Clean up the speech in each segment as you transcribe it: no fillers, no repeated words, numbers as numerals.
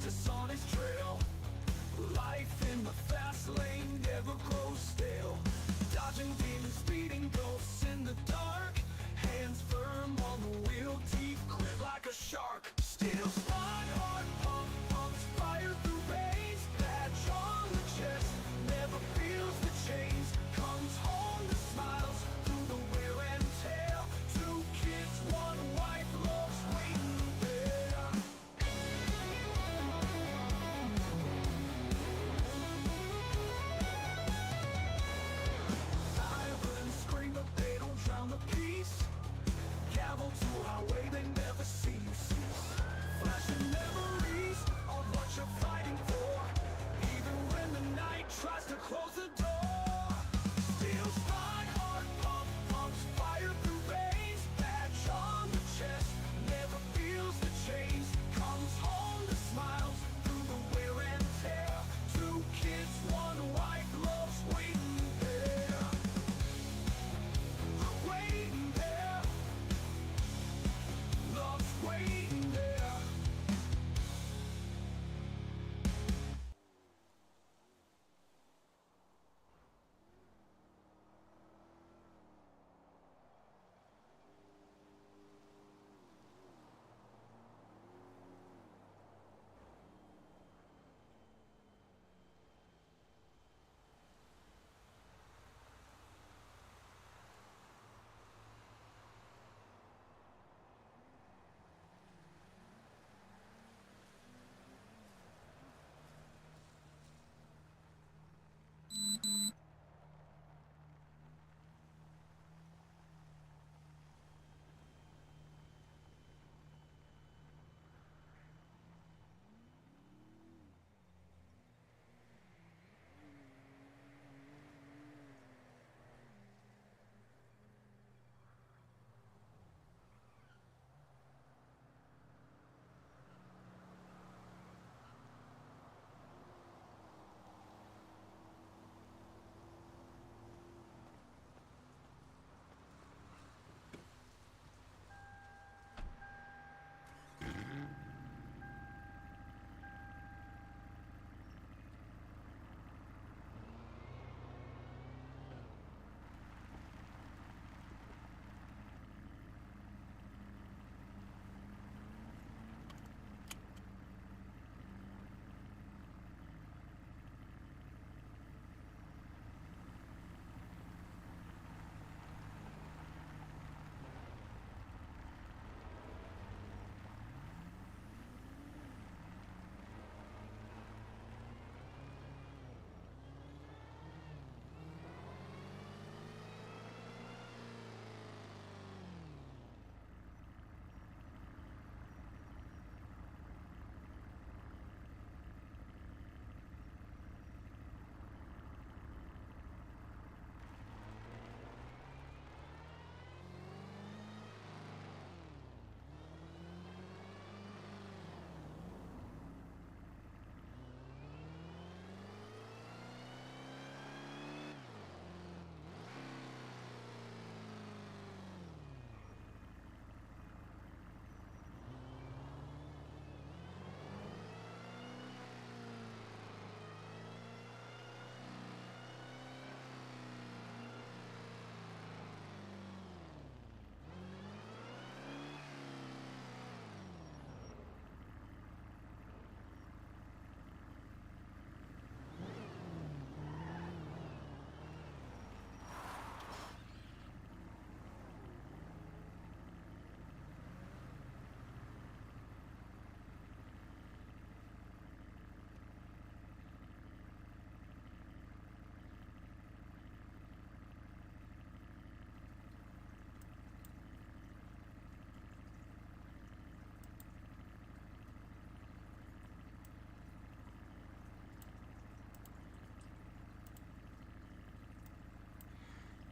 justice on his trail. Life in the fast lane never grows stale. Dodging demons, speeding ghosts in the dark. Hands firm on the wheel, teeth grit like a shark. Steel spine, heart pump, pumps fire through veins. Patch on the chest, never feels the chains. Comes home to smiles through the wear and tear. 2 kids, 1 wife, love's waiting there. Sirens scream but they don't drown the peace. Gavel to highway they never see you cease. Flashing memories of what you're fighting for, even when the night tries to close the door. Steel spine, heart pump, pumps fire through veins. Patch on the chest, never feels the chains. Comes home to smiles through the wear and tear. 2 kids, 1 wife, love's waiting there. Waiting there. Love's waiting there.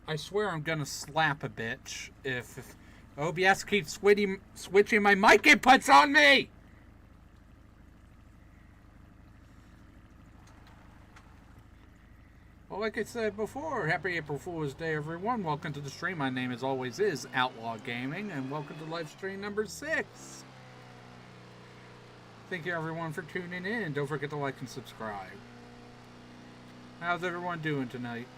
I swear I'm gonna slap a bitch if OBS keeps switching my mic inputs on me! Well, like I said before, happy April Fool's Day, everyone. Welcome to the stream. My name, as always, is Outlaw Gaming, and welcome to live stream number 6. Thank you everyone for tuning in, and don't forget to like and subscribe. How's everyone doing tonight?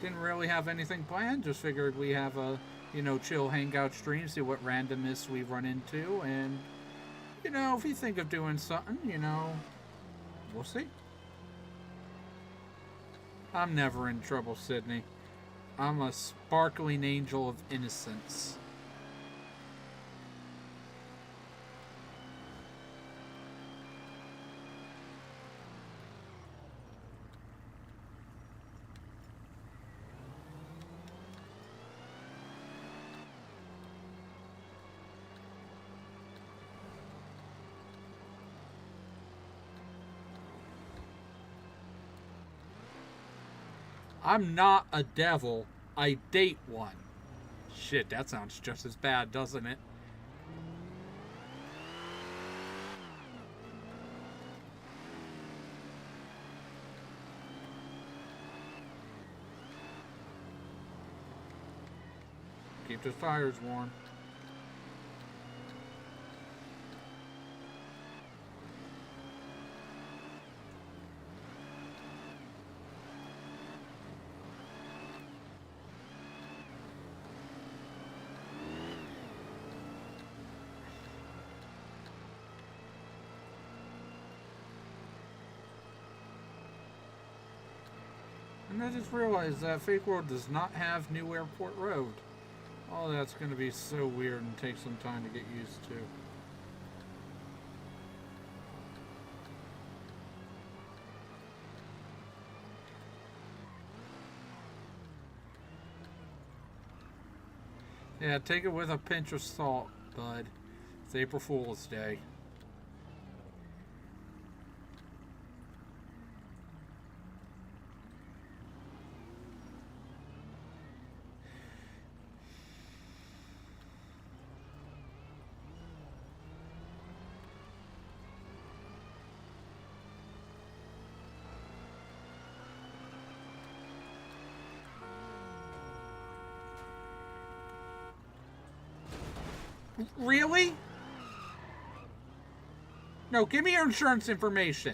Didn't really have anything planned, just figured we have a, chill hangout stream, see what randomness we run into, and, if you think of doing something, we'll see. I'm never in trouble, Sydney. I'm a sparkling angel of innocence. I'm not a devil. I date one. Shit, that sounds just as bad, doesn't it? Keep the tires warm. And I just realized that Fake World does not have New Airport Road. Oh, that's going to be so weird and take some time to get used to. Yeah, take it with a pinch of salt, bud. It's April Fool's Day. Really? No, give me your insurance information.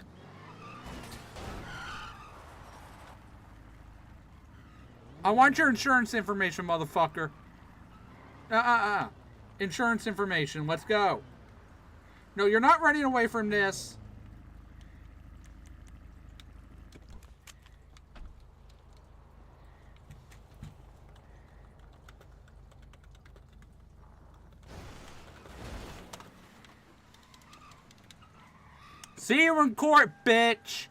I want your insurance information, motherfucker. Insurance information. Let's go. No, you're not running away from this. See you in court, bitch.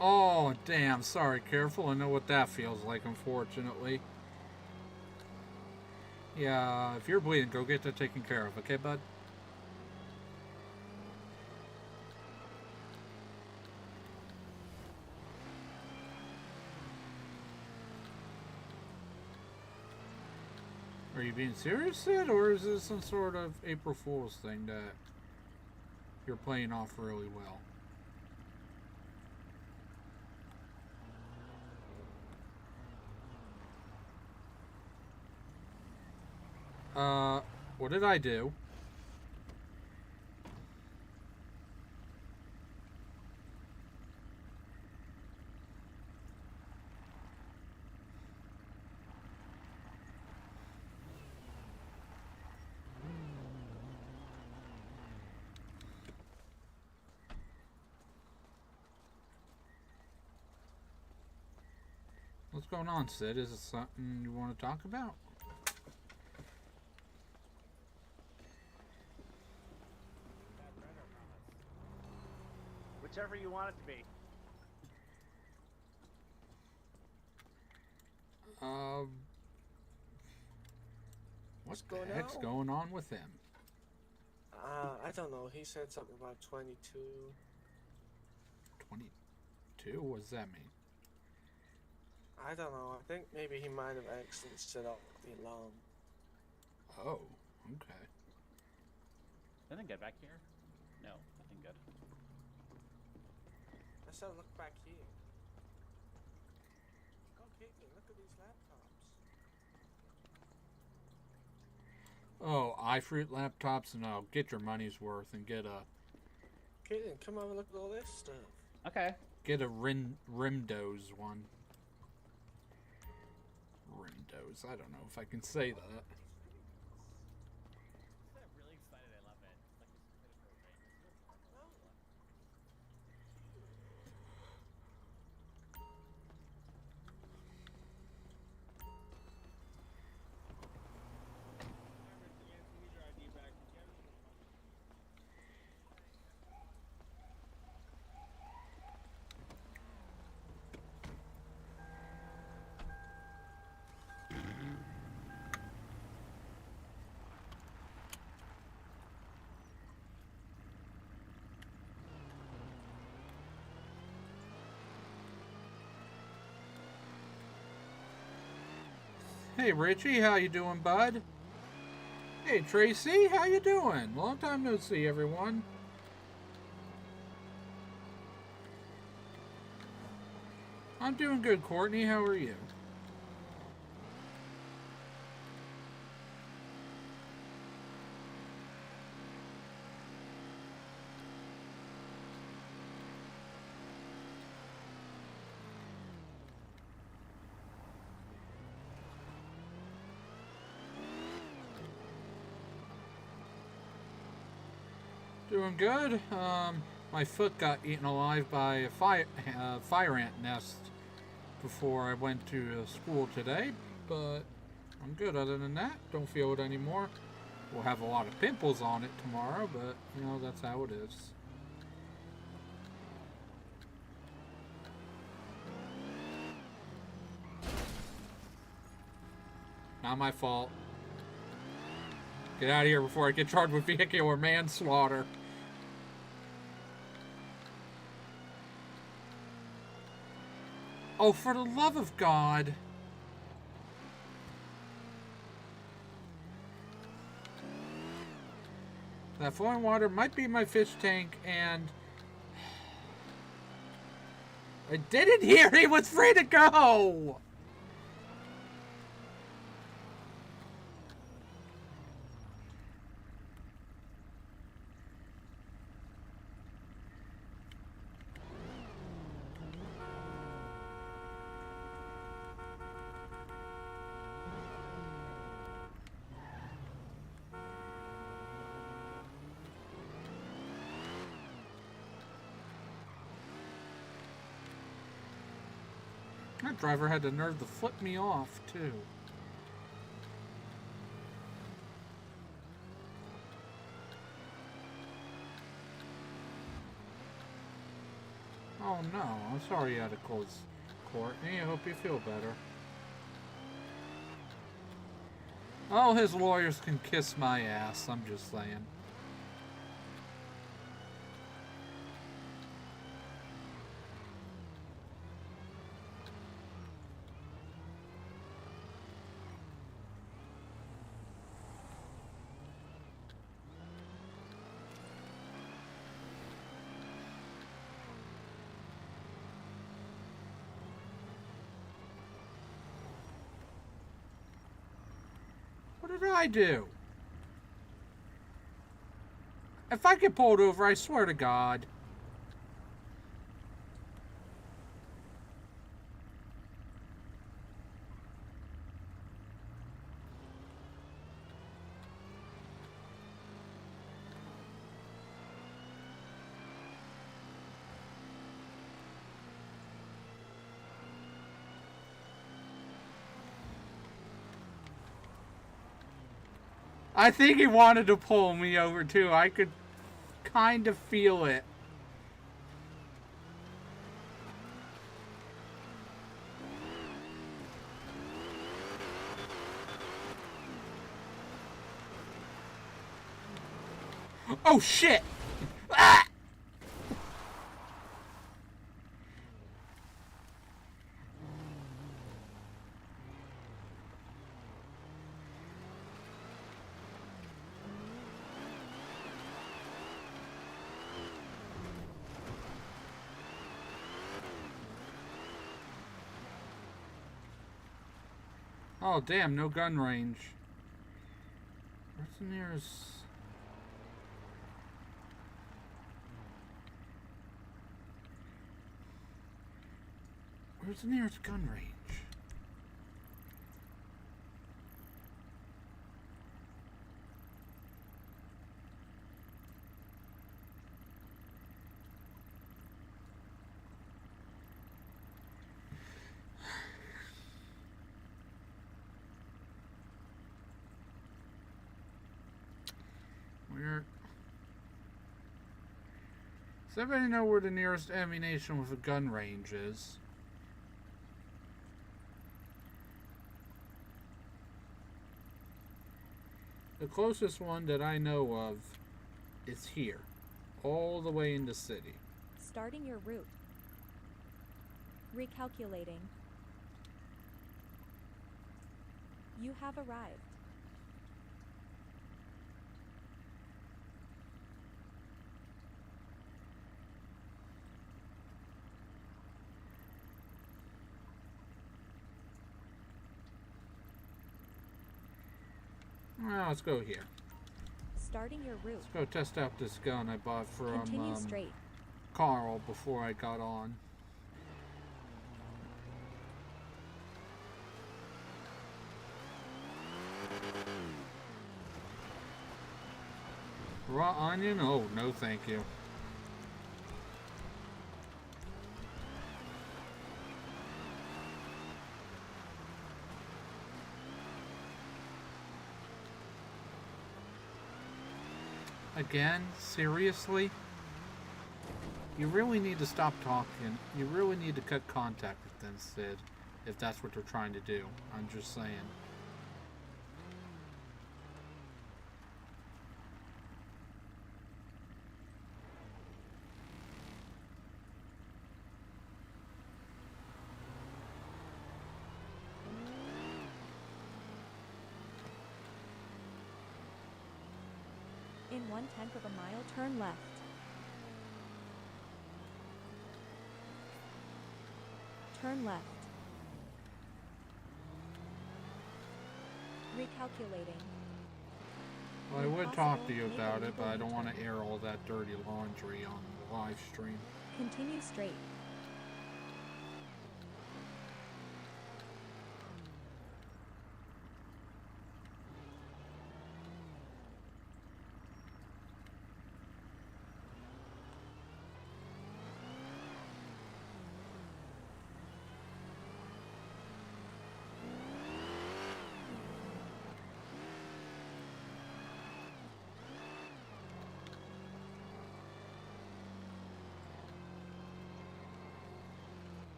Oh, damn. Sorry, careful. I know what that feels like, unfortunately. Yeah, if you're bleeding, go get that taken care of, okay, bud? Are you being serious, Sid, or is this some sort of April Fool's thing that you're playing off really well? What did I do? What's going on, Sid? Is it something you want to talk about? Whichever you want it to be. What the heck's going on with him? I don't know. He said something about 22. 22? What does that mean? I don't know. I think maybe he might have accidentally set off the alarm. Oh, okay. Nothing good back here? No, nothing good. I said look back here. Oh, Caitlin, look at these laptops. Oh, iFruit laptops? No, get your money's worth and get a Caitlin, come over and look at all this stuff. Okay. get a Rimdos one. Rimdos. I don't know if I can say that. I'm really excited. I love it. It's like you're excited for a ring. It's really adorable. Hey Richie, how you doing, bud? Hey Tracy, how you doing? Long time no see, everyone. I'm doing good, Courtney. How are you? Doing good. My foot got eaten alive by a fire ant nest before I went to school today, but I'm good other than that. Don't feel it anymore. We'll have a lot of pimples on it tomorrow, but you know, that's how it is. Not my fault. Get out of here before I get charged with vehicular manslaughter. Oh, for the love of God. That flowing water might be my fish tank, and I didn't hear he was free to go! That driver had the nerve to flip me off, too. Oh no, I'm sorry you had to close Courtney. I hope you feel better. Oh, his lawyers can kiss my ass, I'm just saying. What did I do? If I get pulled over, I swear to God. I think he wanted to pull me over too. I could kind of feel it. Oh shit! Ah! Oh, damn, no gun range. Where's the nearest... Where's the nearest gun range? Where? Does everybody know where the nearest ammunition with a gun range is? The closest one that I know of is here, all the way in the city. Starting your route. Recalculating. You have arrived. Well, let's go here. Starting your route. Let's go test out this gun I bought from Continue straight. Carl before I got on. Raw onion? Oh, no thank you. Again? Seriously? You really need to stop talking. You really need to cut contact with them, Sid, if that's what they're trying to do. I'm just saying. In 1/10 of a mile, turn left. Turn left. Recalculating. Well, I would talk to you about it, but I don't want to air all that dirty laundry on the live stream. Continue straight.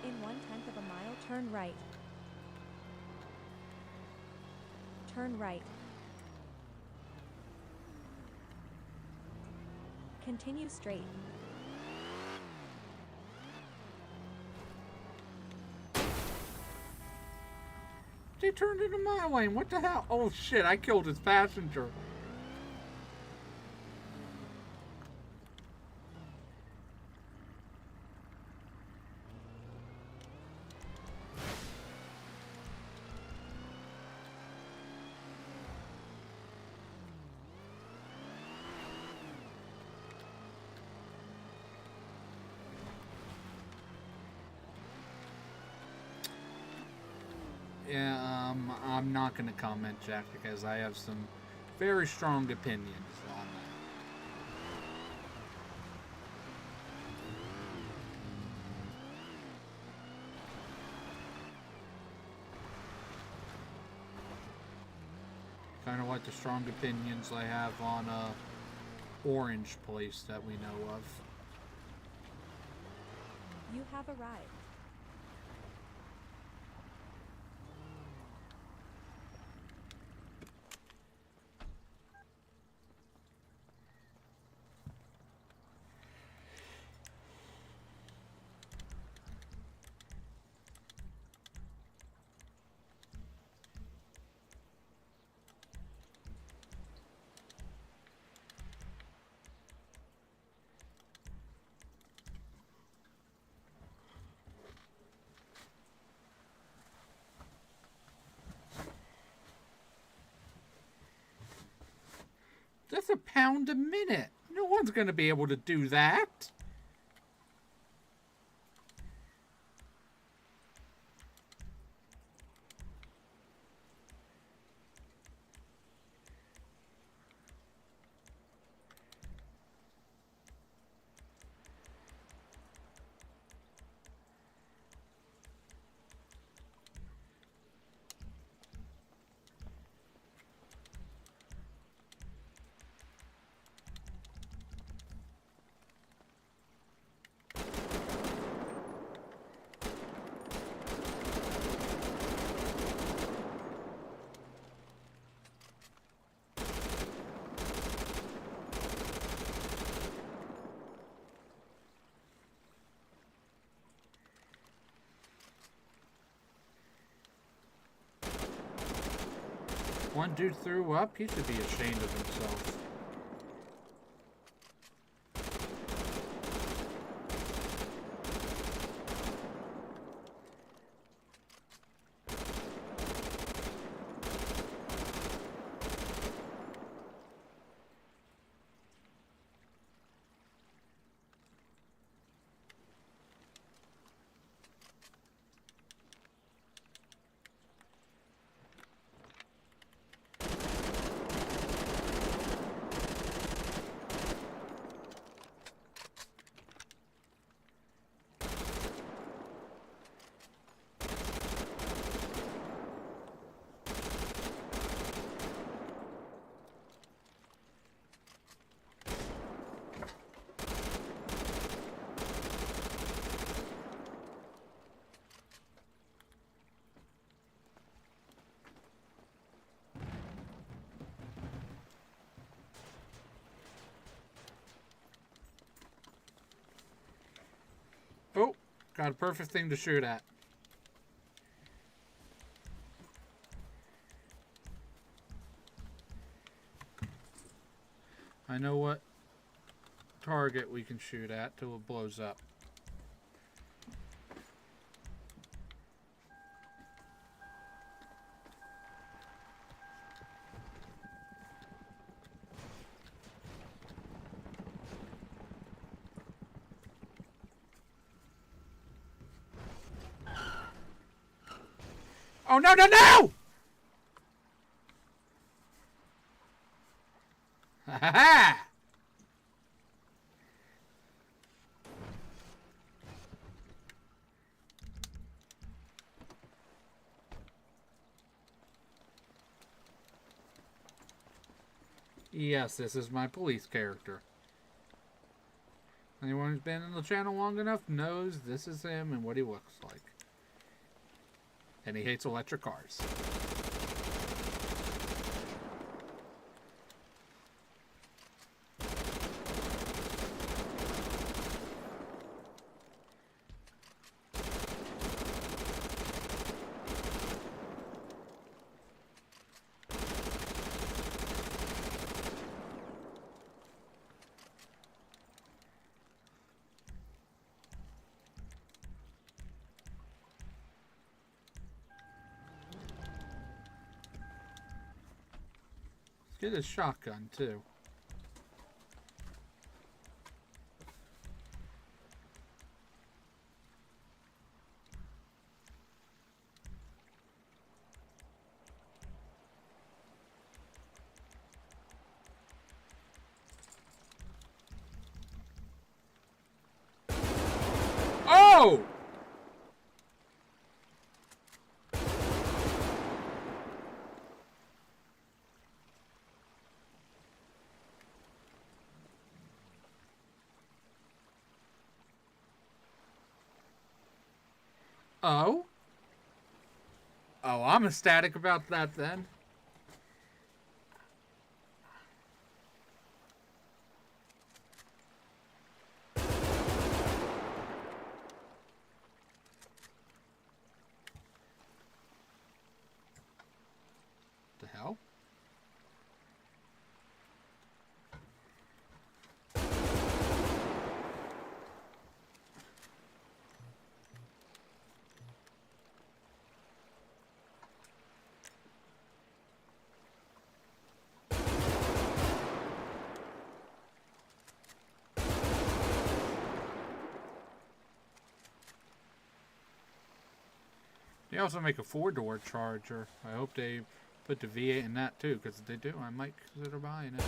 In 1/10 of a mile, turn right. Turn right. Continue straight. They turned into my lane. What the hell? Oh shit, I killed his passenger. Yeah, I'm not going to comment, Jack, because I have some very strong opinions on that. Kind of like the strong opinions I have on Orange Place that we know of. You have arrived. That's £1 a minute. No one's going to be able to do that. One dude threw up. He should be ashamed of himself. Oh, got a perfect thing to shoot at. I know what target we can shoot at till it blows up. Oh, no, no, no! Ha ha ha! Yes, this is my police character. Anyone who's been in the channel long enough knows this is him and what he looks like. And he hates electric cars. Get his shotgun, too. Oh! Oh? Oh, I'm ecstatic about that then. The hell? They also make a 4-door Charger. I hope they put the V8 in that too, because if they do, I might consider buying it.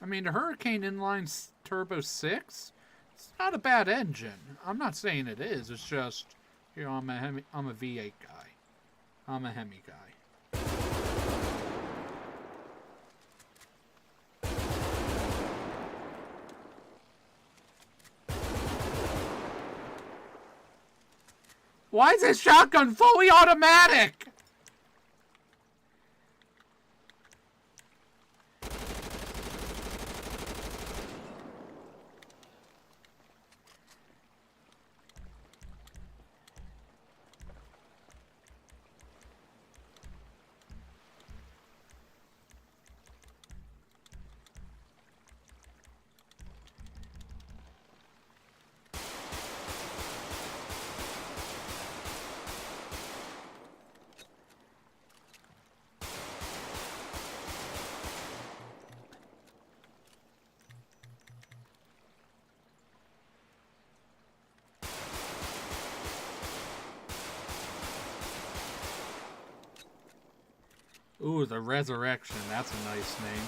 I mean, the Hurricane Inline Turbo 6, it's not a bad engine. I'm not saying it is. It's just, you know, I'm a V8 guy. I'm a Hemi guy. Why is this shotgun fully automatic? Ooh, the Resurrection. That's a nice name.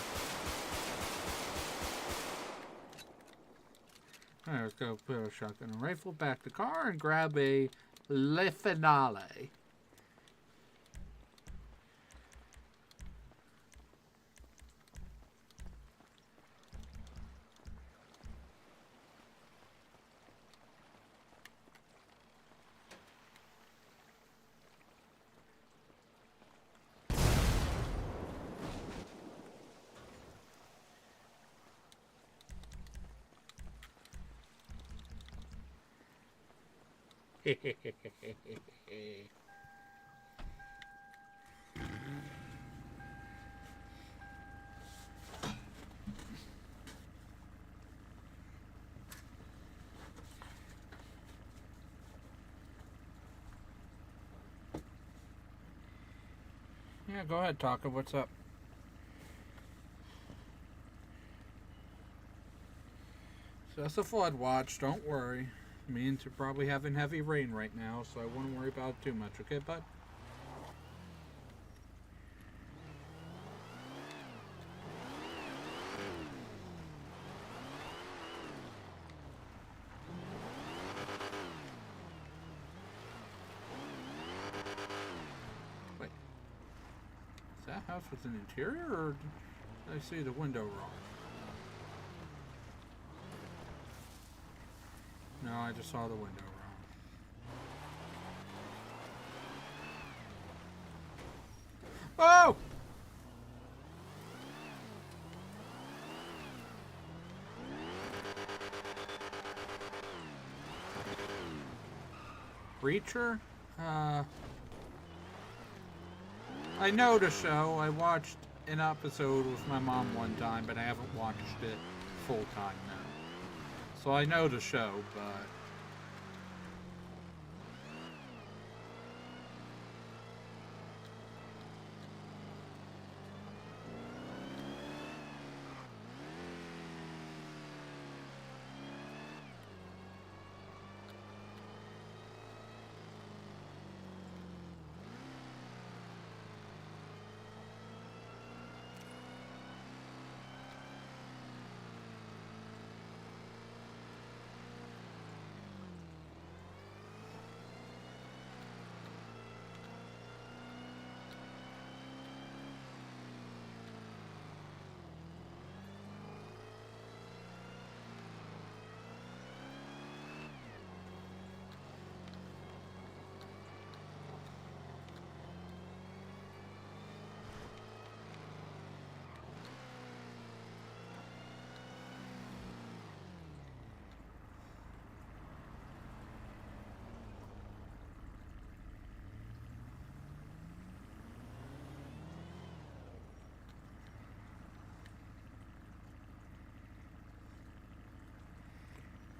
Alright, let's go put a shotgun and rifle back the car and grab a Le Finale. Yeah, go ahead, Taka. What's up? So that's a flood watch. Don't worry. Means you're probably having heavy rain right now, so I wouldn't worry about it too much, okay, bud? Wait. Is that house with an interior, or did I see the window wrong? No, I just saw the window wrong. Oh! Reacher? I know the show. I watched an episode with my mom one time, but I haven't watched it full time now. So I know the show, but...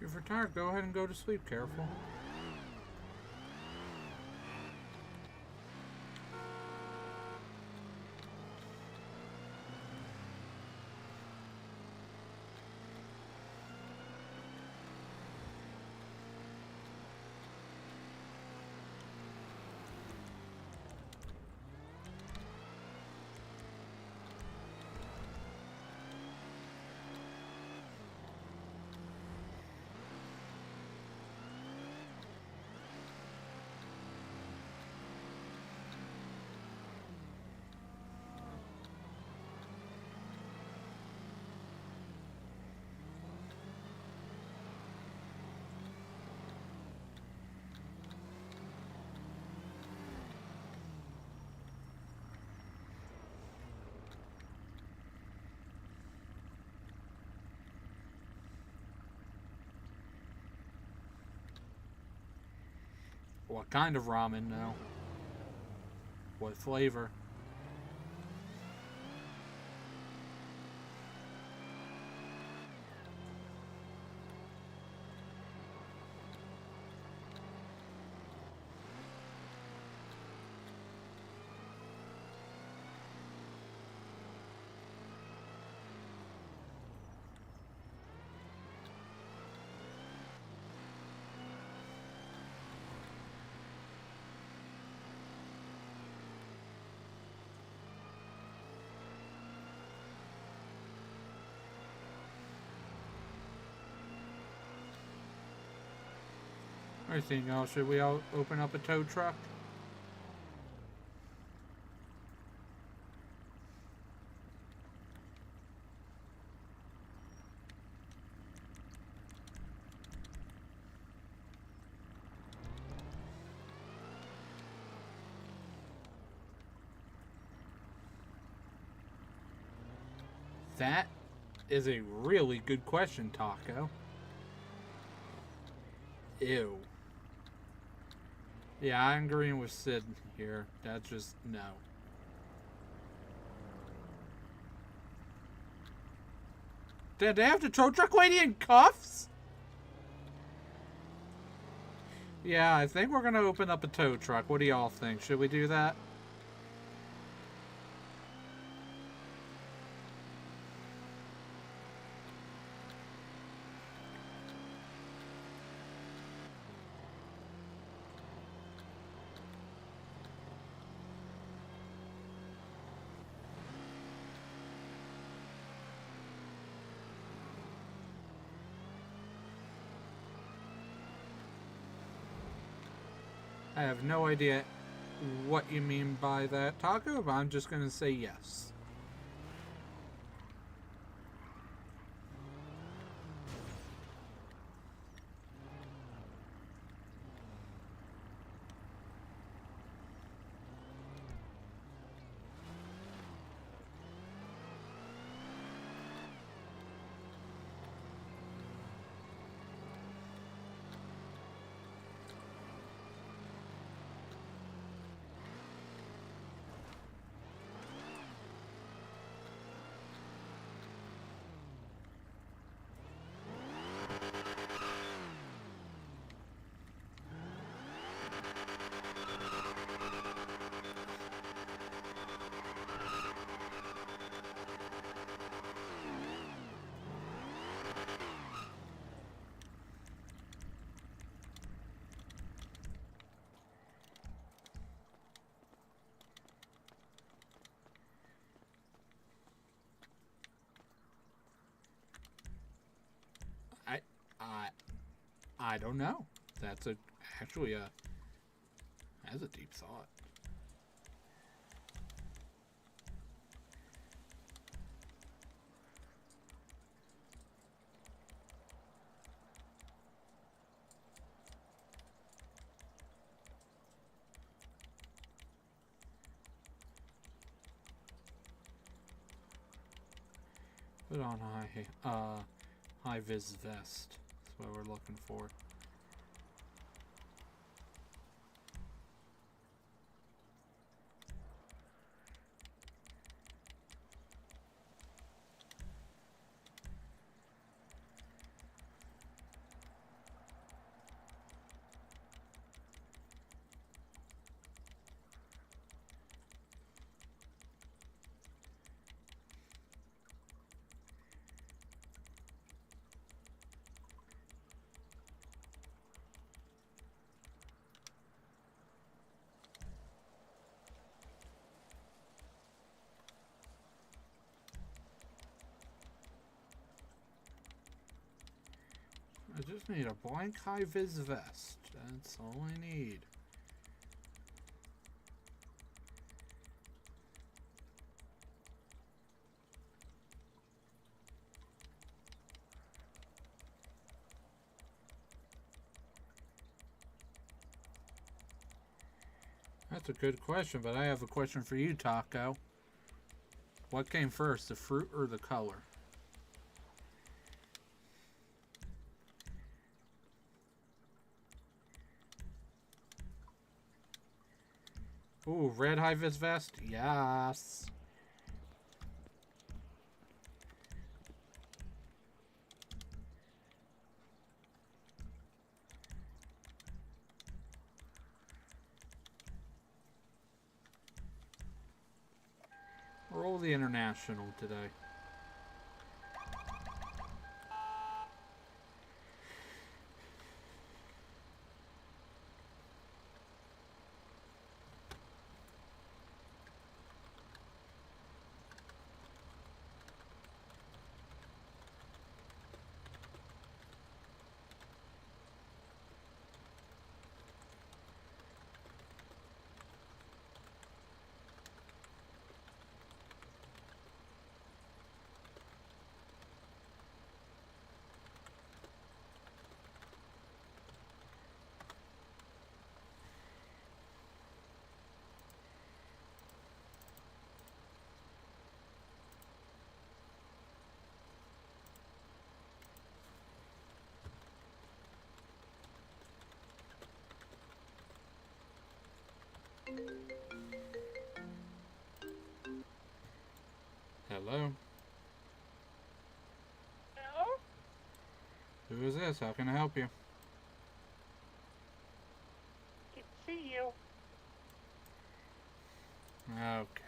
If you're tired, go ahead and go to sleep. Careful. What kind of ramen, though? What flavor? Anything else? Should we all open up a tow truck? That is a really good question, Taco. Ew. Yeah, I'm agreeing with Sid here. That's just no. Did they have the tow truck lady in cuffs? Yeah, I think we're gonna open up a tow truck. What do y'all think? Should we do that? I have no idea what you mean by that, Taco, but I'm just gonna say yes. I don't know. That's actually a deep thought. Put on high vis vest. That's what we're looking for. I just need a blank high-vis vest. That's all I need. That's a good question, but I have a question for you, Taco. What came first, the fruit or the color? Ooh, red high-vis vest? Yes. Roll the international today. Hello? Hello? Who is this? How can I help you? Can see you. Okay.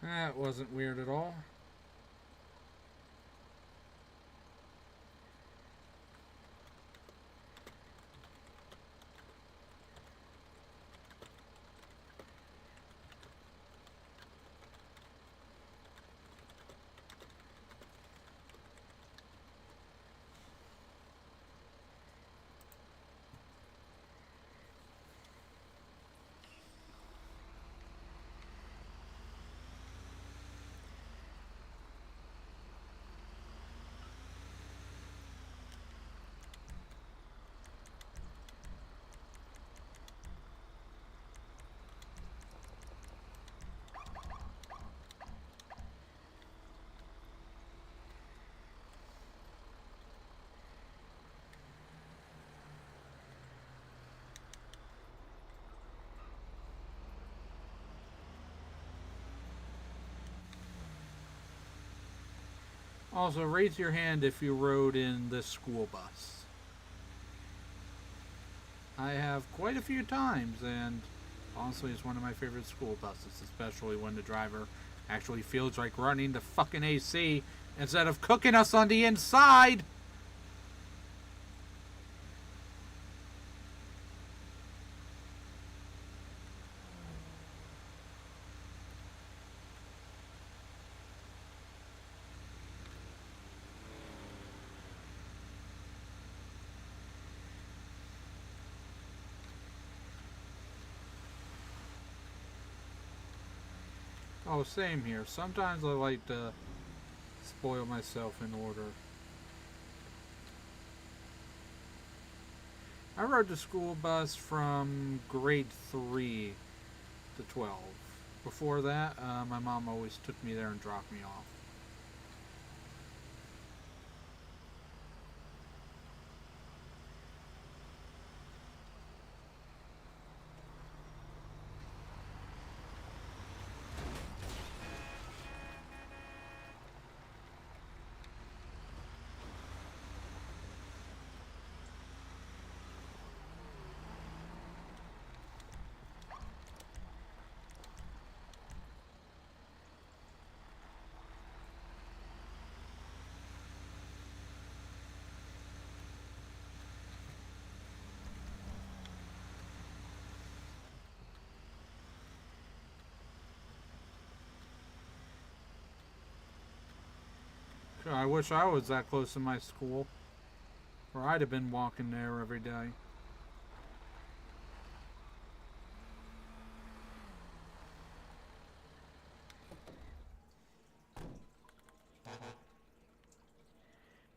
That wasn't weird at all. Also, raise your hand if you rode in this school bus. I have quite a few times, and honestly, it's one of my favorite school buses, especially when the driver actually feels like running the fucking AC instead of cooking us on the inside. Oh, same here. Sometimes I like to spoil myself in order. I rode the school bus from grade 3 to 12. Before that, my mom always took me there and dropped me off. I wish I was that close to my school, or I'd have been walking there every day.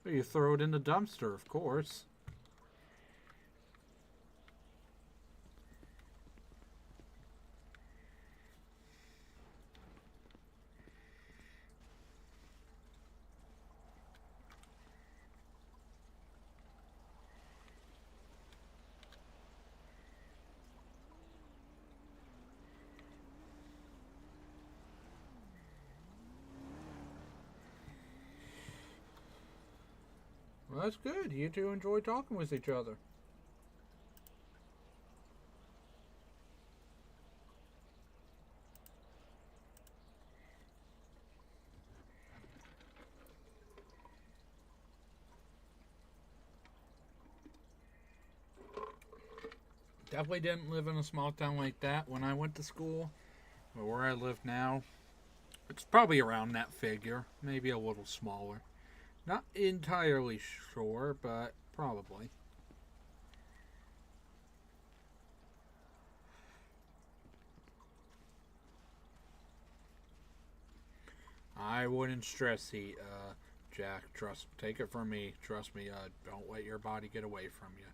But you throw it in the dumpster, of course. Well, that's good. You two enjoy talking with each other. Definitely didn't live in a small town like that when I went to school. But where I live now, it's probably around that figure. Maybe a little smaller. Not entirely sure, but probably. I wouldn't stress heat, Jack. Take it from me. Trust me, don't let your body get away from you.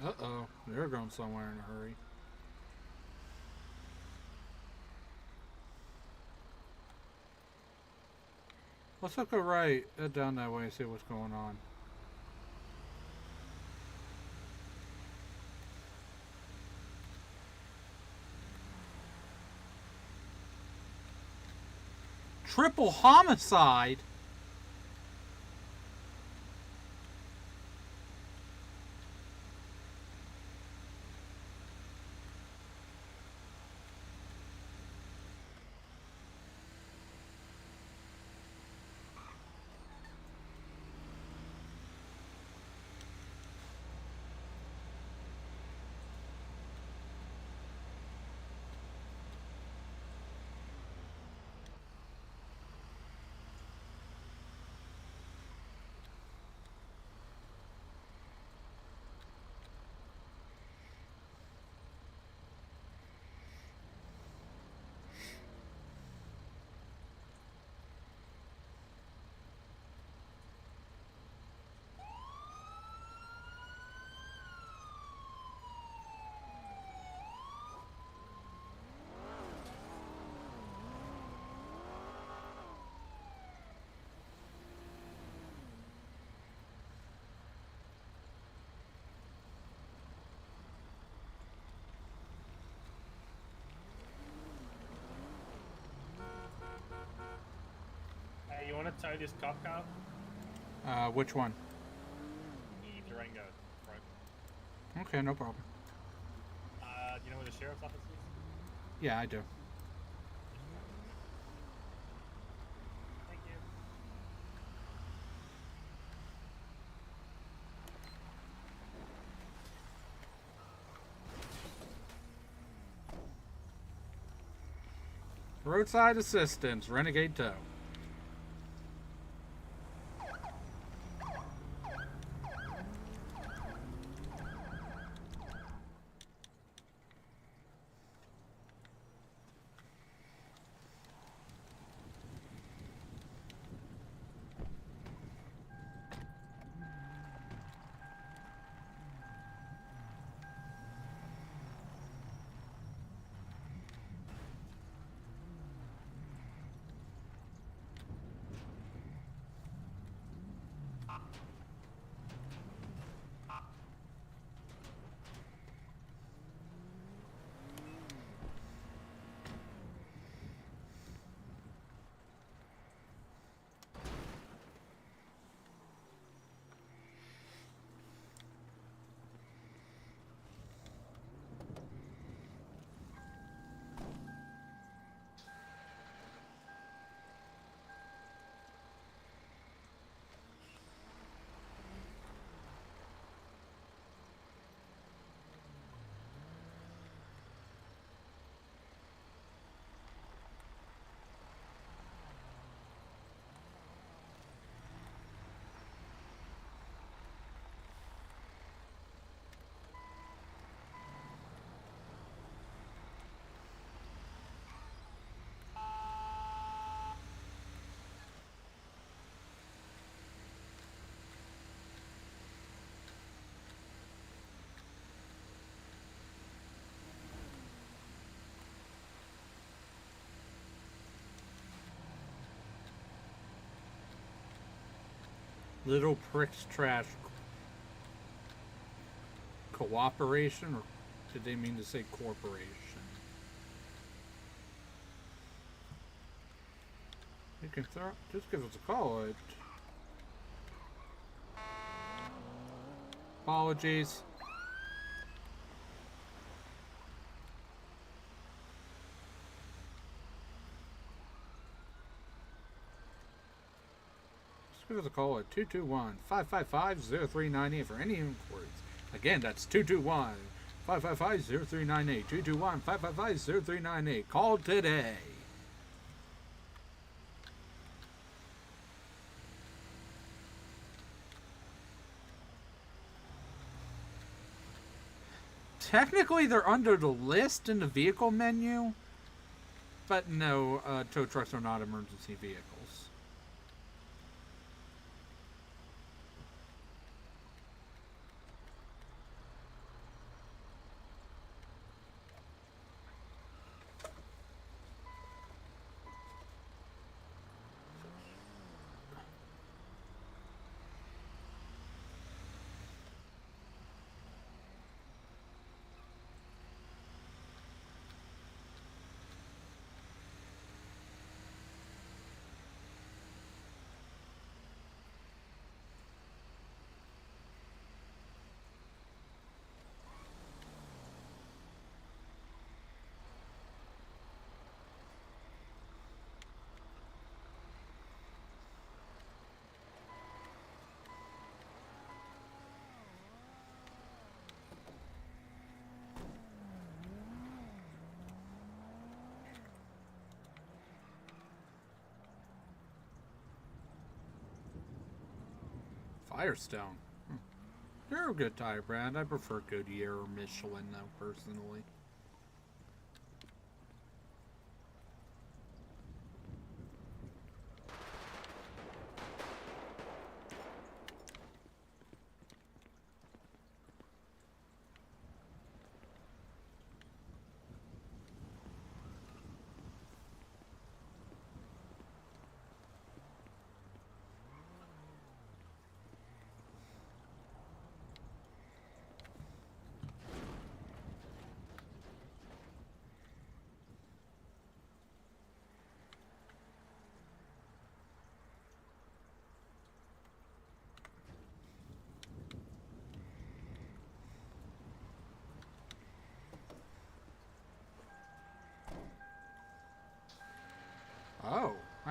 Uh-oh. They're going somewhere in a hurry. Let's look right down that way and see what's going on. Triple homicide? outside this cop car? Which one? The Durango. Right. Okay, no problem. Do you know where the sheriff's office is? Yeah, I do. Thank you. Roadside assistance, Renegade Tow. Little Pricks Trash Cooperation, or did they mean to say corporation? You can just give us a call. Apologies. Just give us a call at 221-555-0398 for any inquiries. Again, that's 221-555-0398. 221-555-0398. Call today. Technically, they're under the list in the vehicle menu, but no, tow trucks are not emergency vehicles. Firestone. They're a good tire brand. I prefer Goodyear or Michelin, though, personally.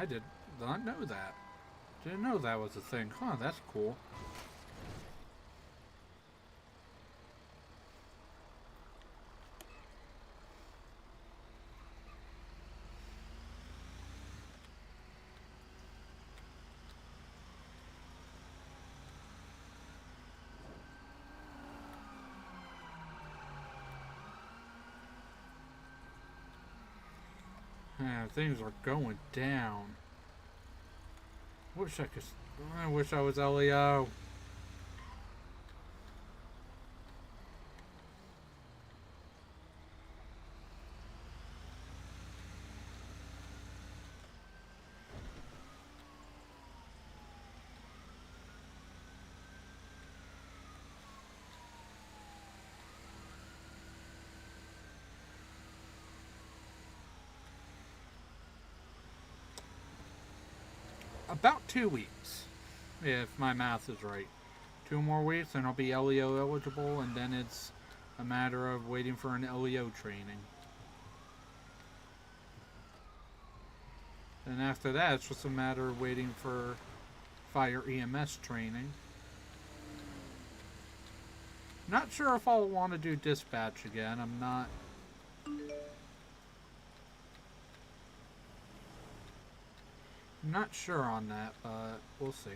did not know that. Didn't know that was a thing. Huh, that's cool. Things are going down. I wish I was Leo. About 2 weeks, if my math is right. 2 more weeks and I'll be LEO eligible, and then it's a matter of waiting for an LEO training. And after that, it's just a matter of waiting for fire EMS training. Not sure if I'll want to do dispatch again. I'm not sure on that, but we'll see.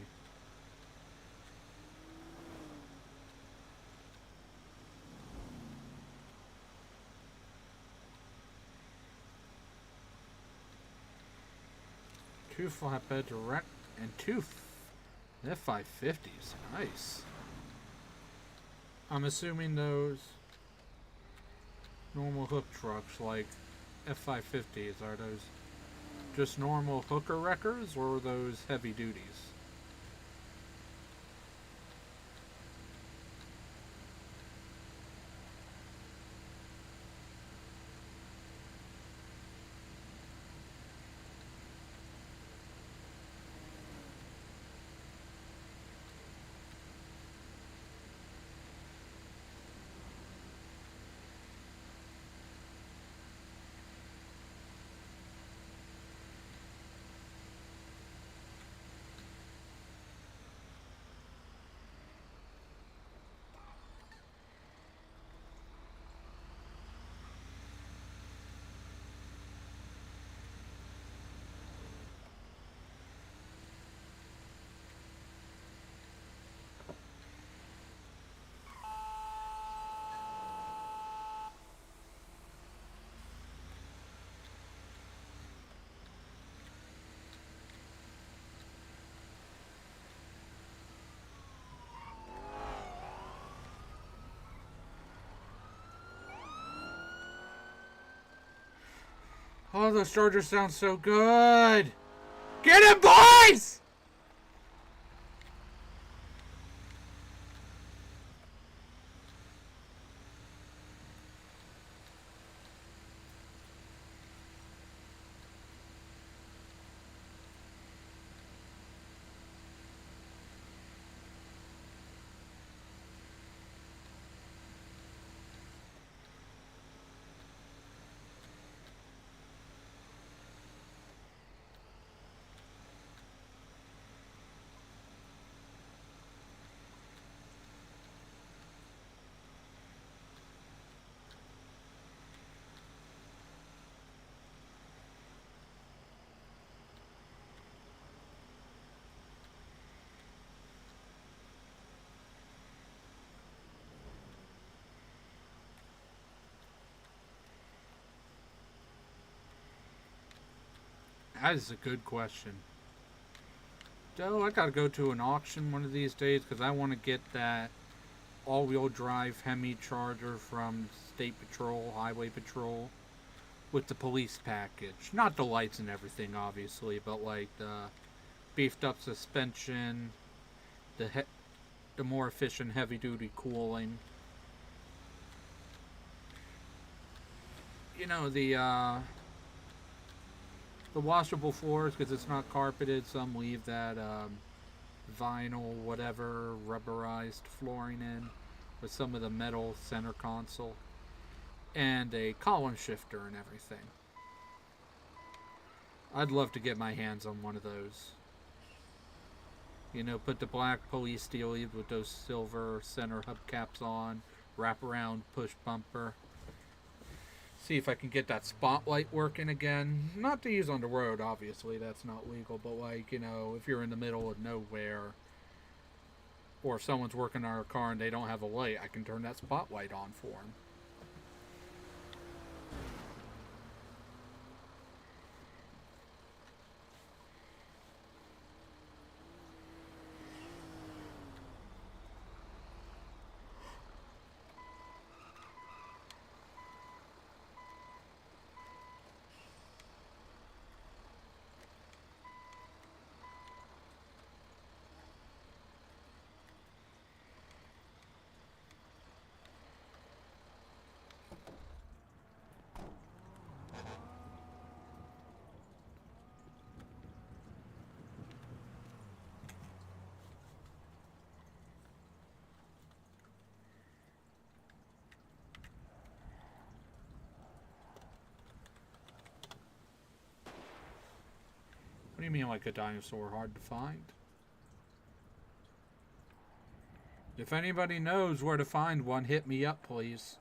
Two flatbed direct and two F550s. Nice. I'm assuming those normal hook trucks like F550s are those just normal hooker wreckers, or are those heavy duties? Oh, those chargers sound so good! Get him, boys! That is a good question. Joe, I gotta go to an auction one of these days because I want to get that all-wheel drive Hemi Charger from State Patrol, Highway Patrol, with the police package. Not the lights and everything, obviously, but like the beefed up suspension, the more efficient heavy-duty cooling. You know, the washable floors, because it's not carpeted. Some leave that vinyl, whatever, rubberized flooring in, with some of the metal center console, and a column shifter and everything. I'd love to get my hands on one of those. You know, put the black police steel leaves with those silver center hubcaps on, wrap around push bumper. See if I can get that spotlight working again. Not to use on the road, obviously, that's not legal, but like, you know, if you're in the middle of nowhere, or if someone's working on our car and they don't have a light, I can turn that spotlight on for them. What do you mean, like a dinosaur hard to find? If anybody knows where to find one, hit me up, please.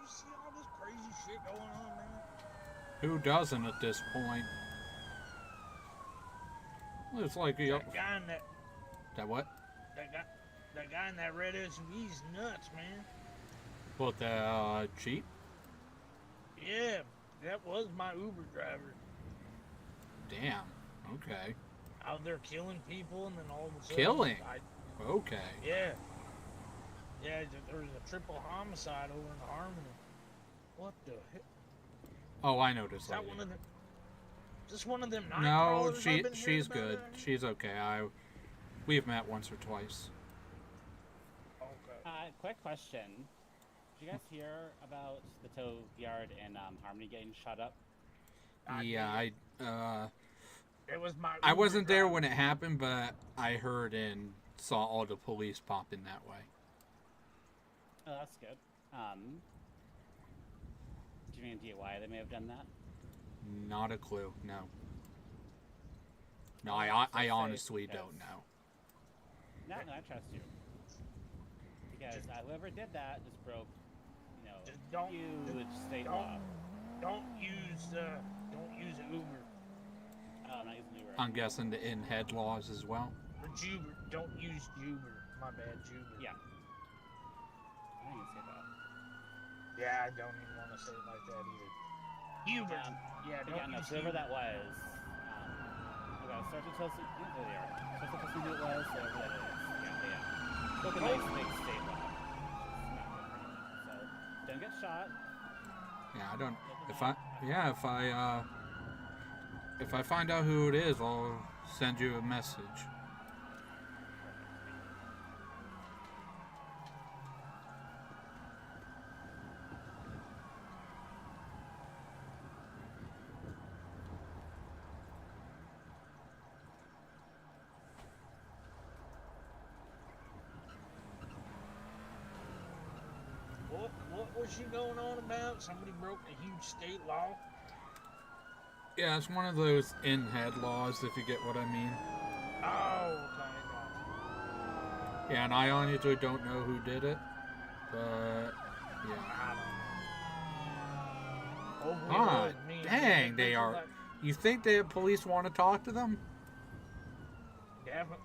You see all this crazy shit going on, man? Who doesn't at this point? It's like That guy in that what? that guy in that red SUV's nuts, man. What, the Jeep? Yeah, that was my Uber driver. Damn. Okay. Out there killing people, and then all of a sudden, Killing? Okay. Yeah. Yeah, there was a triple homicide over in Harmony. What the heck? Oh, I noticed Is that lady. one of them? Just one of them night No, crawlers I've been hearing she's about good. out here? She's okay. We've met once or twice. Okay. Quick question. Did you guys hear about the tow yard in Harmony getting shut up? Yeah, It was my. I Uber wasn't there driver. when it happened, but I heard and saw all the police pop in that way. Oh, that's good. Do you have any idea why they may have done that? Not a clue. No. No, Well, I safe honestly because- don't know. No, I trust you. Because whoever did that just broke, Just don't- huge state don't- law. Don't use Uber Oh, I'm not using Uber. I'm guessing the in-head laws as well. or Juber. Don't use Juber. My bad, Juber. Yeah. I didn't even say that. Yeah, I don't even want to say it like that either. Uber. Yeah, But don't yeah, no, use whoever Uber. that was, okay, Sergeant tells me, yeah, there they are. Sergeant tells me who it was, whoever that is. Yeah. Broke a nice big state law. Which is not good for anyone. So, don't get shot. Yeah, I don't. If I find out who it is, I'll send you a message. what she going on about? Somebody broke a huge state law? Yeah, it's one of those in-head laws, if you get what I mean. Oh, okay, gotcha. Yeah, and I honestly don't know who did it, but yeah. I don't know. Hopefully it Ah, wasn't me. dang, they look are. like- You think the police want to talk to them?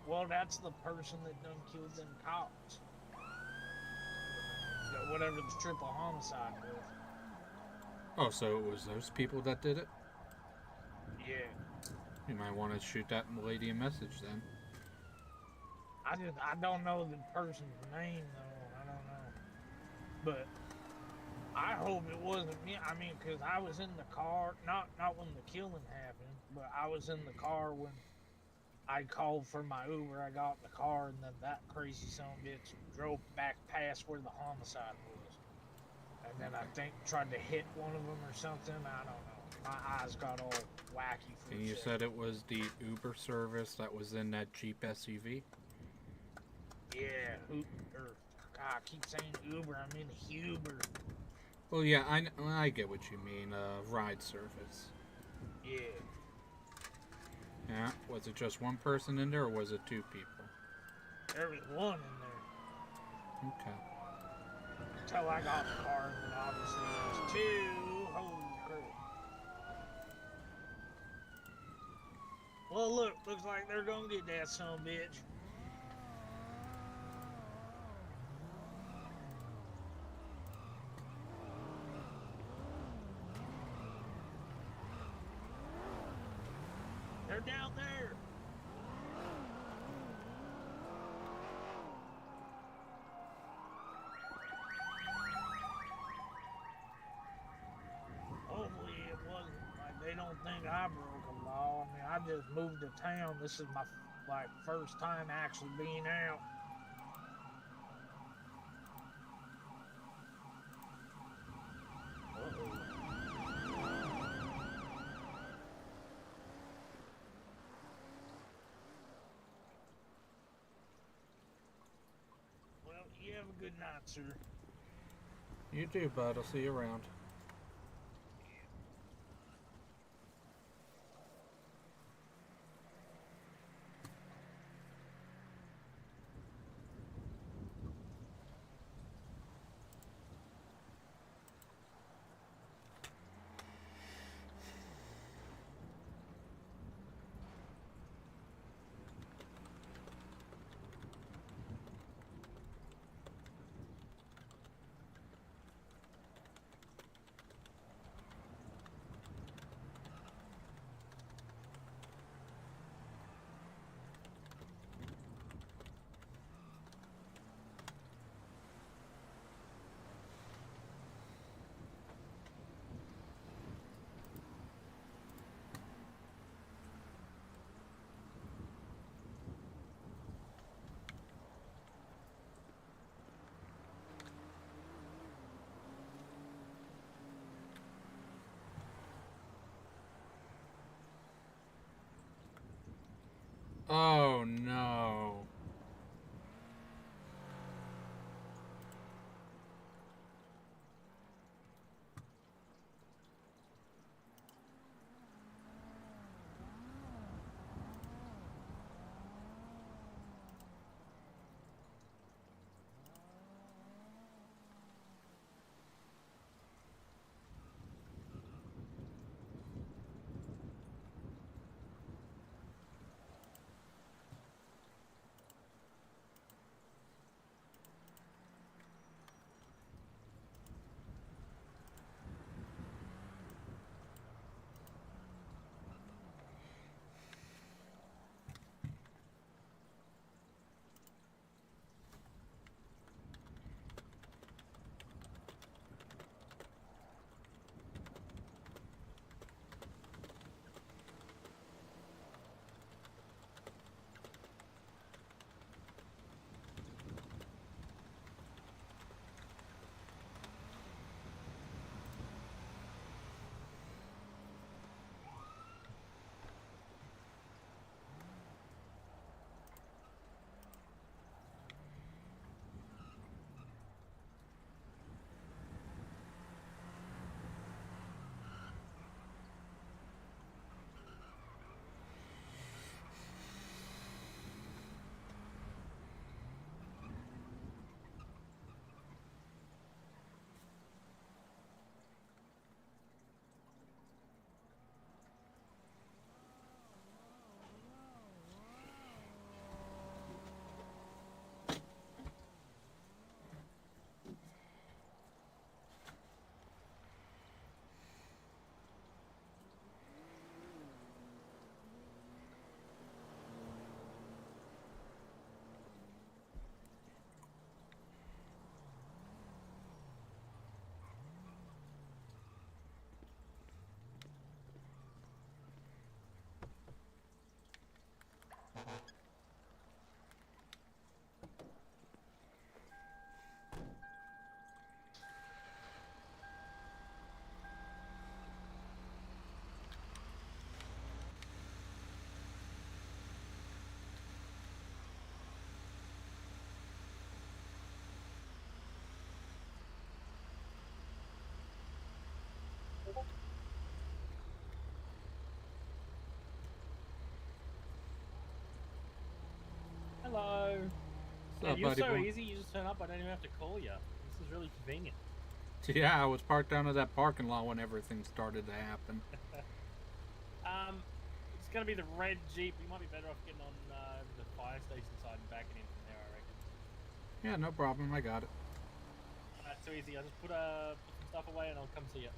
Well, that's the person that done killed them cops. Whatever the triple homicide was. Oh, so it was those people that did it? Yeah. You might want to shoot that lady a message then. I don't know the person's name though. I don't know. But I hope it wasn't me. I mean, cause I was in the car, not when the killing happened, but I was in the car when I called for my Uber. I got in the car, and then that crazy son of a bitch drove back past where the homicide was, and then I think tried to hit one of them or something. I don't know. My eyes got all wacky for And a you second. said it was the Uber service that was in that Jeep SUV? Yeah, God, I keep saying Uber. I mean Huber. Well, yeah, I get what you mean. Ride service. Yeah. Yeah. Was it just one person in there, or was it two people? There was one in there. Okay. Until I got in the car, and then obviously there was two. Holy crap. Well, look, looks like they're gonna get that son of a bitch. They're down there. Hopefully it wasn't like they don't think I broke a law. I mean, I just moved to town. This is my first time actually being out. Well, you have a good night, sir. You too, bud. I'll see you around. Oh no. What's And up, you're buddy so boy? easy, you just turn up, I don't even have to call you. This is really convenient. Yeah, I was parked down to that parking lot when everything started to happen. It's gonna be the red Jeep. You might be better off getting on the fire station side and backing in from there, I reckon. Yeah, no problem. I got it. That's too easy. I'll just put some stuff away and I'll come see you.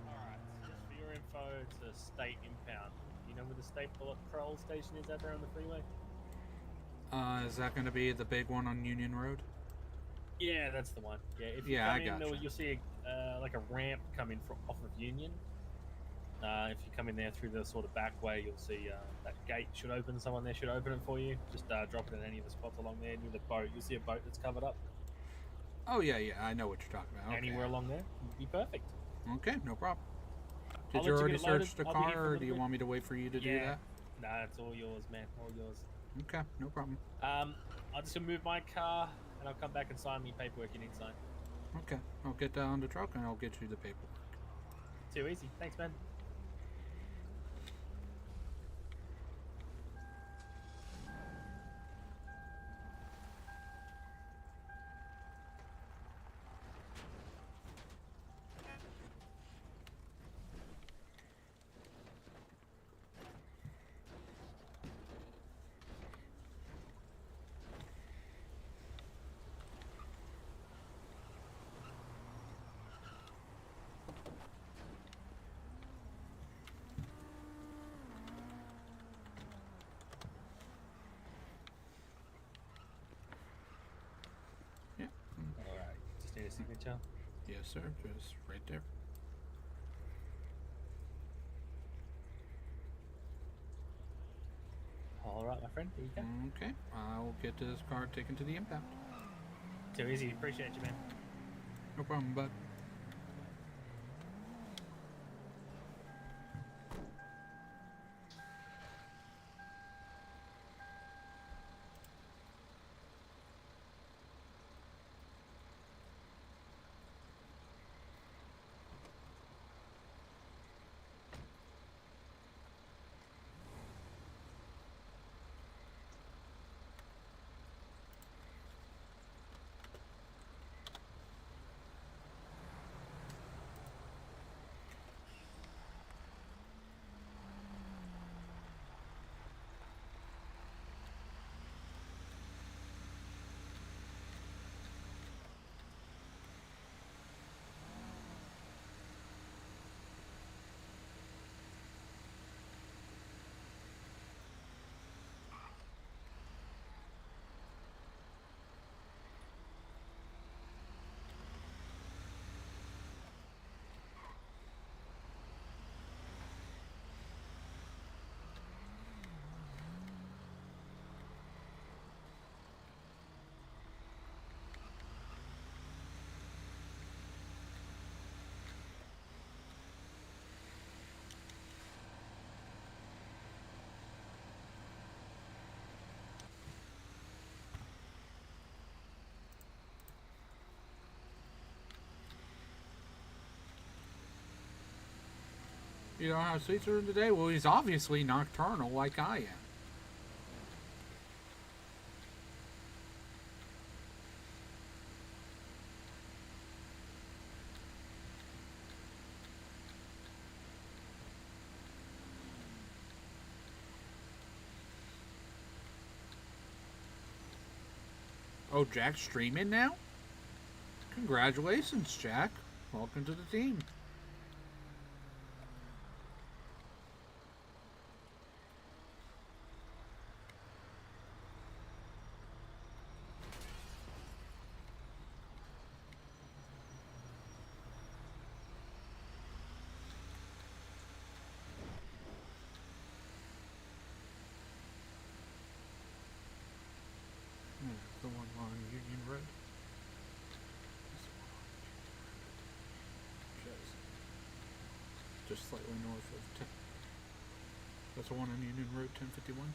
Alright, so just for your info, it's a state impound. You know where the state patrol station is out there on the freeway? Is that going to be the big one on Union Road? Yeah, that's the one. Yeah, if you Yeah, I come in, gotcha. you'll see like a ramp coming off of Union. If you come in there through the sort of back way, you'll see that gate should open. Someone there should open it for you. Just drop it in any of the spots along there near the boat. You'll see a boat that's covered up. Oh, yeah, I know what you're talking about. Okay. Anywhere along there would be perfect. Okay, no problem. I'll Did you let you already get it loaded. search the I'll be here for a car, or little do you bit. want me to wait for you to do that? Nah, it's all yours, man. All yours. Okay, no problem. I'll just move my car and I'll come back and sign me paperwork you need to sign. Okay, I'll get down the truck and I'll get you the paperwork. Too easy. Thanks, man. Yeah. All right. Just need a signature. Yes, sir. Just right there. All right, my friend. Here you go. Okay, I'll get this car taken to the impound. Too easy. Appreciate you, man. No problem, bud. You know how sweets are today? Well, he's obviously nocturnal like I am. Oh, Jack's streaming now? Congratulations, Jack. Welcome to the team. just slightly north of. That's the one on Union Road 1051.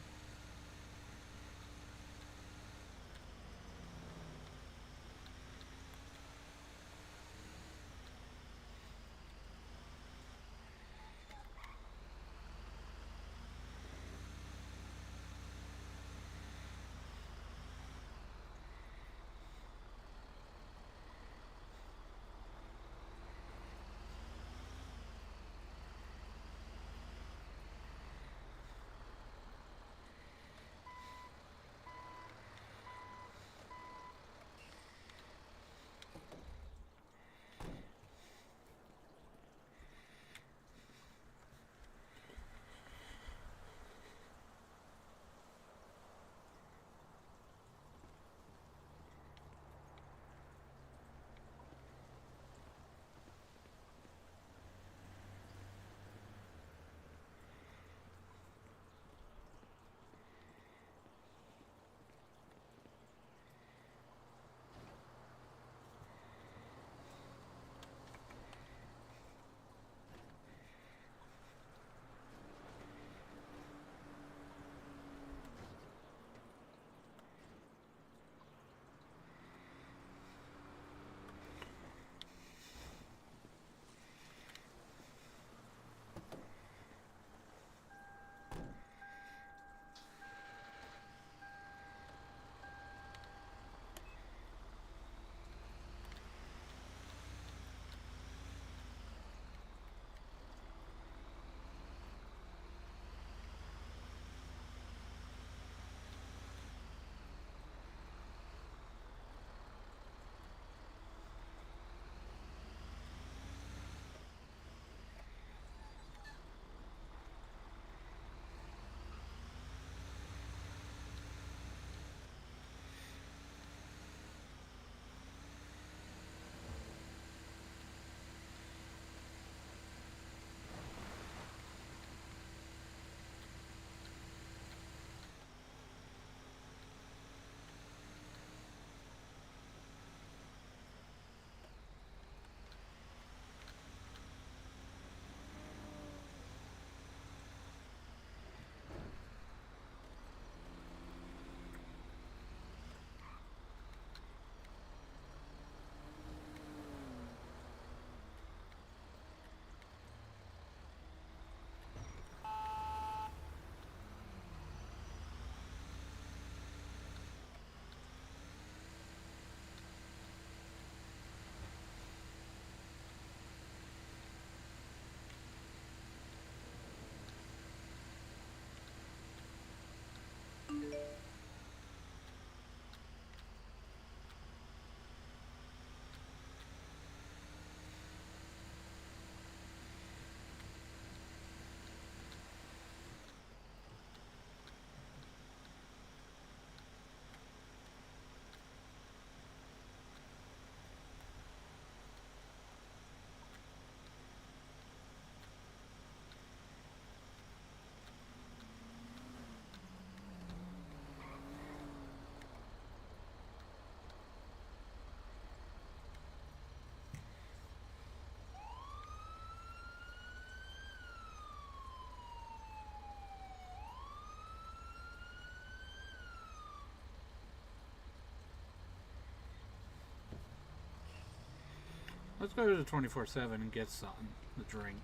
Let's go to the 24/7 and get something to drink.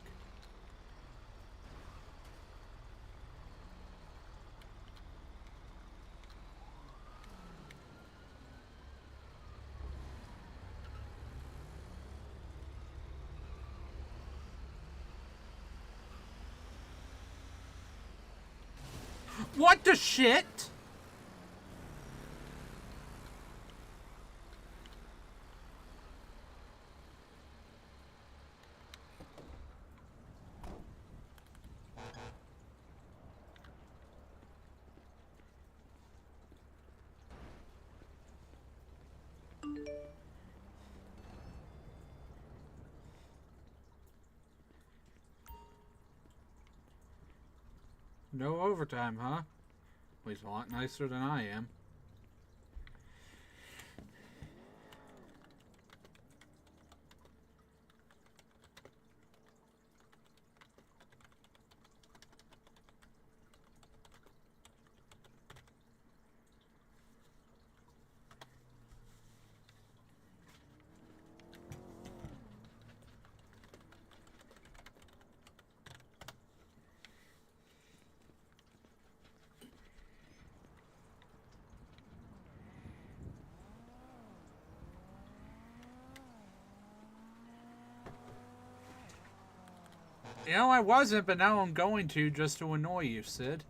What the shit? No overtime, huh? At least a lot nicer than I am. You know, I wasn't, but now I'm going to just to annoy you, Sid.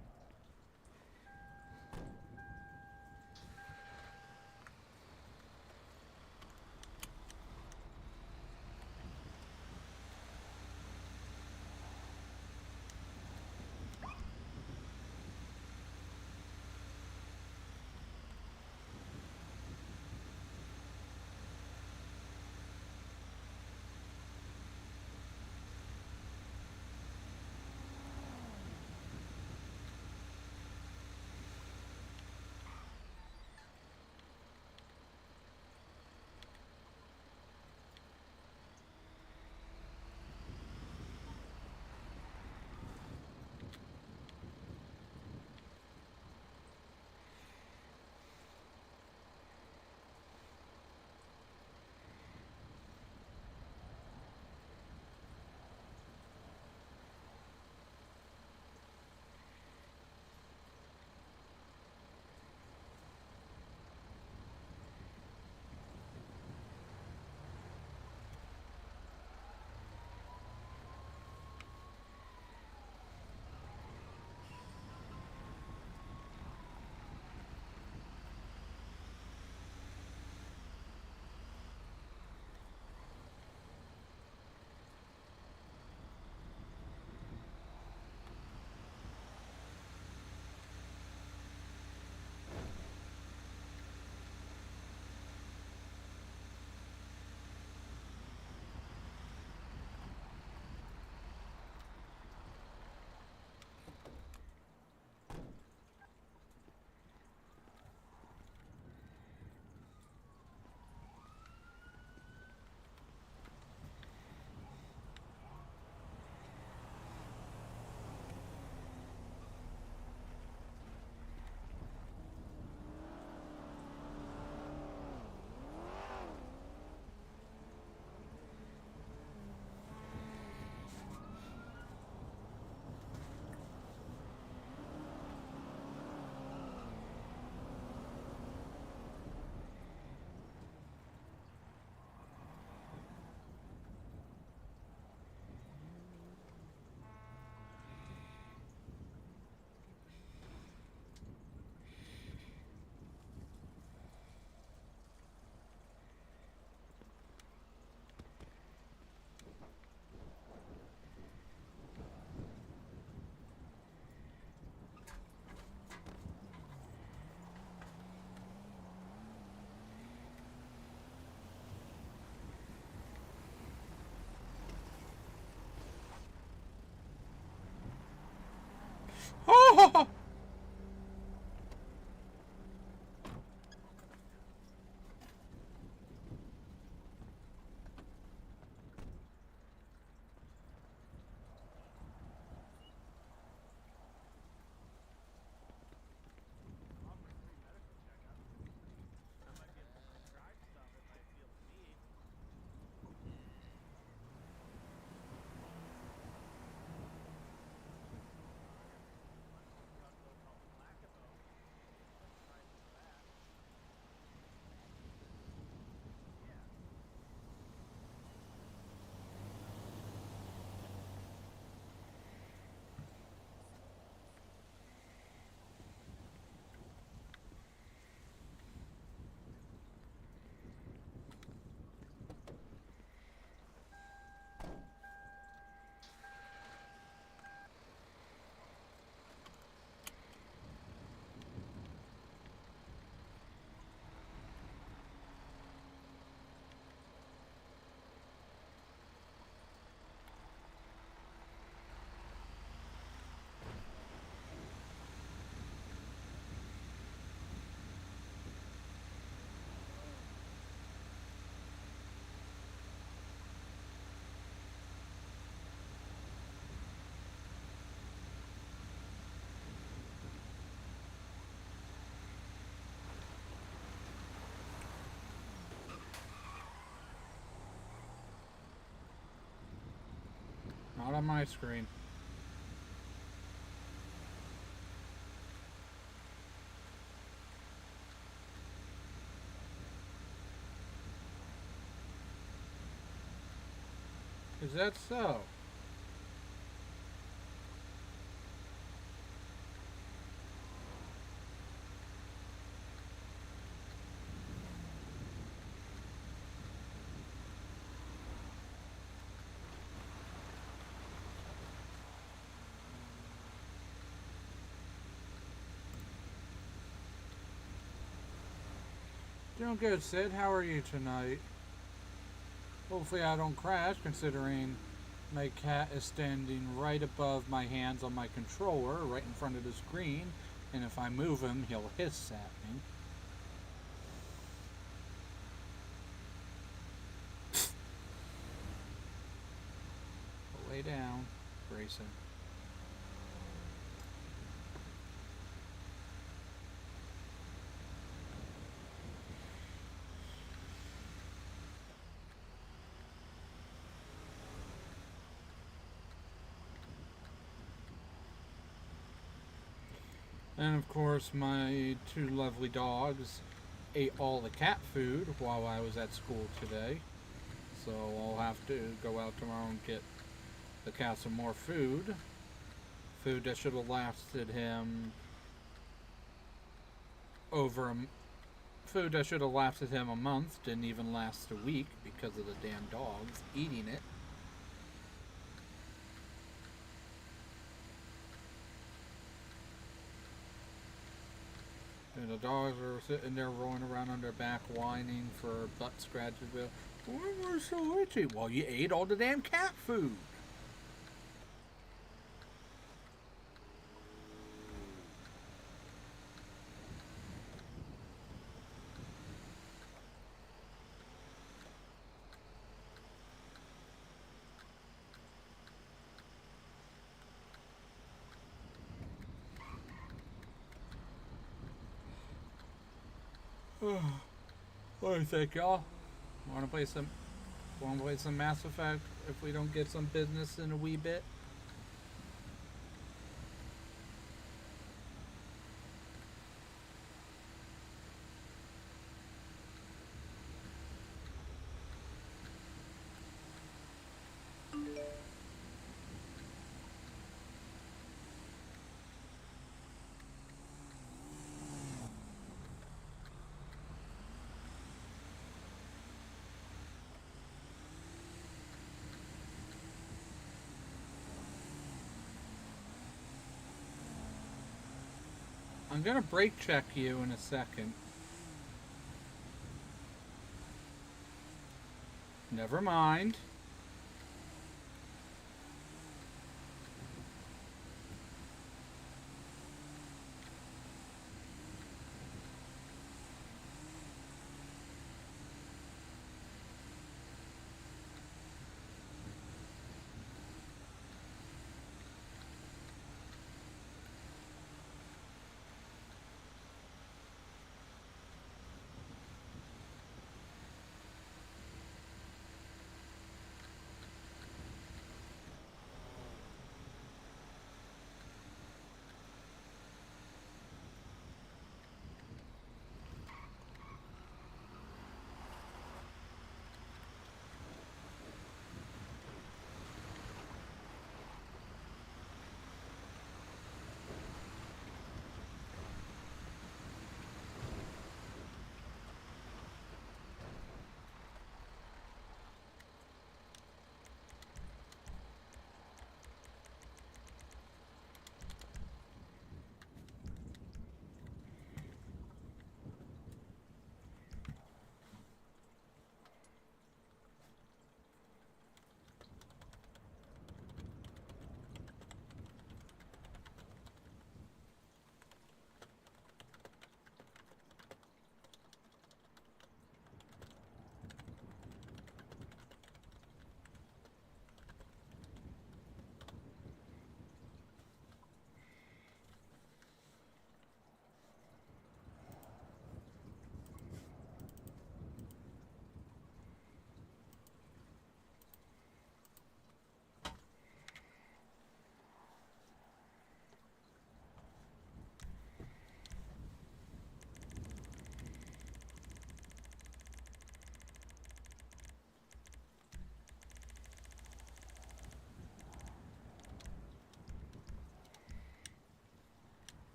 Oh! Not on my screen. Is that so? Doing good, Sid. How are you tonight? Hopefully I don't crash, considering my cat is standing right above my hands on my controller, right in front of the screen, and if I move him, he'll hiss at me. Lay down, Grayson. And of course, my two lovely dogs ate all the cat food while I was at school today. So I'll have to go out tomorrow and get the cat some more food. Food that should have lasted him food that should have lasted him a month didn't even last a week because of the damn dogs eating it. And the dogs are sitting there rolling around on their back whining for butt scratches. Why am I so itchy? Well, you ate all the damn cat food. What do you think, y'all? Want to play some Mass Effect if we don't get some business in a wee bit? I'm gonna brake check you in a second. Never mind.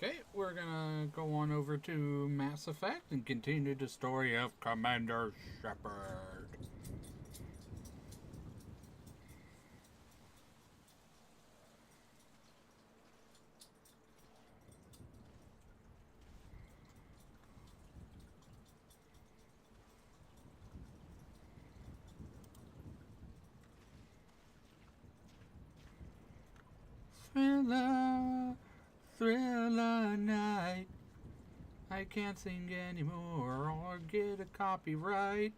Okay, we're gonna go on over to Mass Effect and continue the story of Commander Shepard. Thriller, thriller night. I can't sing anymore or get a copyright.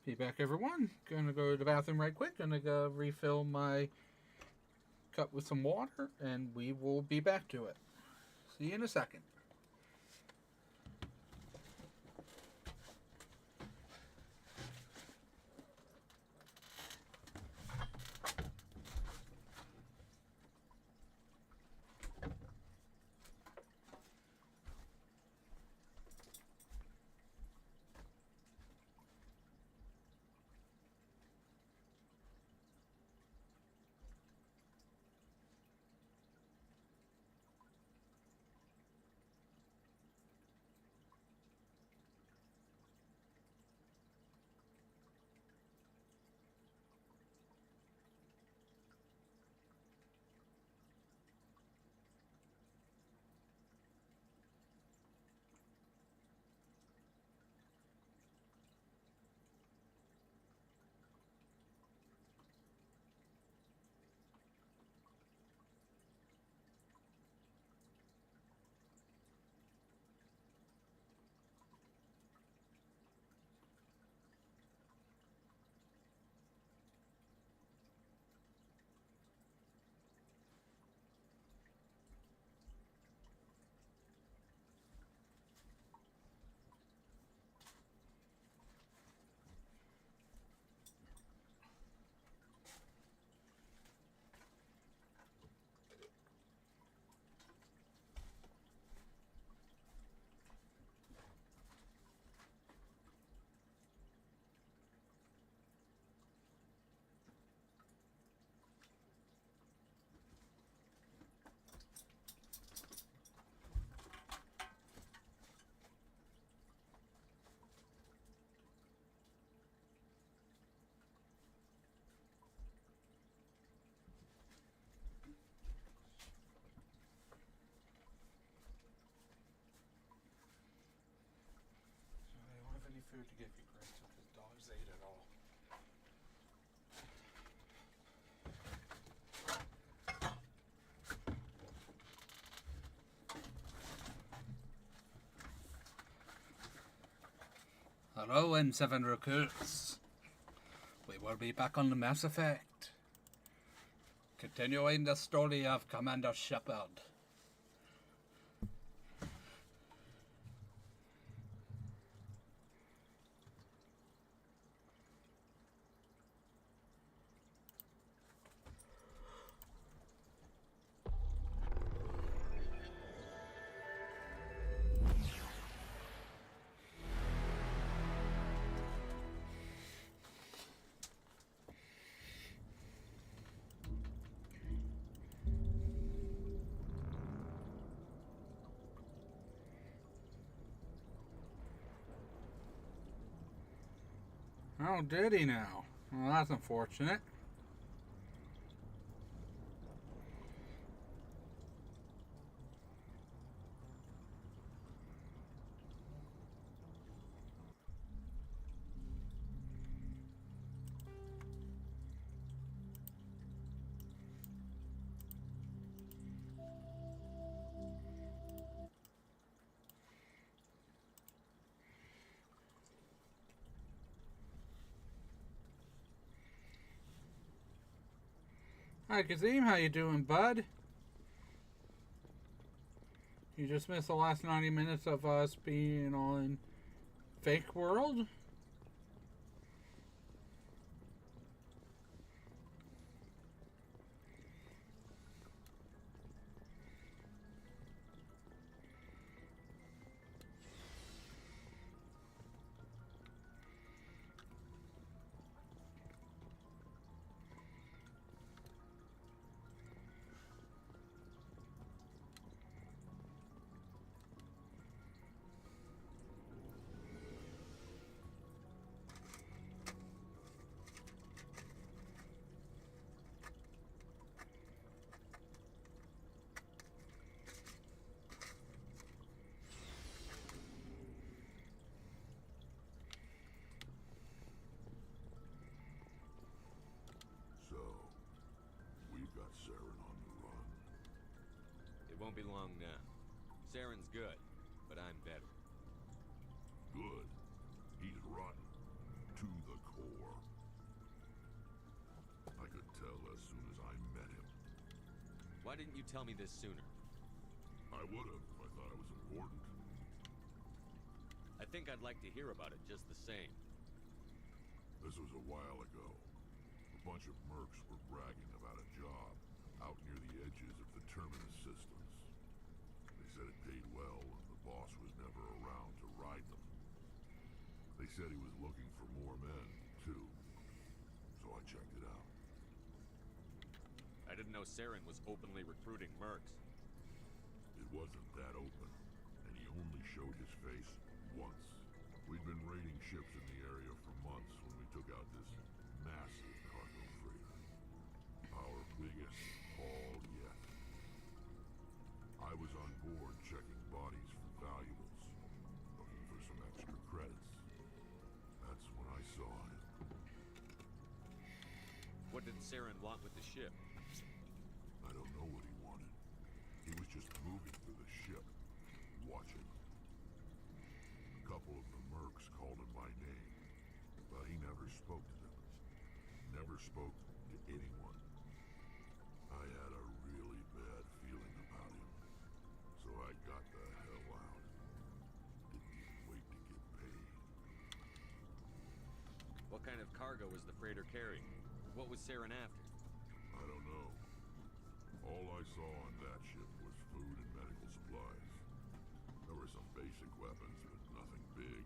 Be back, everyone. Gonna go to the bathroom right quick. Gonna go refill my cup with some water, and we will be back to it. See you in a second. I don't have any food to give you, Chris, because dogs ate it all. Hello, N7 recruits. We will be back on the Mass Effect, continuing the story of Commander Shepard. Oh, did he now? Well, that's unfortunate. Hi, Kazim. How you doing, bud? You just missed the last 90 minutes of us being on Fake World? It won't be long now. Saren's good, but I'm better. Good. He's rotten. To the core. I could tell as soon as I met him. Why didn't you tell me this sooner? I would've if I thought it was important. I think I'd like to hear about it just the same. This was a while ago. A bunch of mercs were bragging about a job out near the edges of the terminus systems. They said it paid well and the boss was never around to ride them. They said he was looking for more men, too. So I checked it out. I didn't know Saren was openly recruiting mercs. It wasn't that open, and he only showed his face once. We'd been raiding ships in the area for months when we took out this massive cargo freighter. Our biggest haul yet. I was on board checking bodies for valuables, looking for some extra credits. That's when I saw him. What did Saren want with the ship? I don't know what he wanted. He was just moving through the ship, watching. A couple of the mercs called him by name, but he never spoke to them. Never spoke to anyone. I had a really bad feeling about him, so I got the hell out. Didn't even wait to get paid. What kind of cargo was the freighter carrying? What was Saren after? I don't know. All I saw on that ship was food and medical supplies. There were some basic weapons, but nothing big.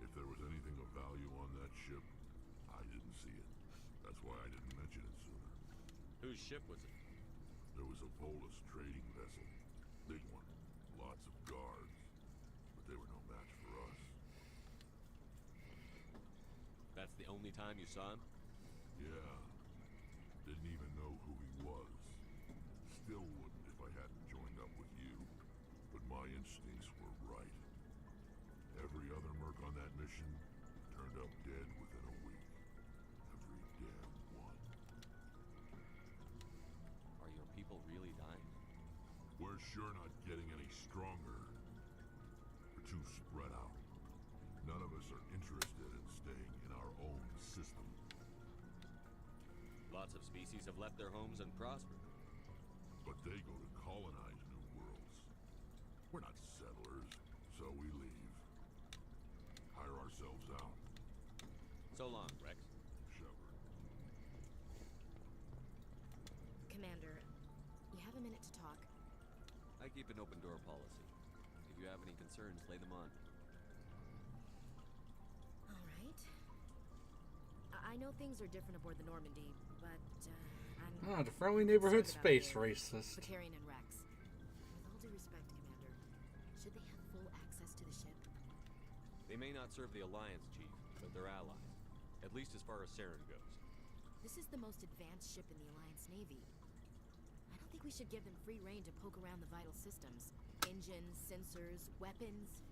If there was anything of value on that ship, I didn't see it. That's why I didn't mention it sooner. Whose ship was it? There was a Polis trading vessel. Big one. Lots of guards. But they were no match for us. That's the only time you saw him? Yeah. Didn't even know who he was. Still wouldn't if I hadn't joined up with you. But my instincts were right. Every other merc on that mission turned up dead within a week. Every damn one. Are your people really dying? We're sure not getting any stronger. We're too spread out. None of us are interested in staying in our own system. Lots of species have left their homes and prospered. But they go to colonize new worlds. We're not settlers, so we leave. Hire ourselves out. So long, Rex. Shepard. Commander, you have a minute to talk. I keep an open door policy. If you have any concerns, lay them on me. All right. I know things are different aboard the Normandy, but I'm... The friendly neighborhood concerned space about racist. Batarian and Rex. With all due respect, Commander, should they have full access to the ship? They may not serve the Alliance, Chief, but they're allies. At least as far as Saren goes. This is the most advanced ship in the Alliance Navy. I don't think we should give them free rein to poke around the vital systems. Engines, sensors, weapons.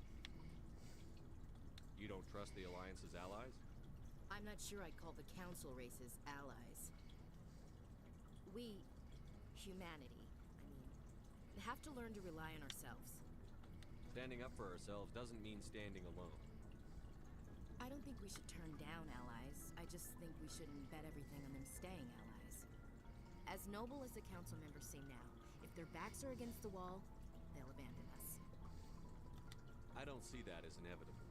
You don't trust the Alliance's allies? I'm not sure I'd call the Council races allies. We, humanity, have to learn to rely on ourselves. Standing up for ourselves doesn't mean standing alone. I don't think we should turn down allies. I just think we shouldn't bet everything on them staying allies. As noble as the council members seem now, if their backs are against the wall, they'll abandon us. I don't see that as inevitable.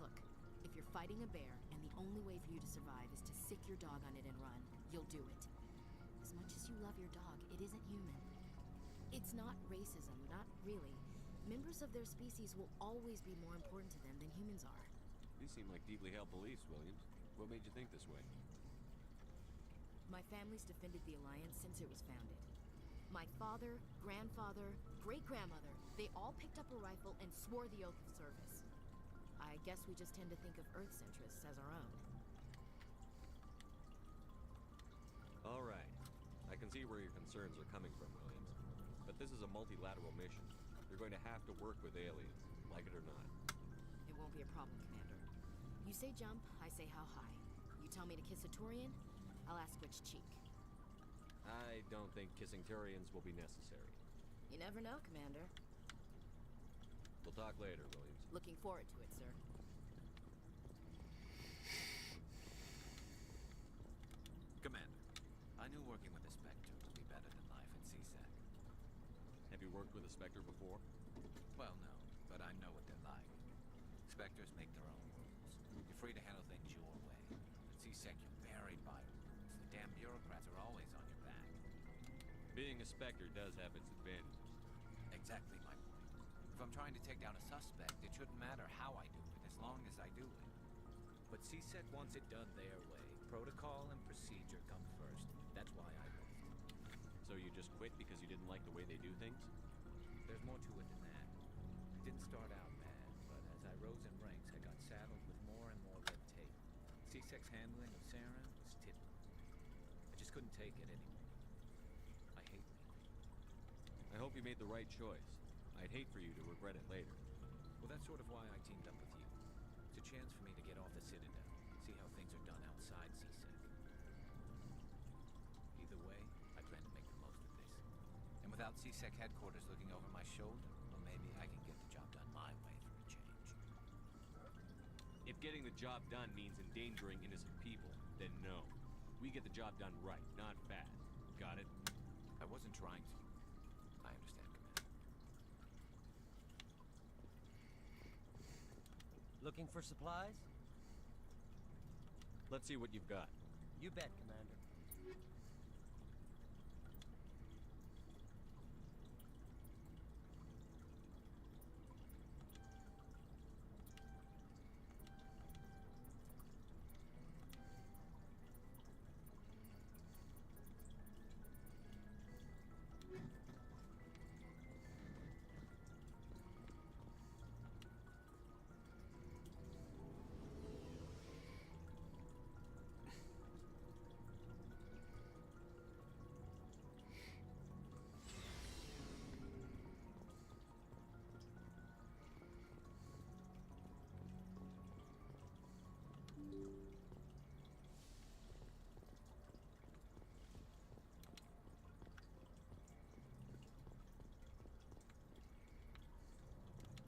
Look, if you're fighting a bear and the only way for you to survive is to sick your dog on it and run, you'll do it. As much as you love your dog, it isn't human. It's not racism, not really. Members of their species will always be more important to them than humans are. These seem like deeply held beliefs, Williams. What made you think this way? My family's defended the Alliance since it was founded. My father, grandfather, great-grandmother, they all picked up a rifle and swore the oath of service. I guess we just tend to think of Earth's interests as our own. All right. I can see where your concerns are coming from, Williams. But this is a multilateral mission. You're going to have to work with aliens, like it or not. It won't be a problem, Commander. You say jump, I say how high. You tell me to kiss a Turian, I'll ask which cheek. I don't think kissing Turians will be necessary. You never know, Commander. We'll talk later, Williams. Looking forward to it, sir. Commander, I knew working with a Spectre would be better than life at CSEC. Have you worked with a Spectre before? Well, no, but I know what they're like. Spectres make their own rules. You're free to handle things your way. At CSEC, you're buried by rules. The damn bureaucrats are always on your back. Being a Spectre does have its advantages. Exactly my point. If I'm trying to take down a suspect, it shouldn't matter how I do it, as long as I do it. But CSEC wants it done their way. Protocol and procedure come first. That's why I left. So you just quit because you didn't like the way they do things? There's more to it than that. It didn't start out bad, but as I rose in ranks, I got saddled with more and more red tape. CSEC's handling of Saren was tipping. I just couldn't take it anymore. I hate leaving. I hope you made the right choice. I'd hate for you to regret it later. Well, that's sort of why I teamed up with you. It's a chance for me to get off the Citadel, see how things are done outside CSEC. Either way, I plan to make the most of this. And without CSEC headquarters looking over my shoulder, well, maybe I can get the job done my way for a change. If getting the job done means endangering innocent people, then no. We get the job done right, not fast. Got it? I wasn't trying to. I understand, Commander. Looking for supplies? Let's see what you've got. You bet, Commander.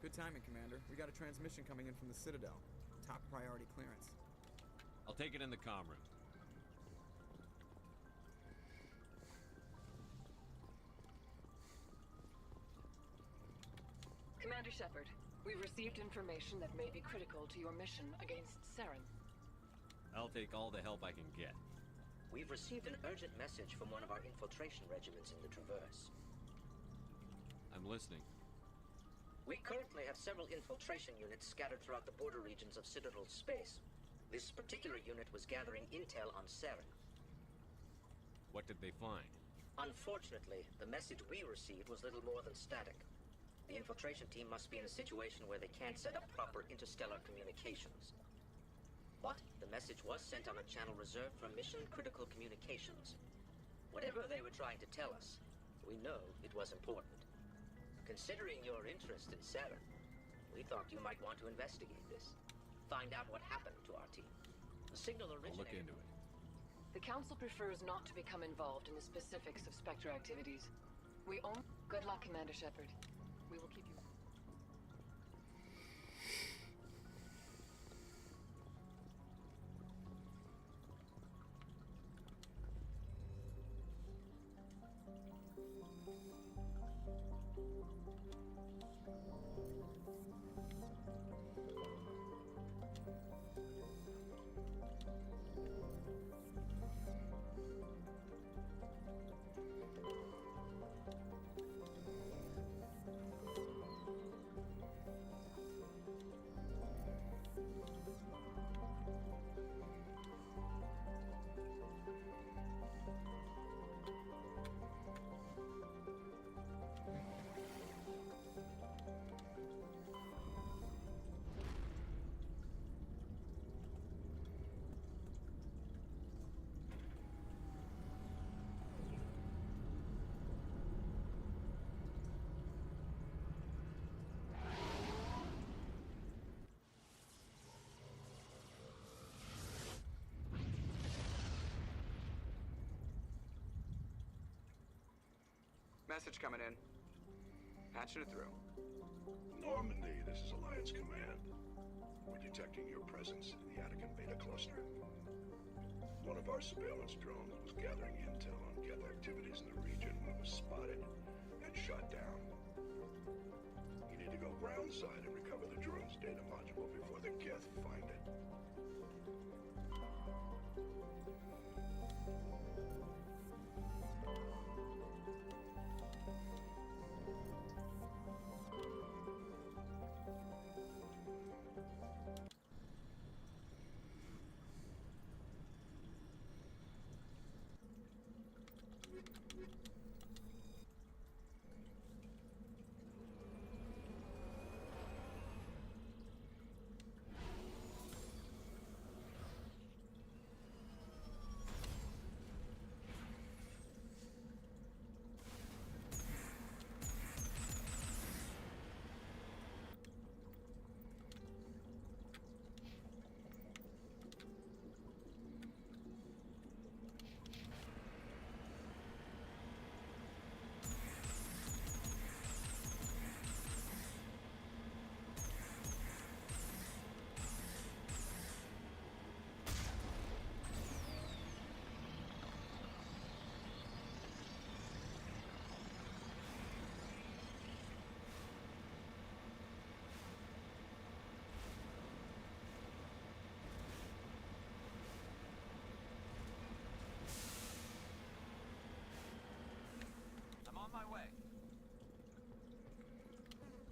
Good timing, Commander. We got a transmission coming in from the Citadel. Top priority clearance. I'll take it in the comm room. Commander Shepard, we've received information that may be critical to your mission against Saren. I'll take all the help I can get. We've received an urgent message from one of our infiltration regiments in the Traverse. I'm listening. We currently have several infiltration units scattered throughout the border regions of Citadel space. This particular unit was gathering intel on Saren. What did they find? Unfortunately, the message we received was little more than static. The infiltration team must be in a situation where they can't set up proper interstellar communications. But the message was sent on a channel reserved for mission-critical communications. Whatever they were trying to tell us, we know it was important. Considering your interest in Saren, we thought you might want to investigate this. Find out what happened to our team. The signal originated... I'll look into it. The Council prefers not to become involved in the specifics of Spectre activities. Good luck, Commander Shepard. We will keep you... message coming in. Patching it through. Normandy, this is Alliance Command. We're detecting your presence in the Attican Beta Cluster. One of our surveillance drones was gathering intel on Geth activities in the region when it was spotted and shot down. You need to go groundside and recover the drone's data module before the Geth find it.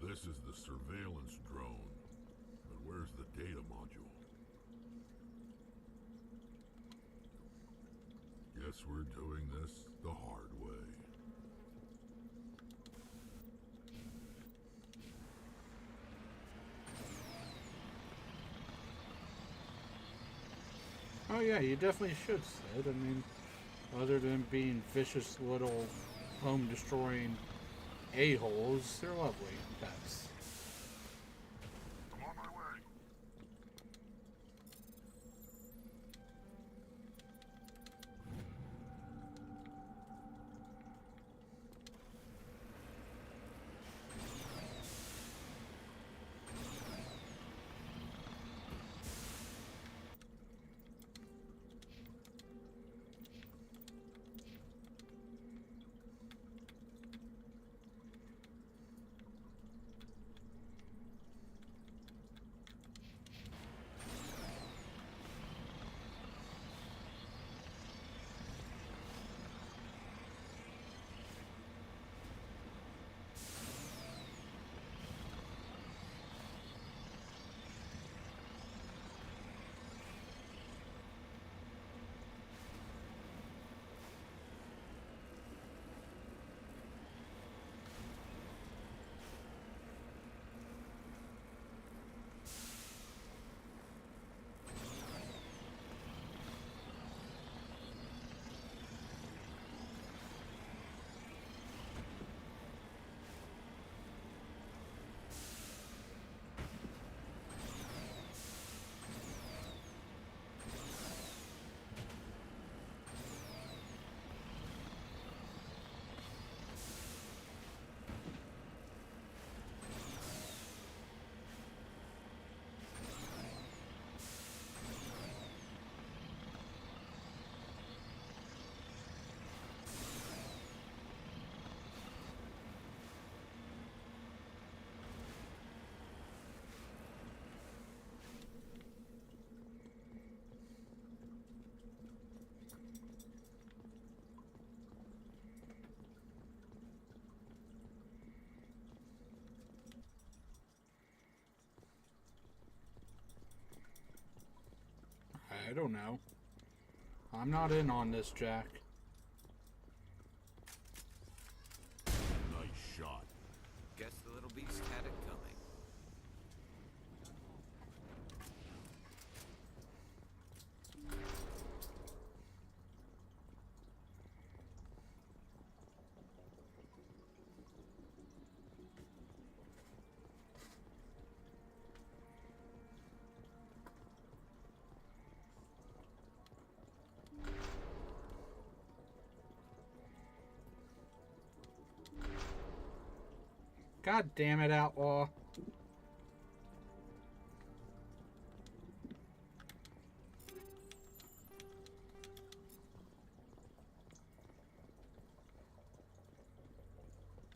This is the surveillance drone. But where's the data module? Guess we're doing this the hard way. Oh yeah, you definitely should, Sid. I mean, other than being vicious little home-destroying a-holes, they're lovely pets. I'm on my way. I don't know. I'm not in on this, Jack. Nice shot. Guess the little beast had it coming. God damn it, Outlaw.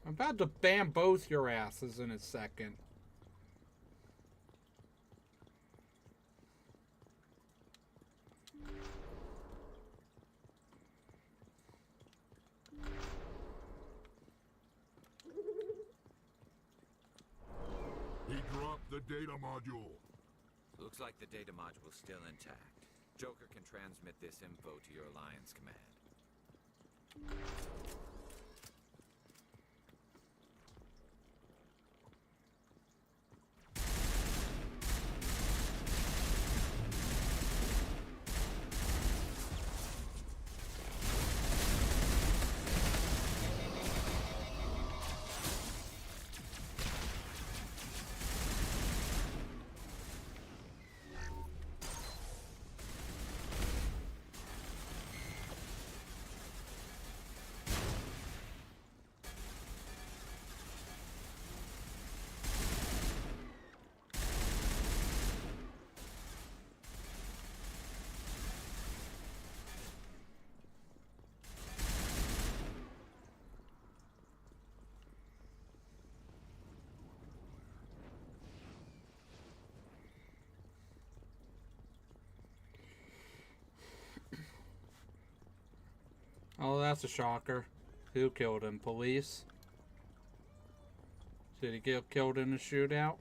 I'm about to ban both your asses in a second. He dropped the data module. Looks like the data module's still intact. Joker can transmit this info to your Alliance command. Oh, that's a shocker. Who killed him? Police? Did he get killed in a shootout?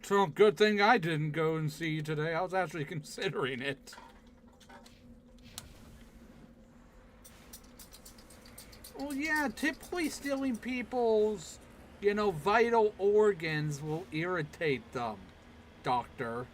So good thing I didn't go and see today. I was actually considering it. Well, yeah, typically stealing people's, vital organs will irritate them, Doctor.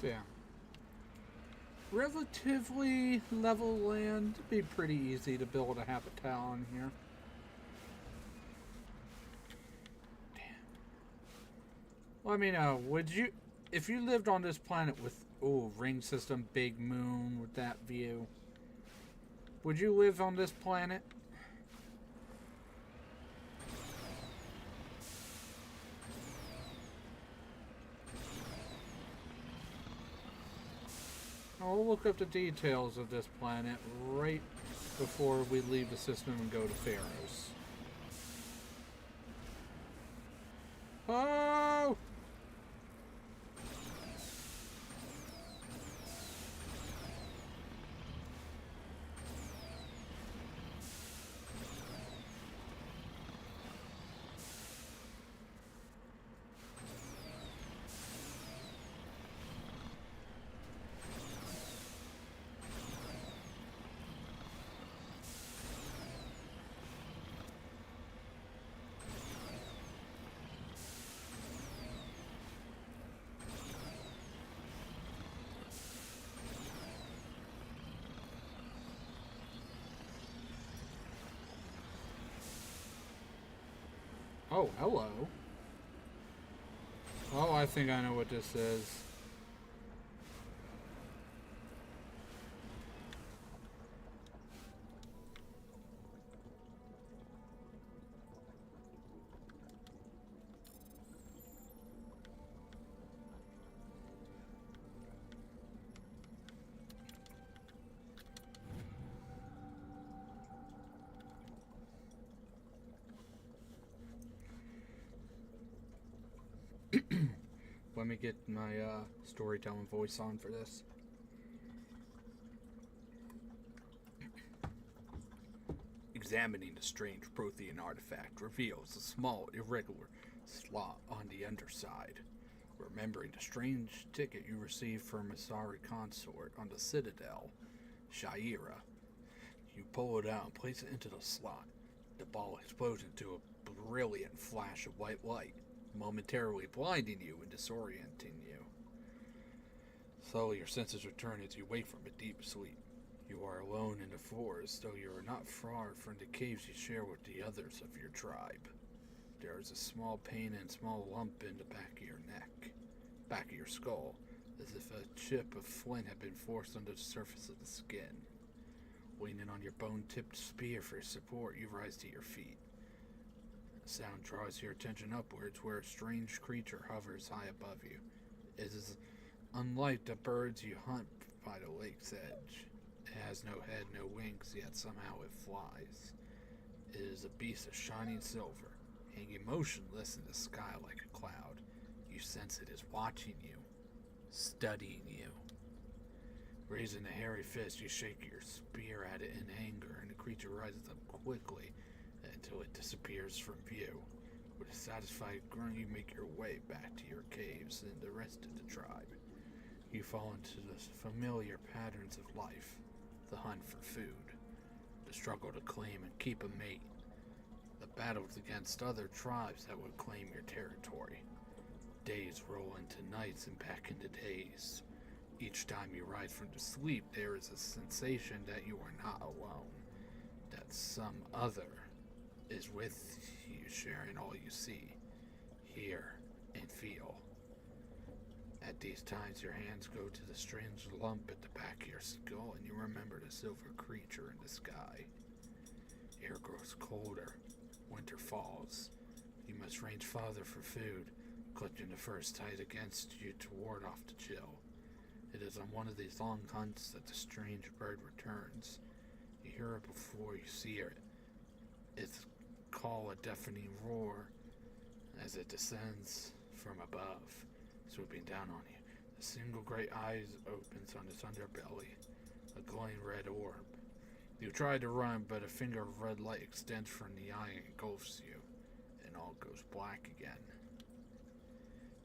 Yeah. Relatively level land. It'd be pretty easy to build a habitat on here. Damn. Let me know, would you, if you lived on this planet with, ring system, big moon with that view, would you live on this planet? I'll look up the details of this planet right before we leave the system and go to Pharaohs. Oh! Oh, hello. Oh, I think I know what this is. Let me get my storytelling voice on for this. Examining the strange Prothean artifact reveals a small, irregular slot on the underside. Remembering the strange ticket you received from Asari consort on the Citadel, Shaira, you pull it out and place it into the slot. The ball explodes into a brilliant flash of white light, momentarily blinding you and disorienting you. Slowly your senses return as you wake from a deep sleep. You are alone in the forest, though you are not far from the caves you share with the others of your tribe. There is a small pain and small lump in the back of your neck, back of your skull, as if a chip of flint had been forced under the surface of the skin. Leaning on your bone-tipped spear for support, you rise to your feet. The sound draws your attention upwards, where a strange creature hovers high above you. It is unlike the birds you hunt by the lake's edge. It has no head, no wings, yet somehow it flies. It is a beast of shining silver, hanging motionless in the sky like a cloud. You sense it is watching you, studying you. Raising a hairy fist, you shake your spear at it in anger, and the creature rises up quickly until it disappears from view. With a satisfied grunt, you make your way back to your caves and the rest of the tribe. You fall into the familiar patterns of life, the hunt for food, the struggle to claim and keep a mate, the battles against other tribes that would claim your territory. Days roll into nights and back into days. Each time you rise from the sleep, there is a sensation that you are not alone, that some other is with you, sharing all you see, hear, and feel. At these times, your hands go to the strange lump at the back of your skull, and you remember the silver creature in the sky. Air grows colder. Winter falls. You must range farther for food, clutching the first tight against you to ward off the chill. It is on one of these long hunts that the strange bird returns. You hear it before you see it. Its call a deafening roar as it descends from above, swooping down on you. A single great eye opens on its underbelly, a glowing red orb. You try to run, but a finger of red light extends from the eye and engulfs you, and all goes black again.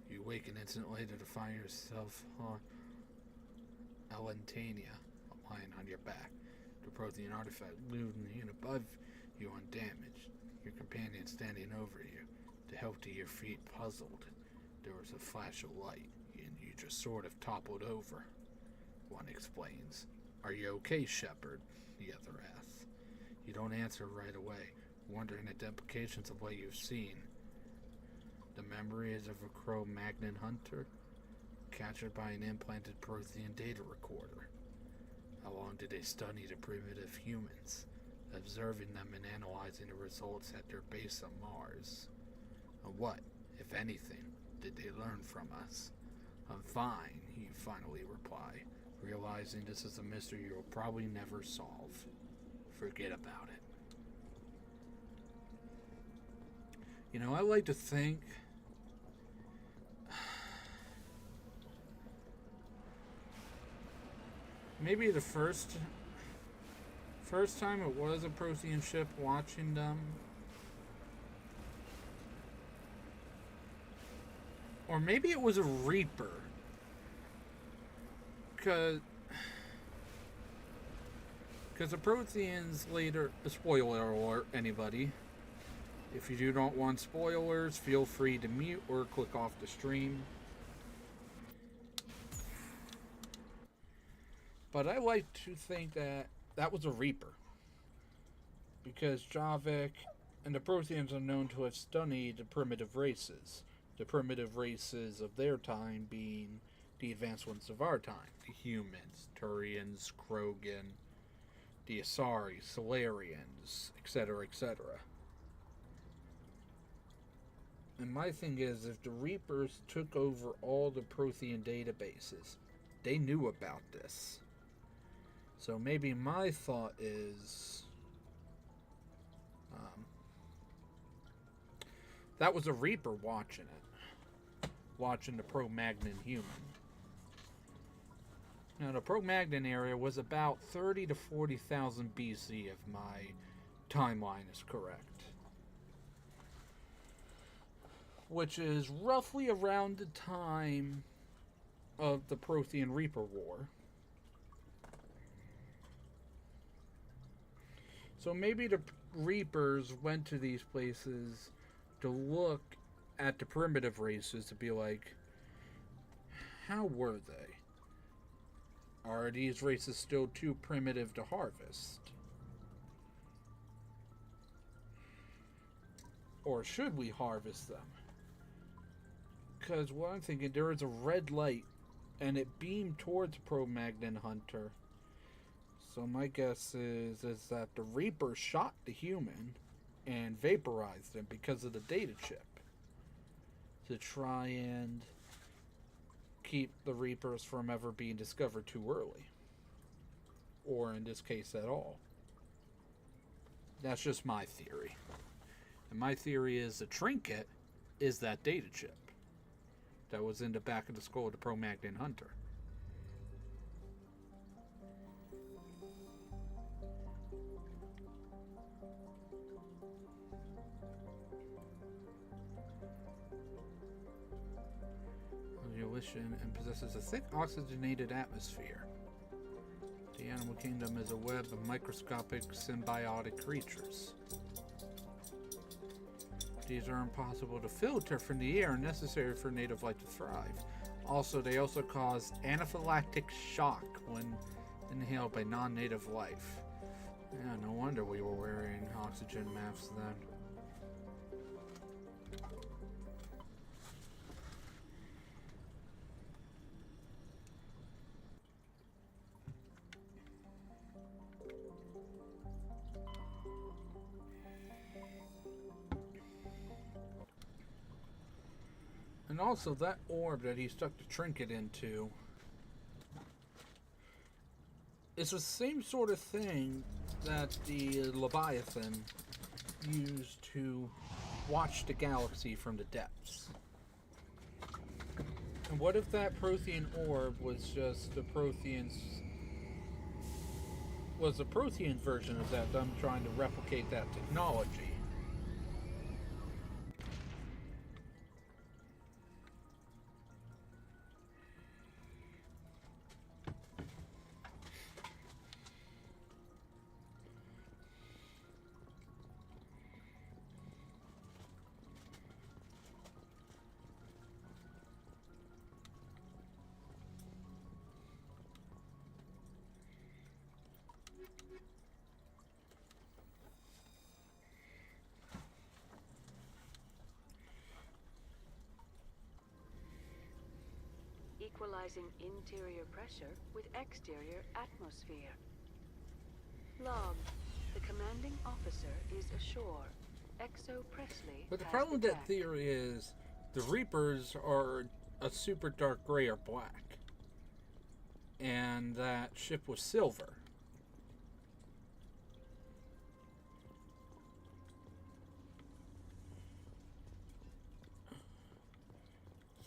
You wake an instant later to find yourself on Elentania, lying on your back, the Prothean artifact looming above you undamaged, your companion standing over you, the help to your feet puzzled. There was a flash of light, and you just sort of toppled over. One explains. Are you okay, Shepard? The other asks. You don't answer right away, wondering at the implications of what you've seen. The memories of a Cro-Magnon hunter, captured by an implanted Prothean data recorder. How long did they study the primitive humans, observing them and analyzing the results at their base on Mars? And what, if anything, did they learn from us? I'm fine, you finally reply, realizing this is a mystery you'll probably never solve. Forget about it. You know, I like to think maybe the first time it was a Prothean ship watching them. Or maybe it was a Reaper. Because the Protheans later... Spoiler alert, anybody. If you don't want spoilers, feel free to mute or click off the stream. But I like to think that that was a Reaper. Because Javik And the Protheans are known to have studied the primitive races. The primitive races of their time being the advanced ones of our time. The humans, Turians, Krogan, the Asari, Solarians, etc., etc. And my thing is, if the Reapers took over all the Prothean databases, they knew about this. So maybe my thought is... that was a Reaper watching it. Watching the Cro-Magnon human. Now, the Cro-Magnon area was about 30 to 40,000 BC, if my timeline is correct. Which is roughly around the time of the Prothean Reaper War. So maybe the Reapers went to these places to look at the primitive races to be like, how were they? Are these races still too primitive to harvest? Or should we harvest them? Because what I'm thinking, there is a red light and it beamed towards Cro-Magnon Hunter. So my guess is that the Reaper shot the human and vaporized him because of the data chip. To try and keep the Reapers from ever being discovered too early. Or in this case at all. That's just my theory. And my theory is the trinket is that data chip that was in the back of the skull of the Cro-Magnon Hunter. And possesses a thick oxygenated atmosphere. The animal kingdom is a web of microscopic symbiotic creatures. These are impossible to filter from the air and necessary for native life to thrive. Also, they also cause anaphylactic shock when inhaled by non-native life. Yeah, no wonder we were wearing oxygen masks then. And also, that orb that he stuck the trinket into is the same sort of thing that the Leviathan used to watch the galaxy from the depths. And what if that Prothean orb was just the Prothean's... was the Prothean version of that, them trying to replicate that technology? Equalizing interior pressure with exterior atmosphere. Log. The commanding officer is ashore. Exo Presley. But the problem with that theory is the Reapers are a super dark gray or black. And that ship was silver.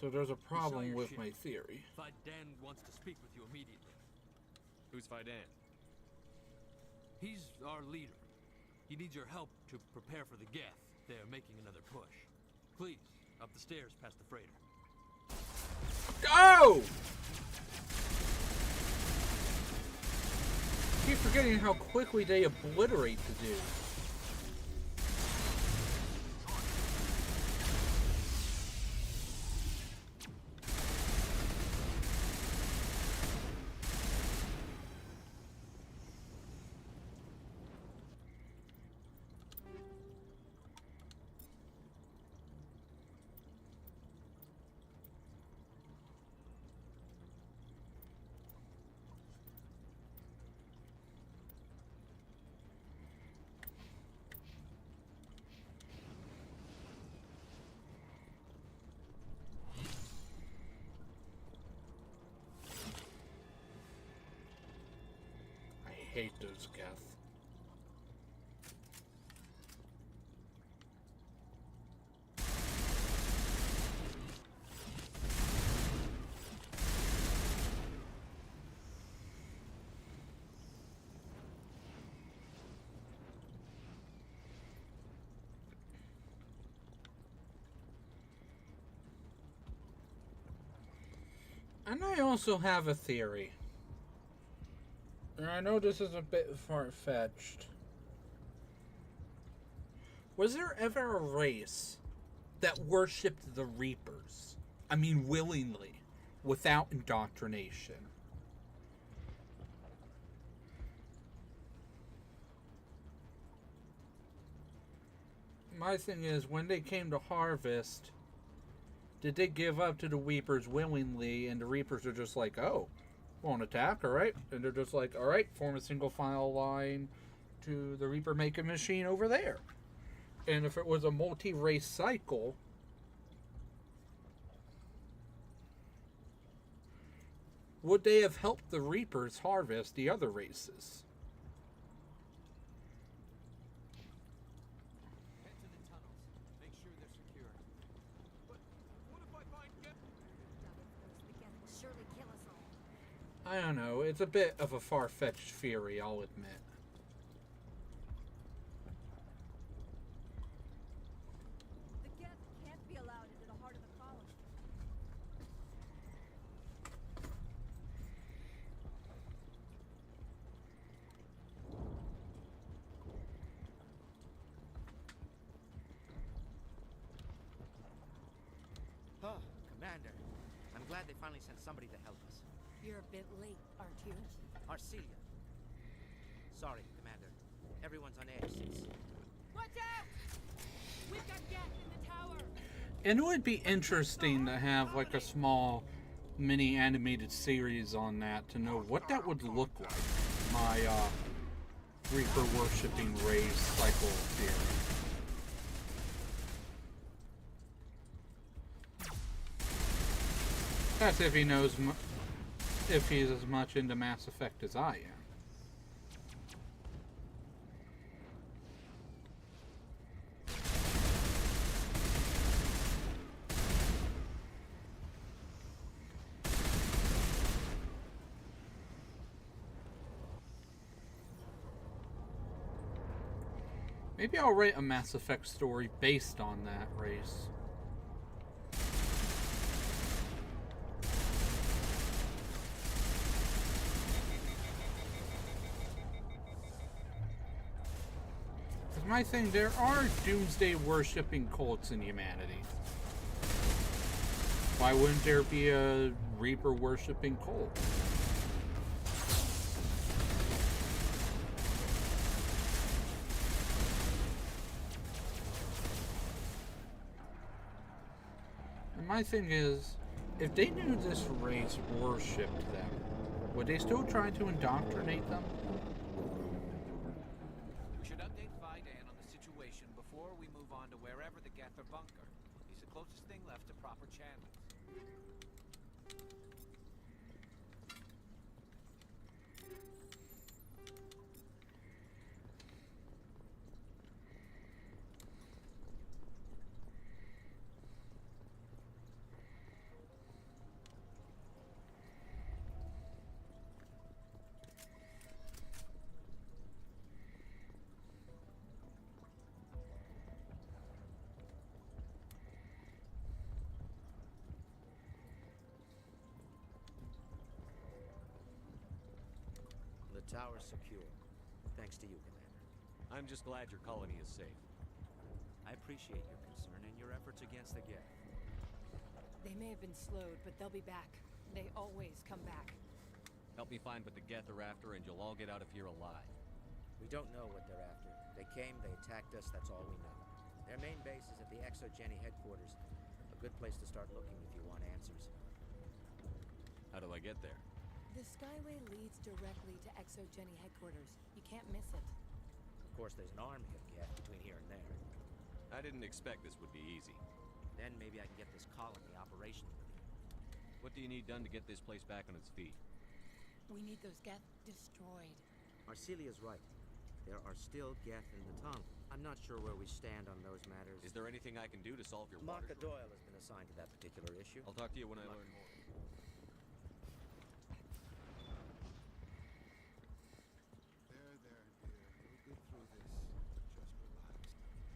So there's a problem with my theory. Fidan wants to speak with you immediately. Who's Fidan? He's our leader. He needs your help to prepare for the Geth. They're making another push. Please, up the stairs past the freighter. Go! I keep forgetting how quickly they obliterate the dude. hate those Geth. And I also have a theory. And I know this is a bit far-fetched. Was there ever a race that worshipped the Reapers? I mean, willingly, without indoctrination. My thing is, when they came to harvest, did they give up to the Reapers willingly, and the Reapers are just like, oh, won't attack, alright? And they're just like, alright, form a single file line to the Reaper making machine over there. And if it was a multi-race cycle, would they have helped the Reapers harvest the other races? Head to the tunnels. Make sure they're secure. But what if I find Geth? The Geth will surely kill us all. I don't know. It's a bit of a far-fetched theory, I'll admit. The Geth can't be allowed into the heart of the colony. Oh, Commander. I'm glad they finally sent somebody to help us. You're a bit late, aren't you? Arcelia. Sorry, Commander. Everyone's on edge since... Watch out! We've got Geth in the tower! And it would be interesting to have like a small mini animated series on that to know what that would look like. My Reaper worshipping race cycle theory. That's if he knows, if he's as much into Mass Effect as I am. Maybe I'll write a Mass Effect story based on that race. My thing, there are doomsday worshipping cults in humanity. Why wouldn't there be a Reaper worshipping cult? And my thing is, if they knew this race worshipped them, would they still try to indoctrinate them? Before we move on to wherever the Geth are bunkered. He's the closest thing left to proper channels. The tower's secure. Thanks to you, Commander. I'm just glad your colony is safe. I appreciate your concern and your efforts against the Geth. They may have been slowed, but they'll be back. They always come back. Help me find what the Geth are after, and you'll all get out of here alive. We don't know what they're after. They came, they attacked us, that's all we know. Their main base is at the ExoGeni headquarters. A good place to start looking if you want answers. How do I get there? The Skyway leads directly to ExoGeni headquarters. You can't miss it. Of course, there's an army of Geth between here and there. I didn't expect this would be easy. Then maybe I can get this colony operational again. What do you need done to get this place back on its feet? We need those Geth destroyed. Arcelia's right. There are still Geth in the tongue. I'm not sure where we stand on those matters. Is there anything I can do to solve your water Martha shortage? Doyle has been assigned to that particular issue. I'll talk to you when I learn more. There, dear. We'll get through this. Just relax.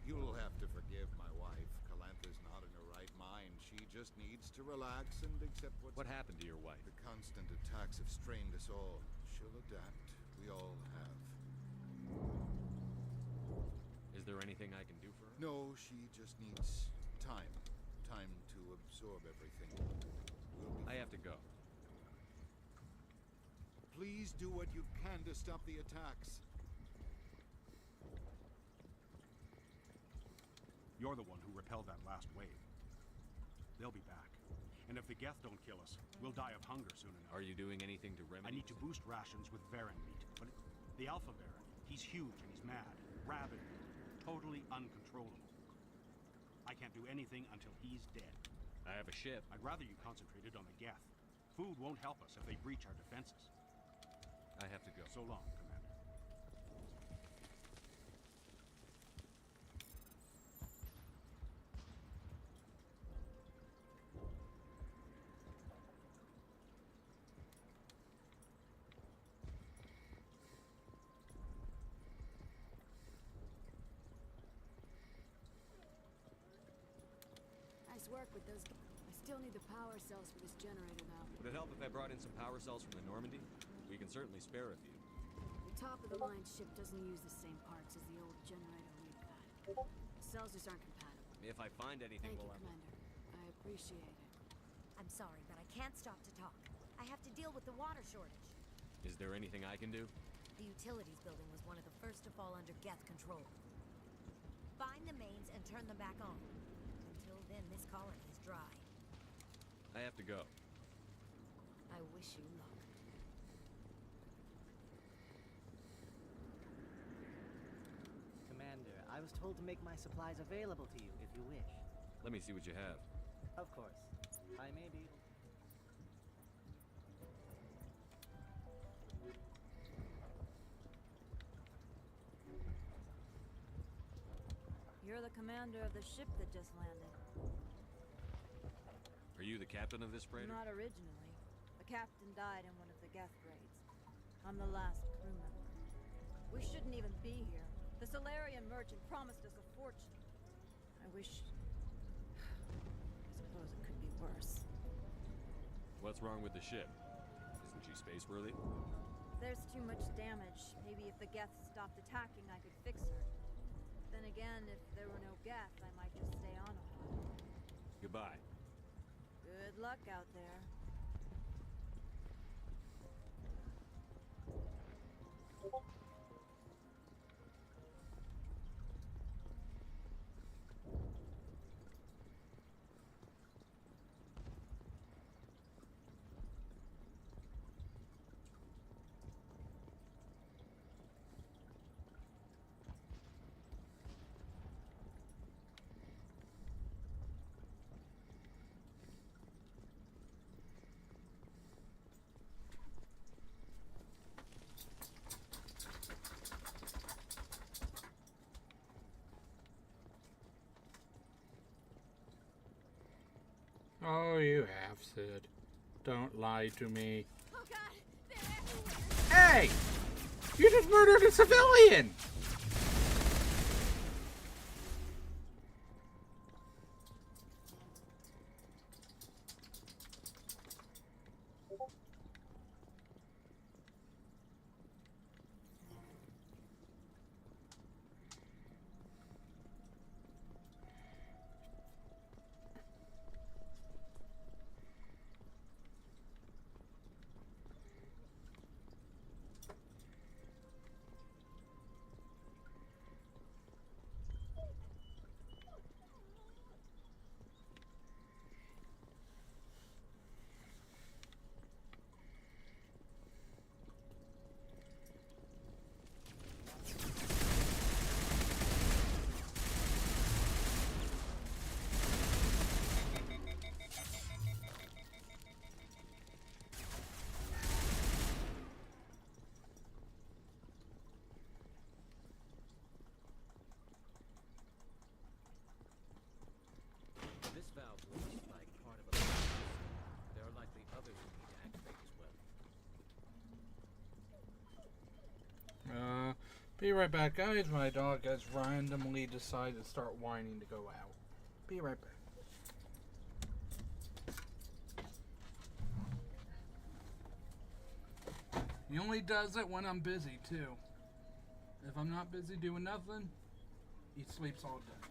You'll have to forgive my wife. Calantha's not in her right mind. She just needs to relax and accept what's... What happened to your wife? The constant attacks have strained us all. She'll adapt. We all have. Is there anything I can do for her? No, she just needs time. Time to absorb everything. I have to go. Please do what you can to stop the attacks. You're the one who repelled that last wave. They'll be back. And if the Geth don't kill us, we'll die of hunger soon enough. Are you doing anything to remedy? I need to boost rations with Varen meat. But the Alpha Varen, he's huge and he's mad. Rabid. Totally uncontrollable. I can't do anything until he's dead. I have a ship. I'd rather you concentrated on the Geth. Food won't help us if they breach our defenses. I have to go. So long, Commander. Nice work with those. I still need the power cells for this generator, though. Would it help if I brought in some power cells from the Normandy? We can certainly spare a few. The top-of-the-line ship doesn't use the same parts as the old generator we've got. The cells just aren't compatible. If I find anything, Thank you, well, Commander. I appreciate it. I'm sorry, but I can't stop to talk. I have to deal with the water shortage. Is there anything I can do? The utilities building was one of the first to fall under Geth control. Find the mains and turn them back on. Until then, this colony is dry. I have to go. I wish you luck. Commander, I was told to make my supplies available to you if you wish. Let me see what you have. Of course. I may be able... You're the commander of the ship that just landed. Are you the captain of this freighter? Not originally. The captain died in one of the Geth raids. I'm the last crew member. We shouldn't even be here. The Solarian merchant promised us a fortune. I wish... I suppose it could be worse. What's wrong with the ship? Isn't she space-worthy? If there's too much damage, maybe if the Geth stopped attacking, I could fix her. Then again, if there were no Geth, I might just stay on a while. Goodbye. Good luck out there. Oh, you have, Sid. Don't lie to me. Oh God, they're everywhere. Hey! You just murdered a civilian! Be right back, guys. My dog has randomly decided to start whining to go out. Be right back. He only does it when I'm busy, too. If I'm not busy doing nothing, he sleeps all day.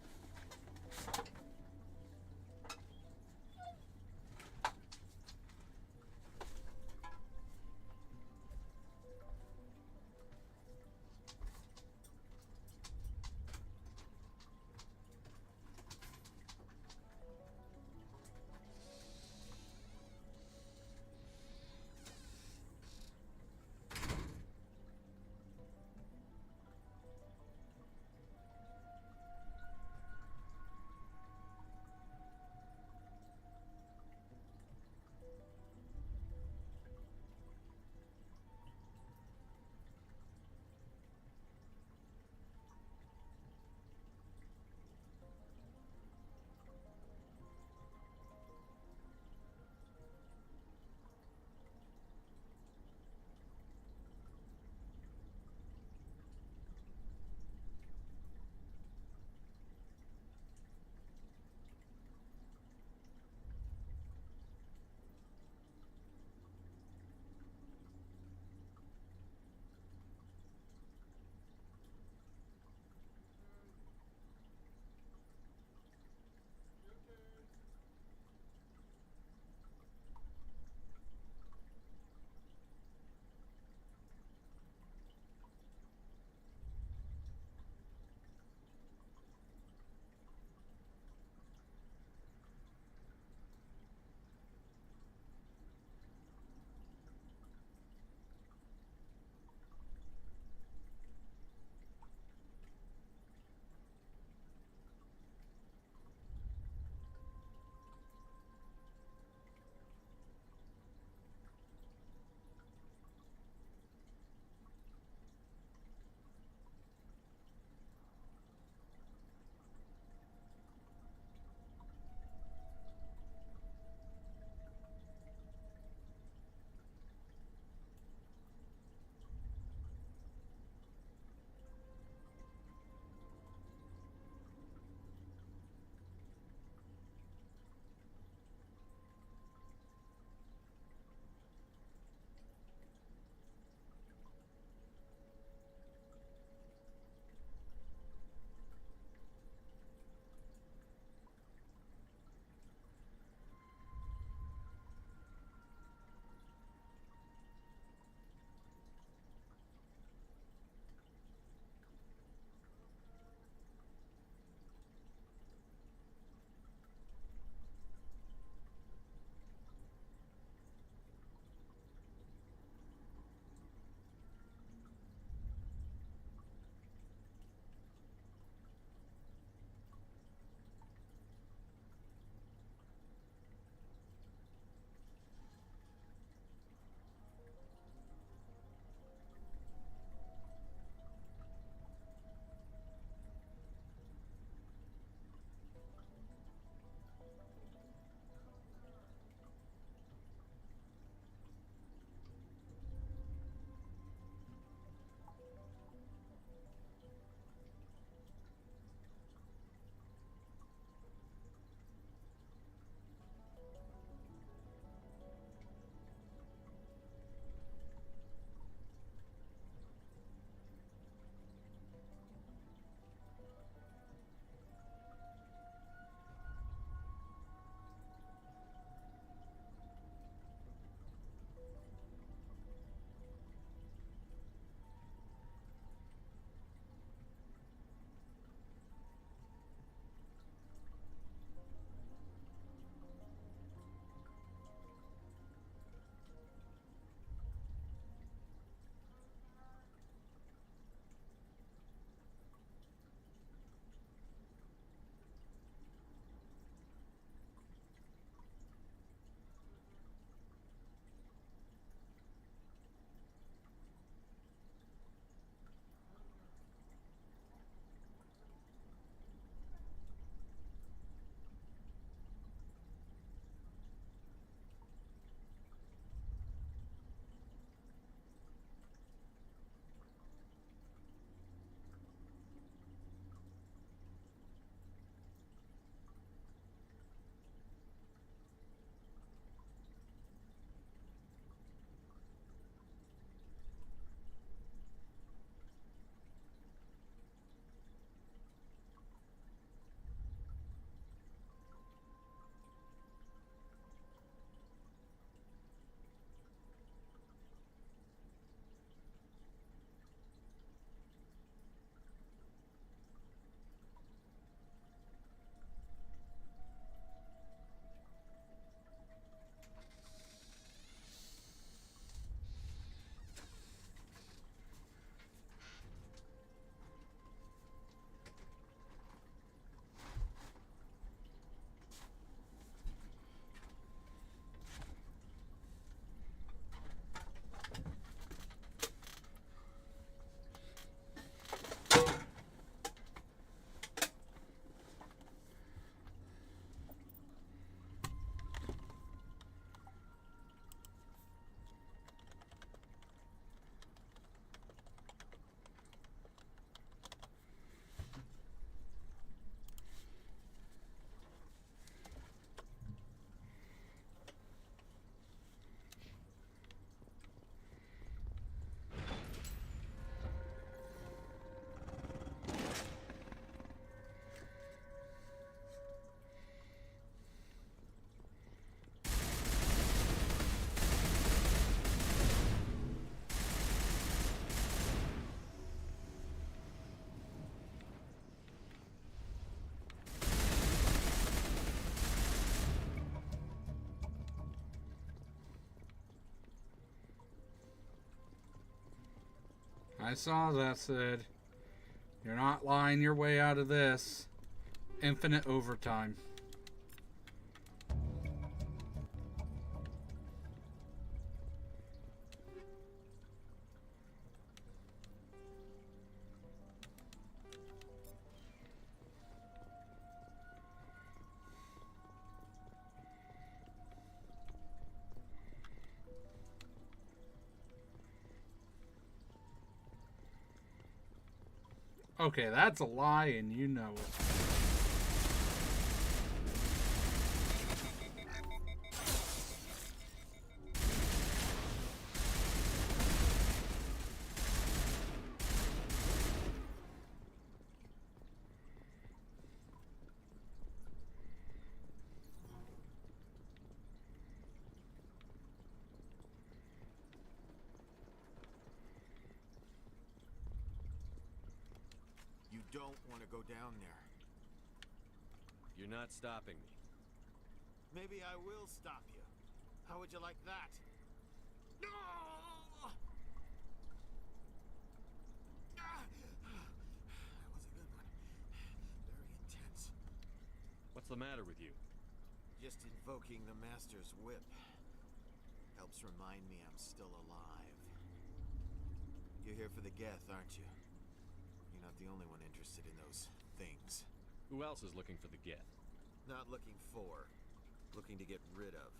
I saw that, Sid. You're not lying your way out of this. Infinite overtime. Okay, that's a lie and you know it. You don't want to go down there. You're not stopping me. Maybe I will stop you. How would you like that? No! That was a good one. Very intense. What's the matter with you? Just invoking the Master's whip helps remind me I'm still alive. You're here for the Geth, aren't you? You're not the only one interested in those things. Who else is looking for the Geth? Not looking for. Looking to get rid of.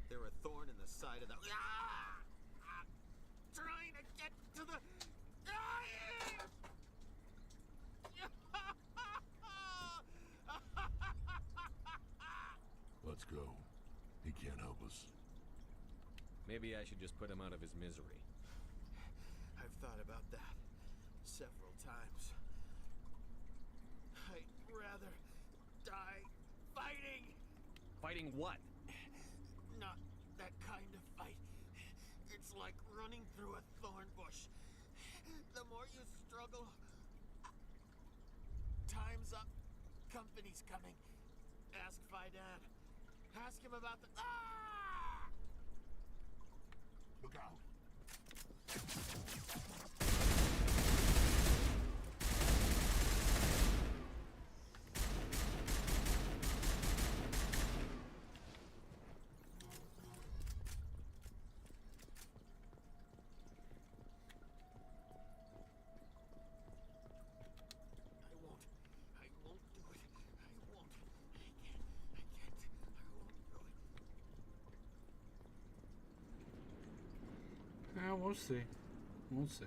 They're a thorn in the side of the... Trying to get to the... Let's go. He can't help us. Maybe I should just put him out of his misery. I've thought about that several times. I'd rather die fighting. Fighting what? Not that kind of fight. It's like running through a thorn bush. The more you struggle... Time's up. Company's coming. Ask Fidan. Ask him about the... Look out. I won't do it. I won't. I can't. I won't do it. Yeah, we'll see. We'll see.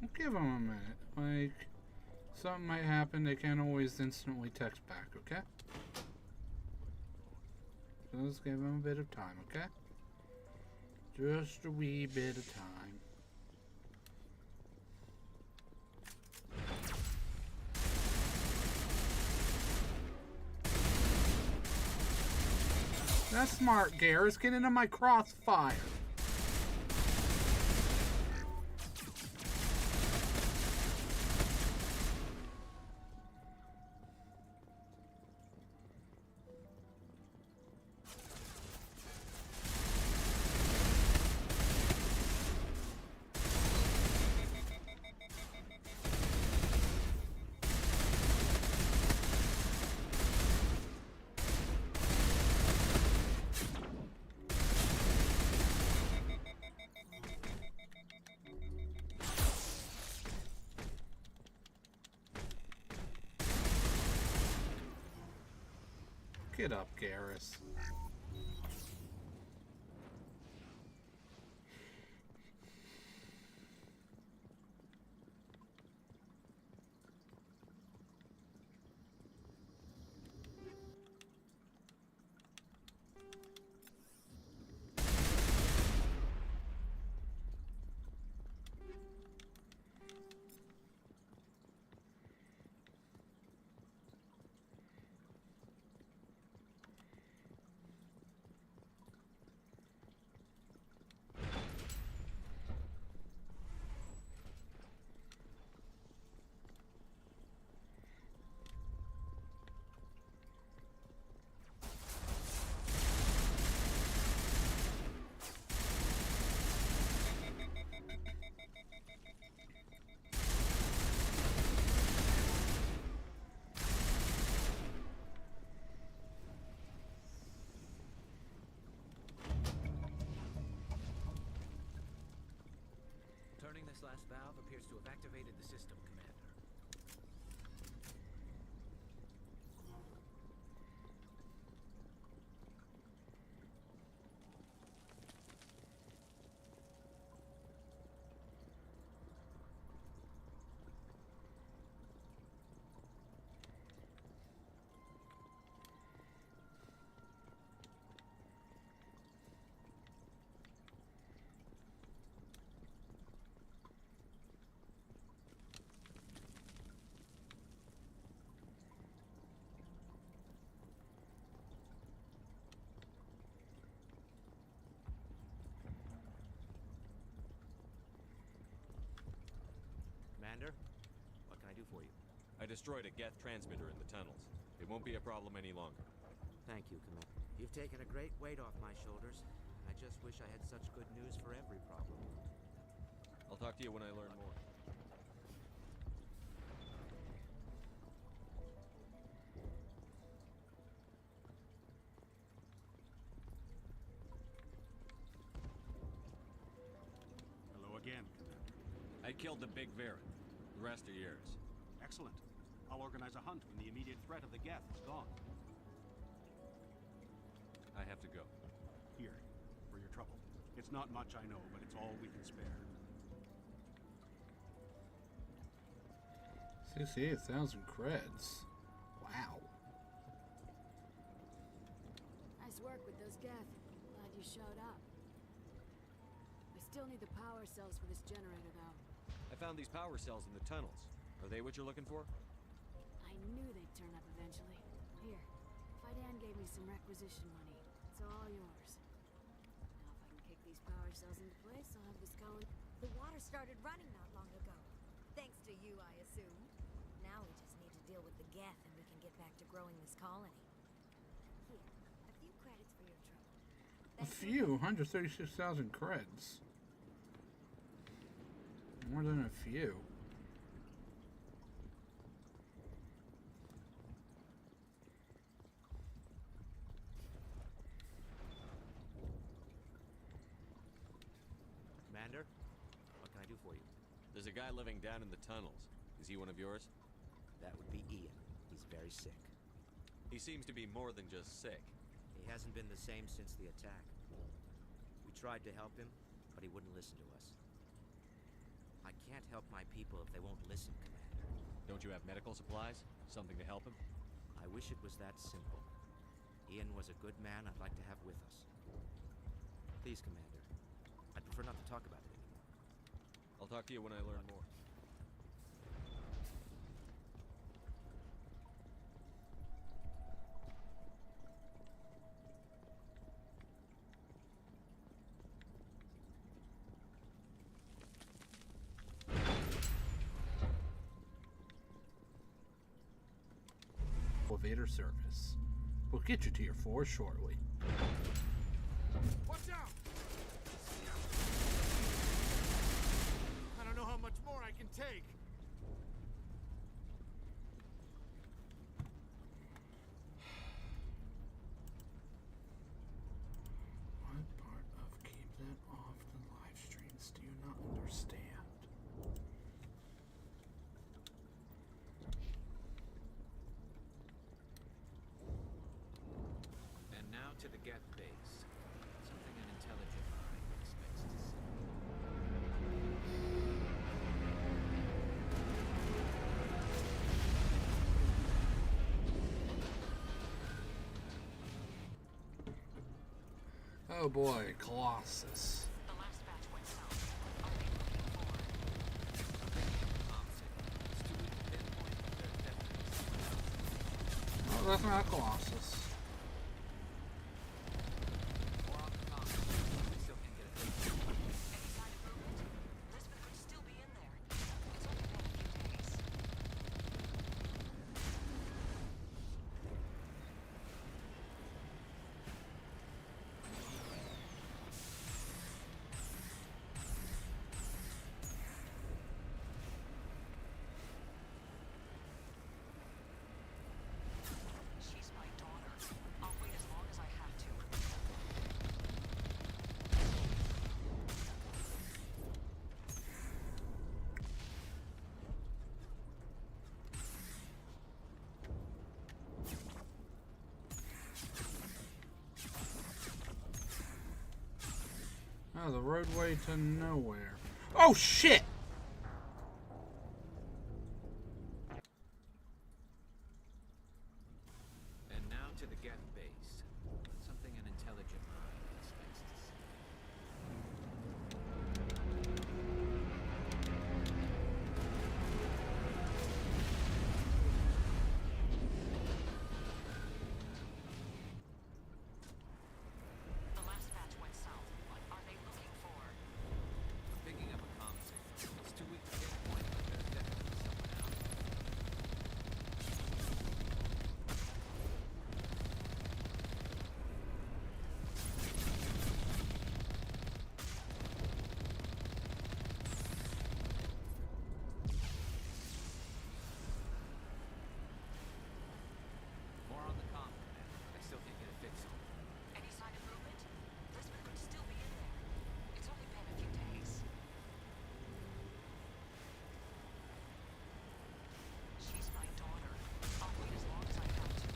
We'll give them a minute. Like, something might happen. They can't always instantly text back, okay? So let's give them a bit of time, okay? Just a wee bit of time. That's smart, Garrus. Get into my crossfire. Get up, Garrus. last valve appears to have activated the system, Commander. Commander, what can I do for you? I destroyed a Geth transmitter in the tunnels. It won't be a problem any longer. Thank you, Commander. You've taken a great weight off my shoulders. I just wish I had such good news for every problem. I'll talk to you when I learn more. Hello again, Commander. I killed the big Varren. The rest are yours. Excellent. I'll organize a hunt when the immediate threat of the Geth is gone. I have to go. Here, for your trouble. It's not much, I know, but it's all we can spare. 68,000 creds. Wow. Nice work with those Geth. Glad you showed up. I still need the power cells for this generator, though. I found these power cells in the tunnels. Are they what you're looking for? I knew they'd turn up eventually. Here, Fidan gave me some requisition money. It's all yours. Now if I can kick these power cells into place, I'll have this colony. The water started running not long ago. Thanks to you, I assume. Now we just need to deal with the Geth and we can get back to growing this colony. Here, a few credits for your trouble. A few? 136,000 creds. More than a few. Commander, what can I do for you? There's a guy living down in the tunnels. Is he one of yours? That would be Ian. He's very sick. He seems to be more than just sick. He hasn't been the same since the attack. We tried to help him, but he wouldn't listen to us. I can't help my people if they won't listen, Commander. Don't you have medical supplies? Something to help him? I wish it was that simple. Ian was a good man I'd like to have with us. Please, Commander. I'd prefer not to talk about it anymore. I'll talk to you when I learn more. Elevator service. We'll get you to your floor shortly. Watch out! I don't know how much more I can take. What part of keep that off the live streams do you not understand? And now to the Geth base. Something an intelligent mind expects to see. Oh boy, Colossus. The last batch went south. Are they looking for? Oh, that's not Colossus. Lisbon could still be in there. It's only been a few days. She's my daughter. Oh, the roadway to nowhere. Oh, shit! And now to the Geth base. Something an intelligent mind expects to see. The last batch went south. What are they looking for? I'm picking up a comm signal. It's too weak to pinpoint, but there's definitely someone out. More on the comm, Commander. I still can't get a fix on it. Any sign of movement? Lisbon could still be in there. It's only been a few days. She's my daughter. I'll wait as long as I have to.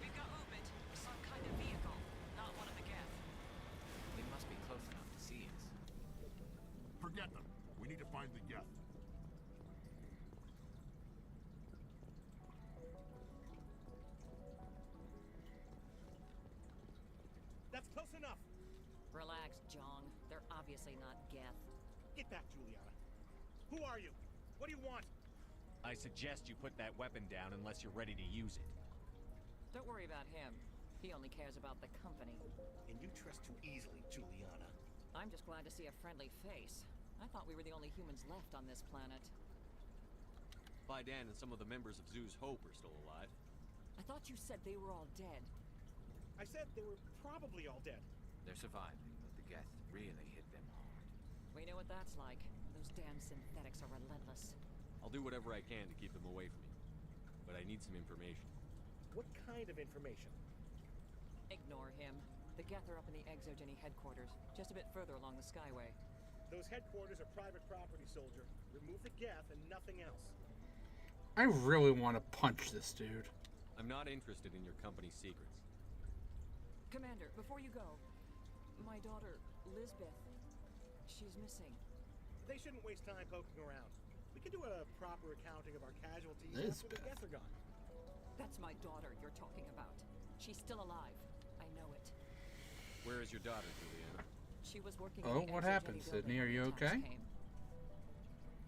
We've got movement. Some kind of vehicle. Not one of the Geth. They must be close enough to see us. Forget them. We need to find the Geth. That's close enough. Relax, Jong. They're obviously not Geth. Get back, Juliana. Who are you? What do you want? I suggest you put that weapon down unless you're ready to use it. Don't worry about him. He only cares about the company. And you trust too easily, Juliana. I'm just glad to see a friendly face. I thought we were the only humans left on this planet. Fidan and some of the members of Zoo's Hope are still alive. I thought you said they were all dead. I said they were probably all dead. They're surviving, but the Geth really hit them hard. We know what that's like. Those damn synthetics are relentless. I'll do whatever I can to keep them away from me. But I need some information. What kind of information? Ignore him. The Geth are up in the Exogeny headquarters, just a bit further along the Skyway. Those headquarters are private property, soldier. Remove the Geth and nothing else. I really want to punch this dude. I'm not interested in your company's secrets. Commander, before you go, my daughter, Lisbeth, she's missing. They shouldn't waste time poking around. We can do a proper accounting of our casualties after the Geth are gone. That's my daughter you're talking about. She's still alive. I know it. Where is your daughter, Juliana? She was working Oh, in the what Exogeny happened, building Sydney? Are when you the attacks okay? came.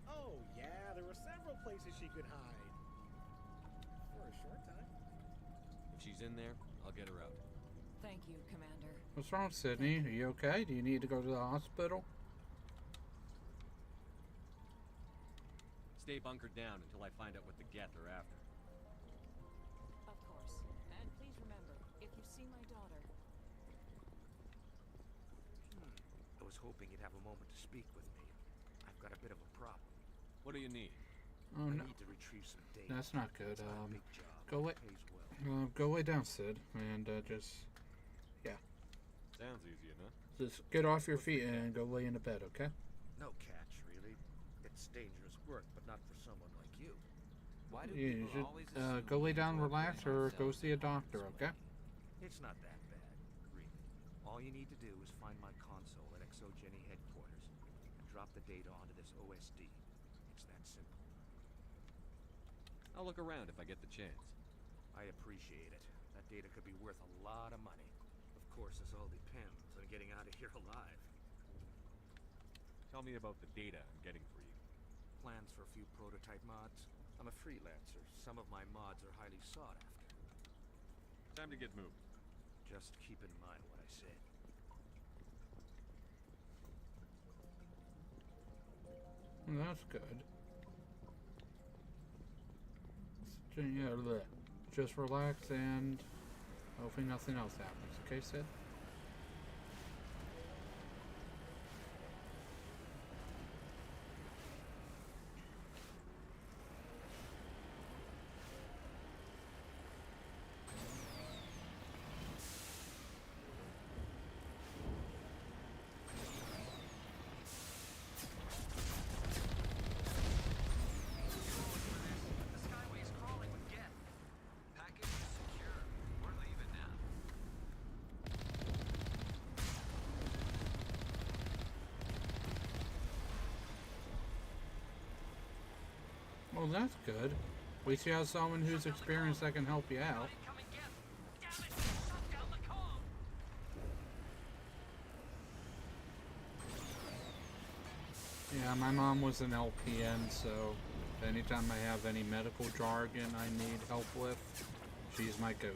Oh, yeah, there were several places she could hide. For a short time. If she's in there, I'll get her out. Thank you, Commander. What's wrong, Sydney? Are you okay? Do you need to go to the hospital? Stay bunkered down until I find out what the Geth are after. Of course. And please remember, if you see my daughter... I was hoping you'd have a moment to speak with me. I've got a bit of a problem. What do you need? Oh, I no. need to retrieve some data. That's not good. It's not a big job, Go but lay, it pays well. go lay down, Sid, and just, yeah, Sounds easy enough. just get off your feet and go lay into bed, okay? No catch, really. It's dangerous work, but not for someone like you. Why do You people should always assume go lay we down, enjoy relax, putting or go ourselves see a in harm's doctor, way? okay? It's not that bad, really. All you need to do is find my console at Exogeny headquarters and drop the data onto this OSD. It's that simple. I'll look around if I get the chance. I appreciate it. That data could be worth a lot of money. Of course, this all depends on getting out of here alive. Tell me about the data I'm getting for you. Plans for a few prototype mods. I'm a freelancer. Some of my mods are highly sought after. Time to get moving. Just keep in mind what I said. That's good. Yeah, just relax and hopefully nothing else happens. Okay, Sid? Well, that's good. At least you have someone who's experienced that can help you out. Yeah, my mom was an LPN, so anytime I have any medical jargon I need help with, she's my go-to.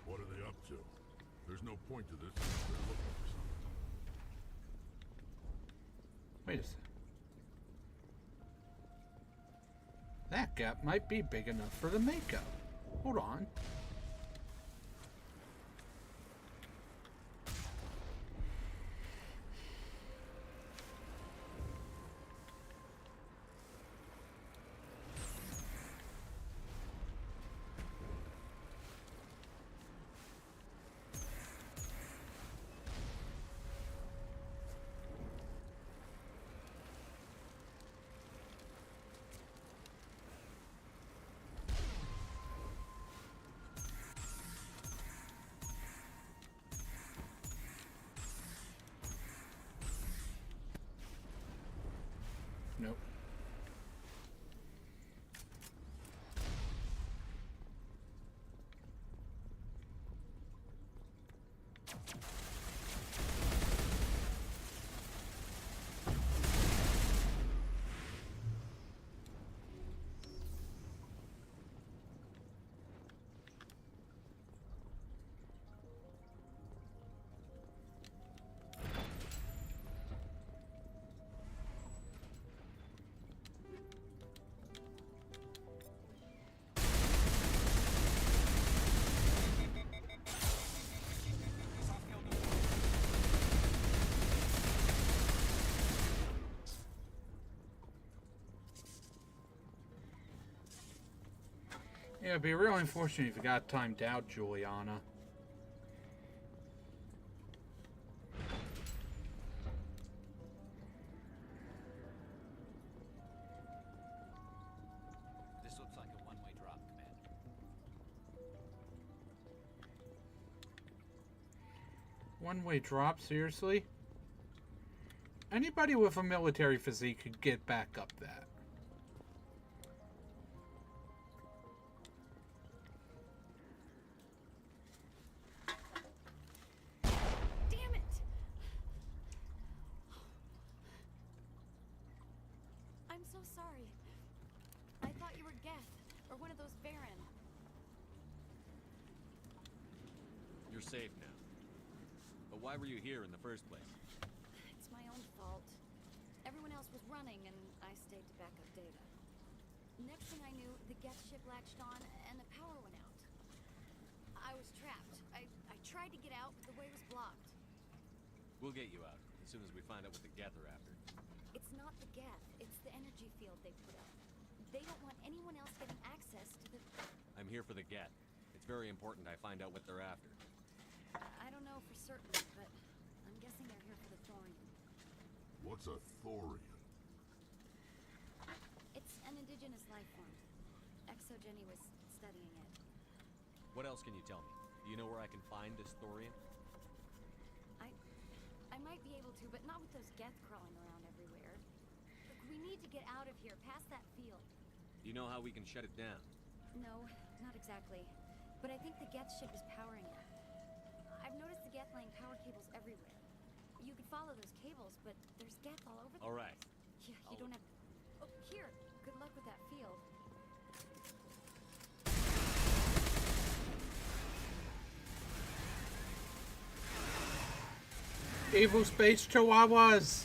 What are they up to? There's no point to this unless they're looking for something. Wait a sec. That gap might be big enough for the makeup. Hold on. Nope. Yeah, it'd be really unfortunate if you got timed out, Juliana. This looks like a one-way drop, Commander. One-way drop, seriously? Anybody with a military physique could get back up that. Damn it! I'm so sorry. I thought you were Geth, or one of those Baron. You're safe now. But why were you here in the first place? It's my own fault. Everyone else was running, and I stayed to back up data. Next thing I knew, the Geth ship latched on, and the power went out. I was trapped. I tried to get out, but the way was blocked. We'll get you out as soon as we find out what the Geth are after. It's not the Geth, it's the energy field they put up. They don't want anyone else getting access to the... I'm here for the Geth. It's very important I find out what they're after. I don't know for certain, but I'm guessing they're here for the thorium. What's a thorian? It's an indigenous life form. Exogeny was studying it. What else can you tell me? Do you know where I can find this thorium? I might be able to, but not with those Geth crawling around everywhere. Look, we need to get out of here, past that field. Do you know how we can shut it down? No, not exactly. But I think the Geth ship is powering it. I've noticed the Geth laying power cables everywhere. You could follow those cables, but there's Geth all over the All right. place. Yeah, you don't have... Oh, here. Good luck with that field. Evil space chihuahuas!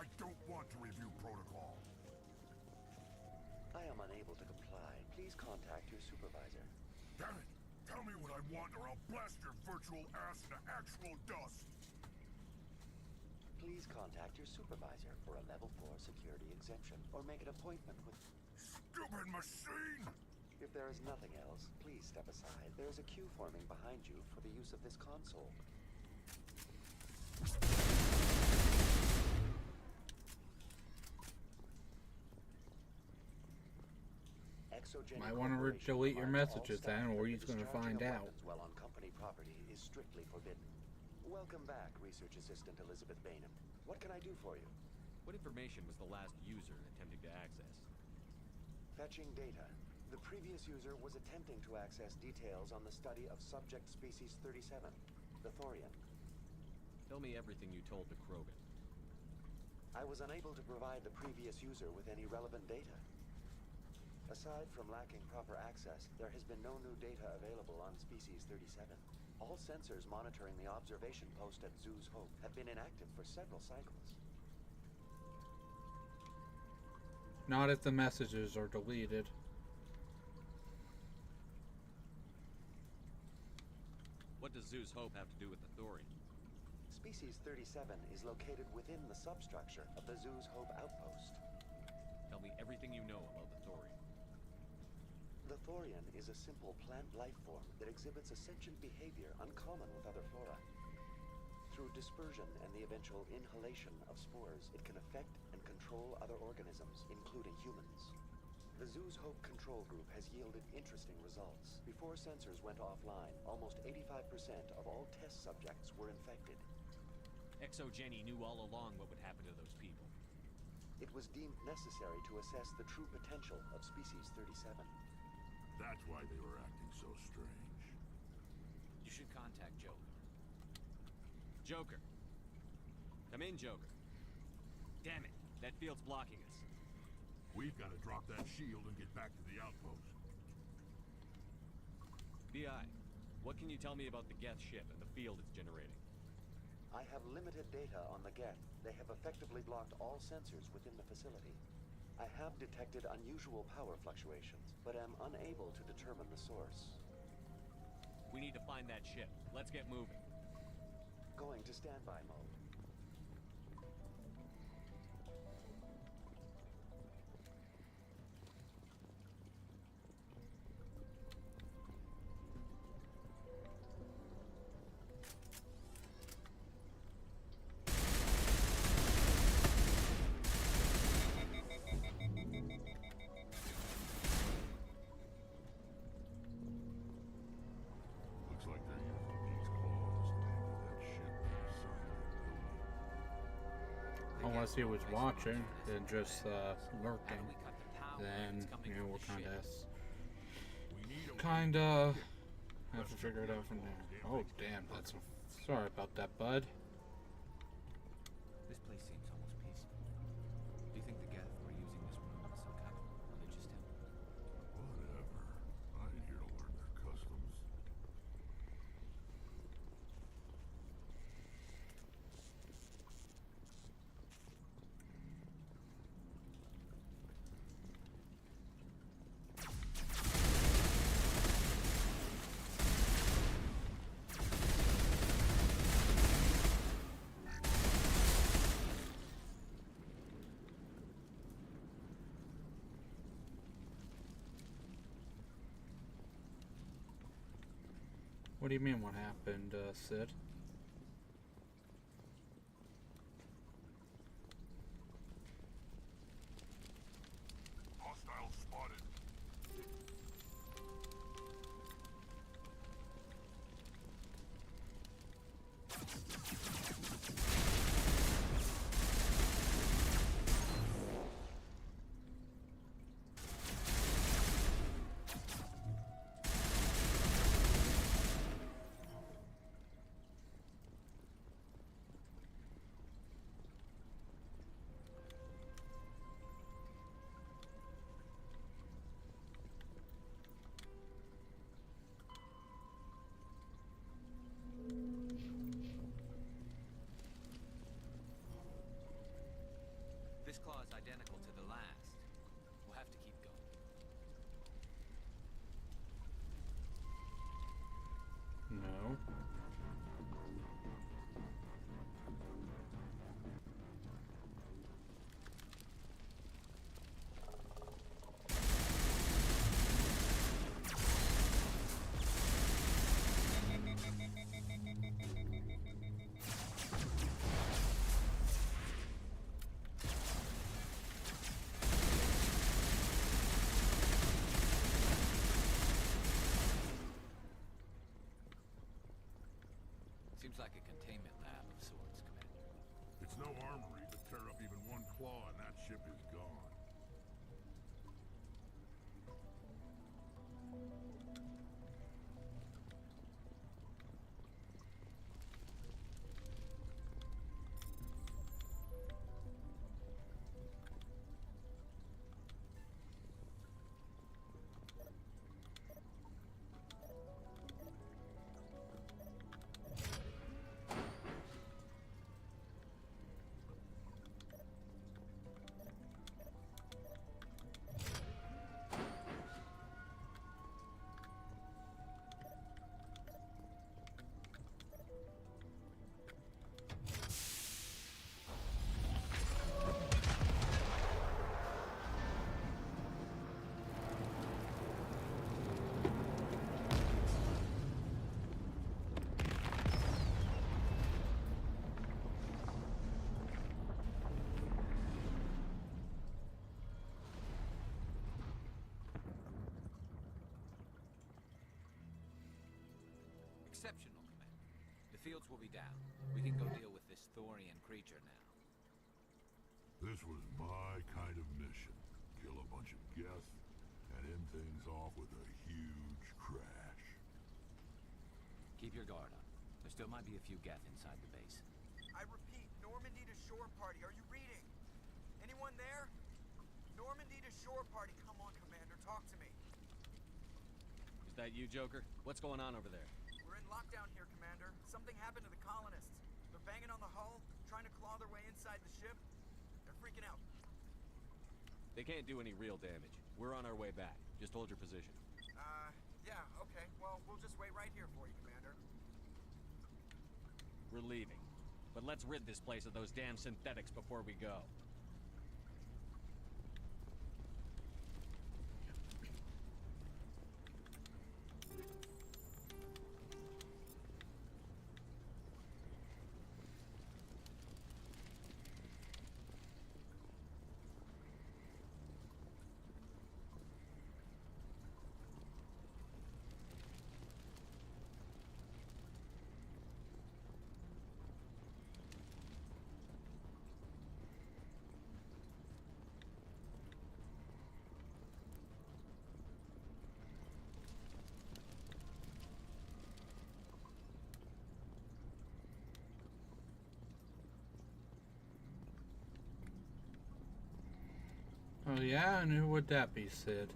I don't want to review protocol. I am unable to comply. Please contact your supervisor. Damn it! Tell me what I want or I'll blast your virtual ass into actual dust! Please contact your supervisor for a level 4 security exemption or make an appointment with... Stupid machine! If there is nothing else, please step aside. There is a queue forming behind you for the use of this console. Might want to delete your messages then, or he's going to find out. While on company property is strictly forbidden. Welcome back, Research Assistant Elizabeth Bainham. What can I do for you? What information was the last user attempting to access? Fetching data. The previous user was attempting to access details on the study of subject species 37, the Thorian. Tell me everything you told the Krogan. I was unable to provide the previous user with any relevant data. Aside from lacking proper access, there has been no new data available on Species 37. All sensors monitoring the observation post at Zoo's Hope have been inactive for several cycles. Not if the messages are deleted. What does Zoo's Hope have to do with the Thorian? Species 37 is located within the substructure of the Zoo's Hope outpost. Tell me everything you know about the Thorian. The Thorian is a simple plant life form that exhibits a sentient behavior uncommon with other flora. Through dispersion and the eventual inhalation of spores, it can affect and control other organisms, including humans. The Zoo's Hope control group has yielded interesting results. Before sensors went offline, almost 85% of all test subjects were infected. Exogeny knew all along what would happen to those people. It was deemed necessary to assess the true potential of Species 37. That's why they were acting so strange. You should contact Joker. Joker. Come in, Joker. Damn it, that field's blocking us. We've got to drop that shield and get back to the outpost. BI, what can you tell me about the Geth ship and the field it's generating? I have limited data on the Geth. They have effectively blocked all sensors within the facility. I have detected unusual power fluctuations, but am unable to determine the source. We need to find that ship. Let's get moving. Going to standby mode. Looks like they're using these claws to enter that ship inside the building. Unless he was watching and just lurking, then we're kind of have to figure it out from there. Oh damn, that's sorry about that, bud. This place seems almost peaceful. Do you think the Geth were using this room as some kind of religious temple? Whatever. I ain't here to learn their customs. What do you mean what happened, Sid? Hostile spotted. almost identical to the last. We'll have to keep going. No. Seems like a containment lab of sorts, Commander. It's no armory, but tear up even one claw and that ship is gone. Exceptional, Commander. The fields will be down. We can go deal with this Thorian creature now. This was my kind of mission. Kill a bunch of Geth and end things off with a huge crash. Keep your guard up. There still might be a few Geth inside the base. I repeat, Normandy to shore party. Are you reading? Anyone there? Normandy to shore party. Come on, Commander. Talk to me. Is that you, Joker? What's going on over there? We're in lockdown here, Commander. Something happened to the colonists. They're banging on the hull, trying to claw their way inside the ship. They're freaking out. They can't do any real damage. We're on our way back. Just hold your position. Yeah, okay. Well, we'll just wait right here for you, Commander. We're leaving. But let's rid this place of those damn synthetics before we go. Oh yeah, and who would that be, Sid?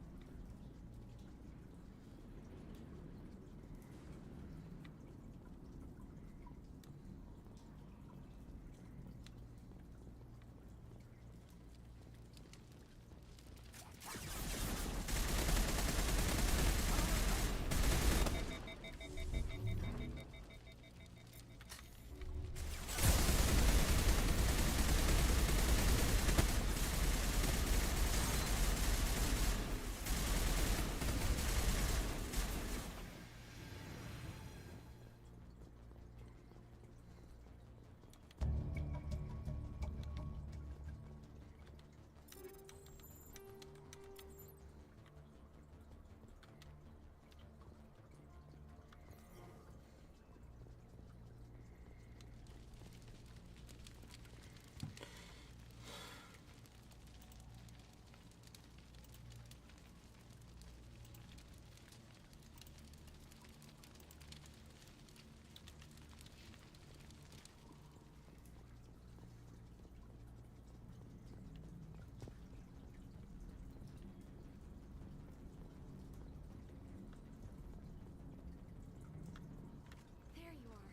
There you are.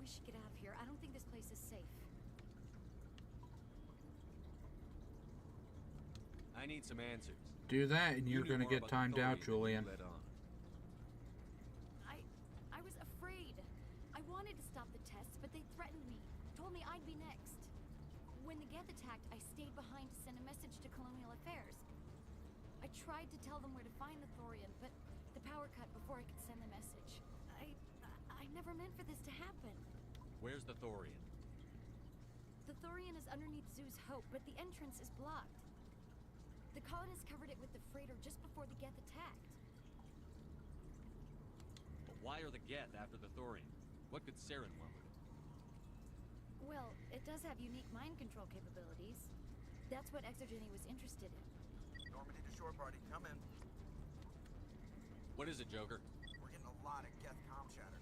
We should get out of here. I don't think this place is safe. I need some answers. Do that, and you're knew going to more get about timed out, Thorian than you Julian. let on. I was afraid. I wanted to stop the tests, but they threatened me. Told me I'd be next. When the Geth attacked, I stayed behind to send a message to Colonial Affairs. I tried to tell them where to find the Thorian, but the power cut before I could send the message. I never meant for this to happen. Where's the Thorian? The Thorian is underneath Zoo's Hope, but the entrance is blocked. The colonists covered it with the freighter just before the Geth attacked. But why are the Geth after the Thorian? What could Saren want with it? Well, it does have unique mind control capabilities. That's what Exogeny was interested in. Normandy to shore party, come in. What is it, Joker? We're getting a lot of Geth comm chatter.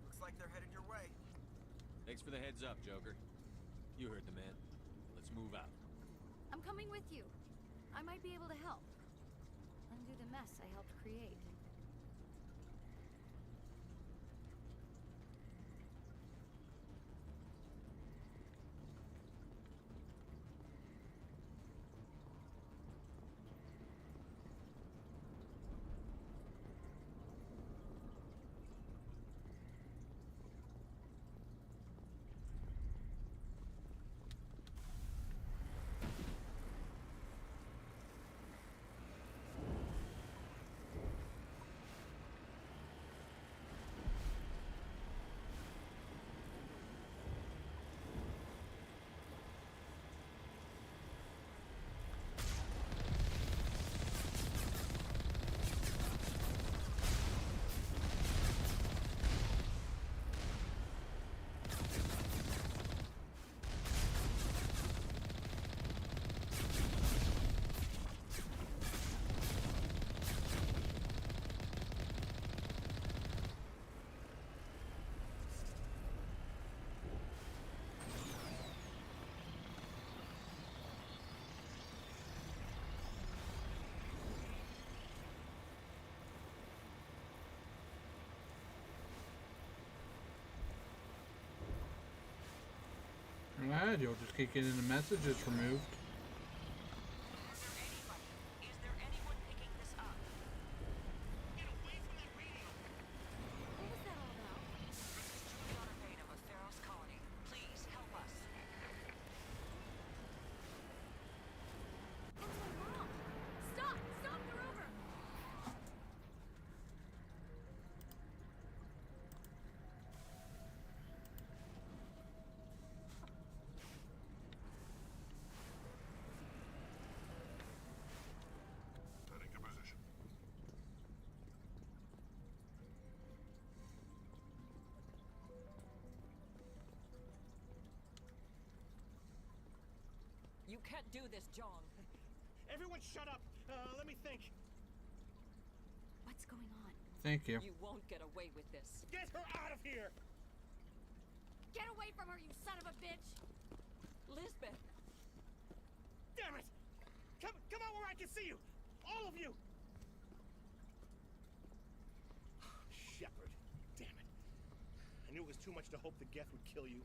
Looks like they're headed your way. Thanks for the heads up, Joker. You heard the man. Let's move out. I'm coming with you. I might be able to help. Undo the mess I helped create. Alright, you'll just keep getting the messages removed. Heading to position. You can't do this, John. Everyone shut up! Let me think. What's going on? Thank you. You won't get away with this. Get her out of here! Get away from her, you son of a bitch! Lisbeth! Damn it! Come out where I can see you! All of you! Shepard. Damn it. I knew it was too much to hope the Geth would kill you.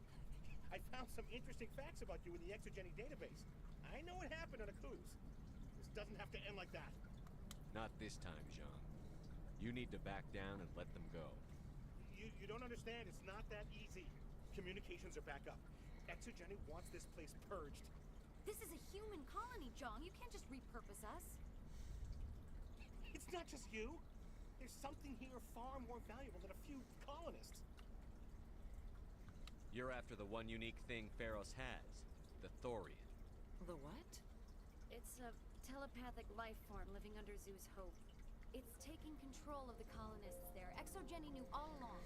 I found some interesting facts about you in the Exogeny database. I know what happened on a cruise. This doesn't have to end like that. Not this time, Jean. You need to back down and let them go. You don't understand. It's not that easy. Communications are back up. Exogeny wants this place purged. This is a human colony, John. You can't just repurpose us. It's not just you. There's something here far more valuable than a few colonists. You're after the one unique thing Pharos has, the Thorian. The what? It's a telepathic life form living under Zoo's Hope. It's taking control of the colonists there. Exogeny knew all along.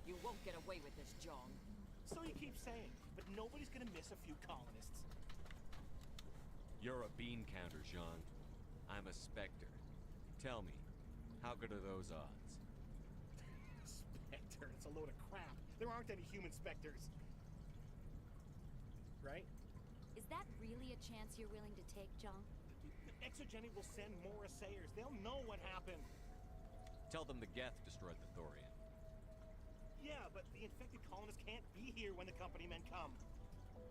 You won't get away with this, John. So you keep saying, but nobody's gonna miss a few colonists. You're a bean counter, Jean. I'm a Spectre. Tell me, how good are those odds? Spectre, it's a load of crap. There aren't any human Spectres. Right? Is that really a chance you're willing to take, John? Exogeny will send more assayers. They'll know what happened. Tell them the Geth destroyed the Thorian. Yeah, but the infected colonists can't be here when the company men come.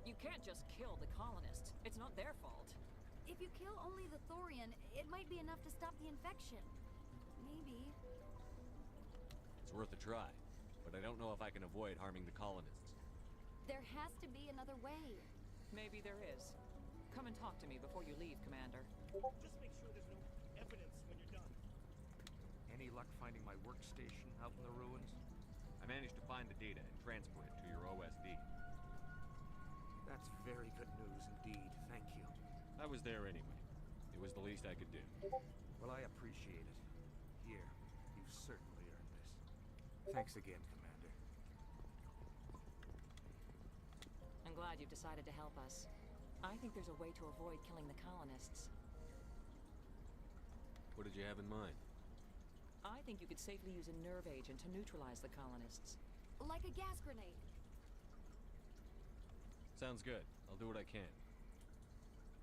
You can't just kill the colonists. It's not their fault. If you kill only the Thorian, it might be enough to stop the infection. Maybe. It's worth a try, but I don't know if I can avoid harming the colonists. There has to be another way. Maybe there is. Come and talk to me before you leave, Commander. Just make sure there's no evidence when you're done. Any luck finding my workstation out in the ruins? I managed to find the data and transport it to your OSD. That's very good news indeed. Thank you. I was there anyway. It was the least I could do. Well, I appreciate it. Here, you've certainly earned this. Thanks again, Commander. I'm glad you've decided to help us. I think there's a way to avoid killing the colonists. What did you have in mind? I think you could safely use a nerve agent to neutralize the colonists. Like a gas grenade. Sounds good. I'll do what I can.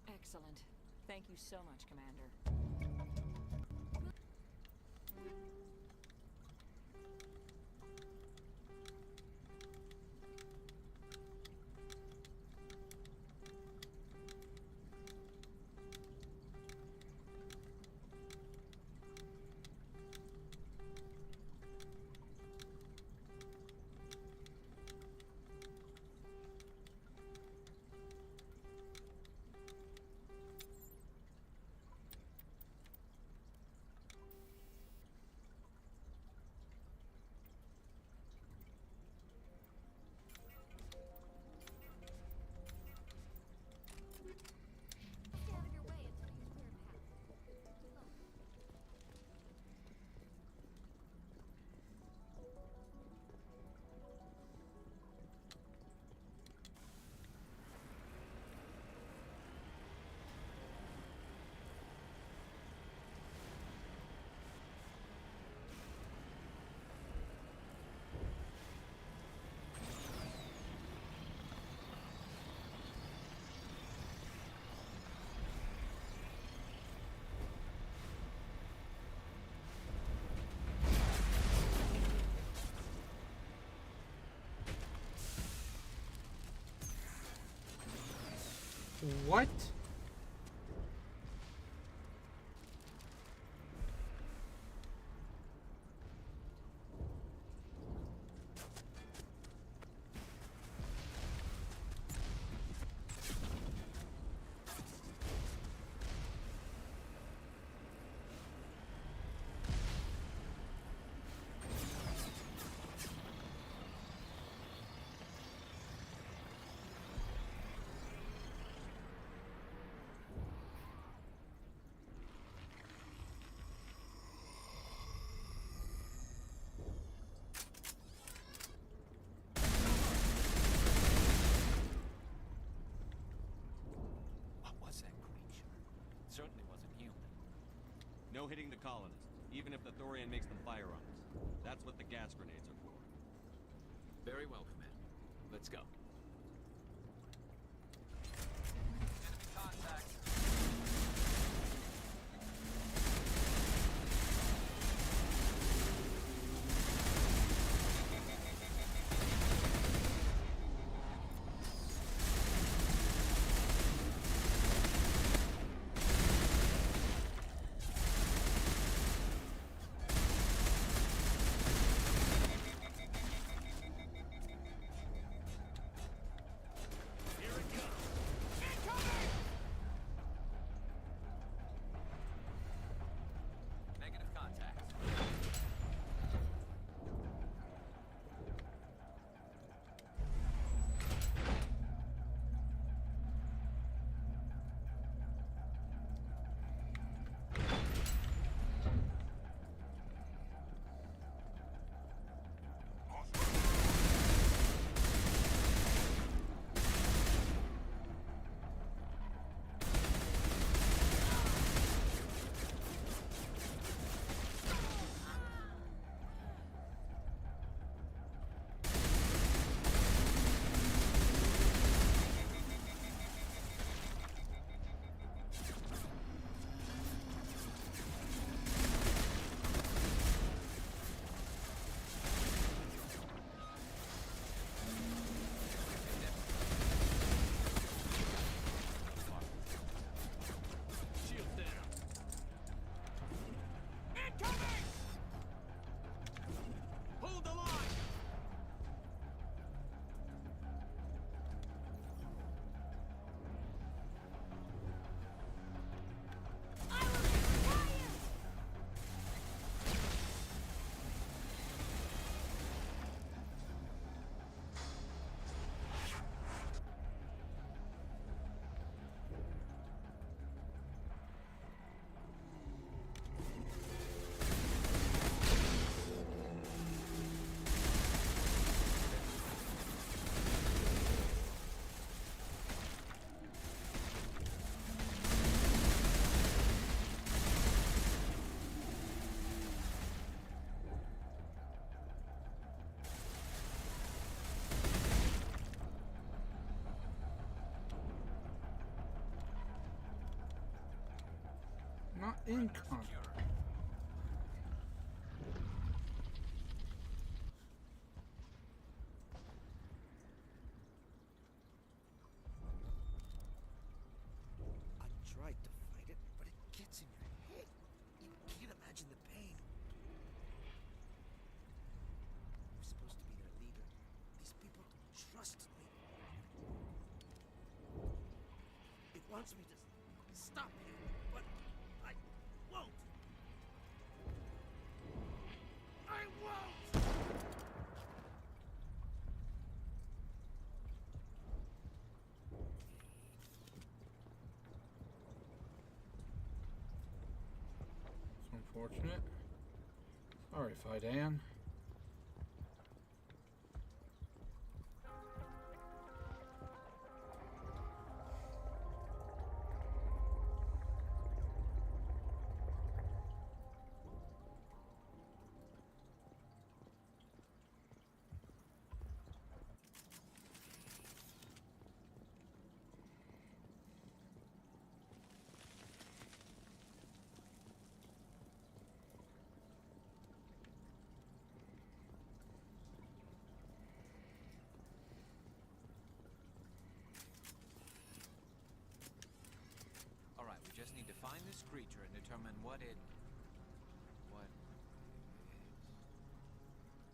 Excellent. Thank you so much, Commander. Stay out of your way until you clear a path. What? What was that creature? It certainly wasn't human. No hitting the colonists, even if the Thorian makes them fire on us. That's what the gas grenades are for. Very well, Commander. Let's go. Contact. Not incon. I tried to fight it, but it gets in your head. You can't imagine the pain. I'm supposed to be their leader. These people don't trust me. It wants me to stop you, but I won't. I won't! It's unfortunate. Sorry, Fidan. Alright, we just need to find this creature and determine what it... what is.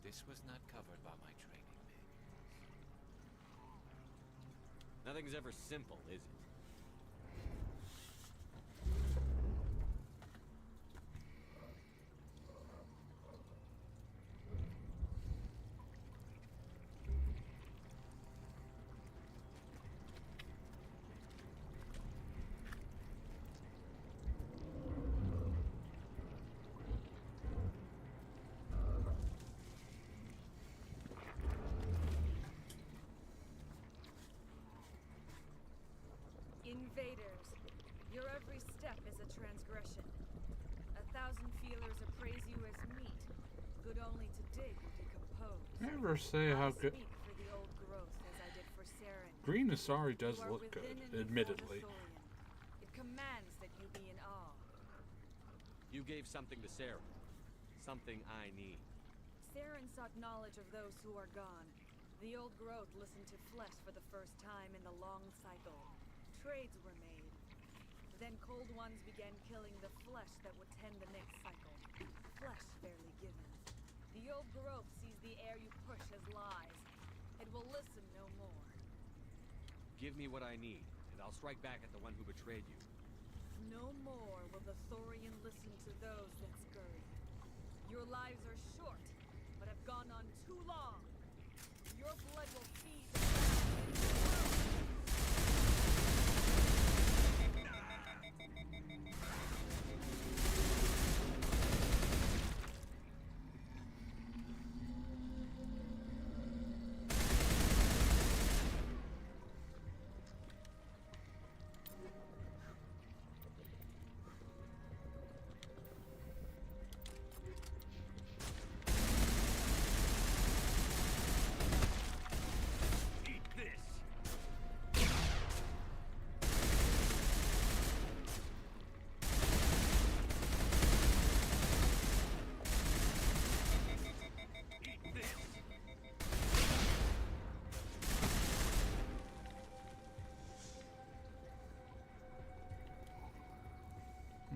This was not covered by my training manuals. Nothing's ever simple, is it? Invaders, your every step is a transgression. 1,000 feelers appraise you as meat, good only to dig or decompose. Never say how good. Speak for the old growth as I did for Saren. Green Asari does You are look within good, and before admittedly. the Thorian. It commands that you be in awe. You gave something to Sarah. Something I need. Saren sought knowledge of those who are gone. The old growth listened to flesh for the first time in the long cycle. Trades were made. Then cold ones began killing the flesh that would tend the next cycle. Flesh fairly given. The old growth sees the air you push as lies. It will listen no more. Give me what I need, and I'll strike back at the one who betrayed you. No more will the Thorian listen to those that scurry. Your lives are short, but have gone on too long. Your blood will feed the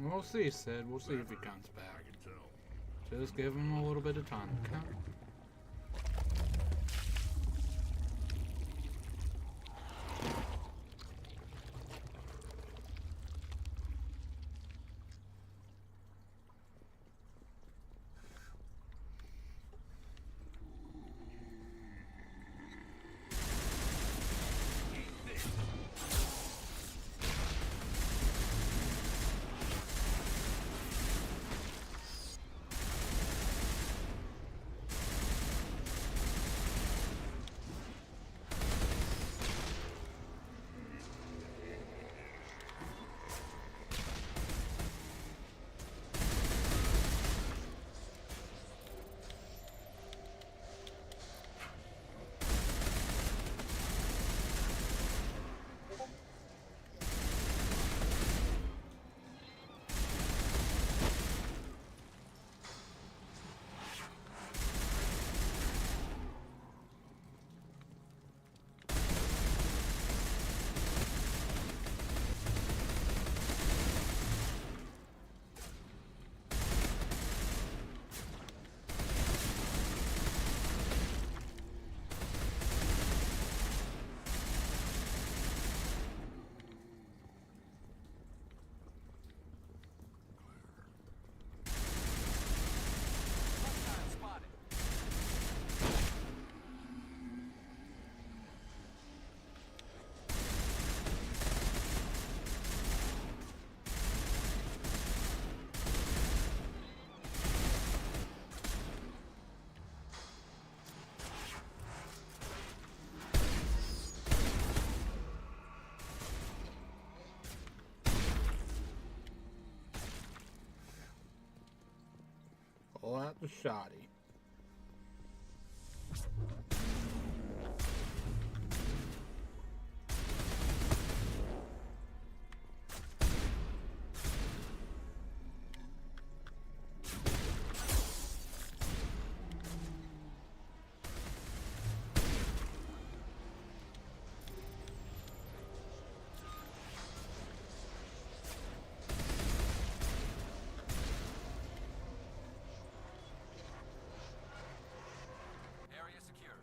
We'll see, Sid. We'll see if he comes back. Just give him a little bit of time. Okay? got the shoddy. Area secure.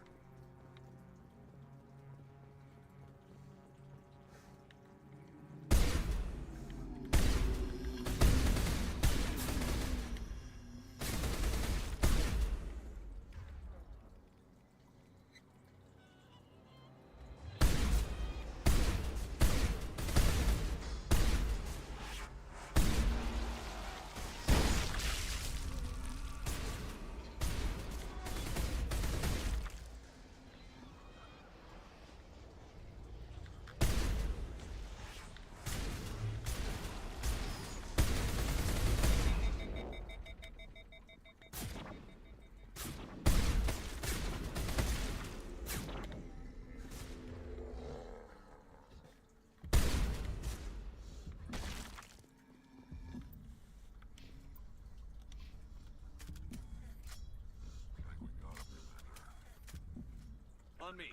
On me.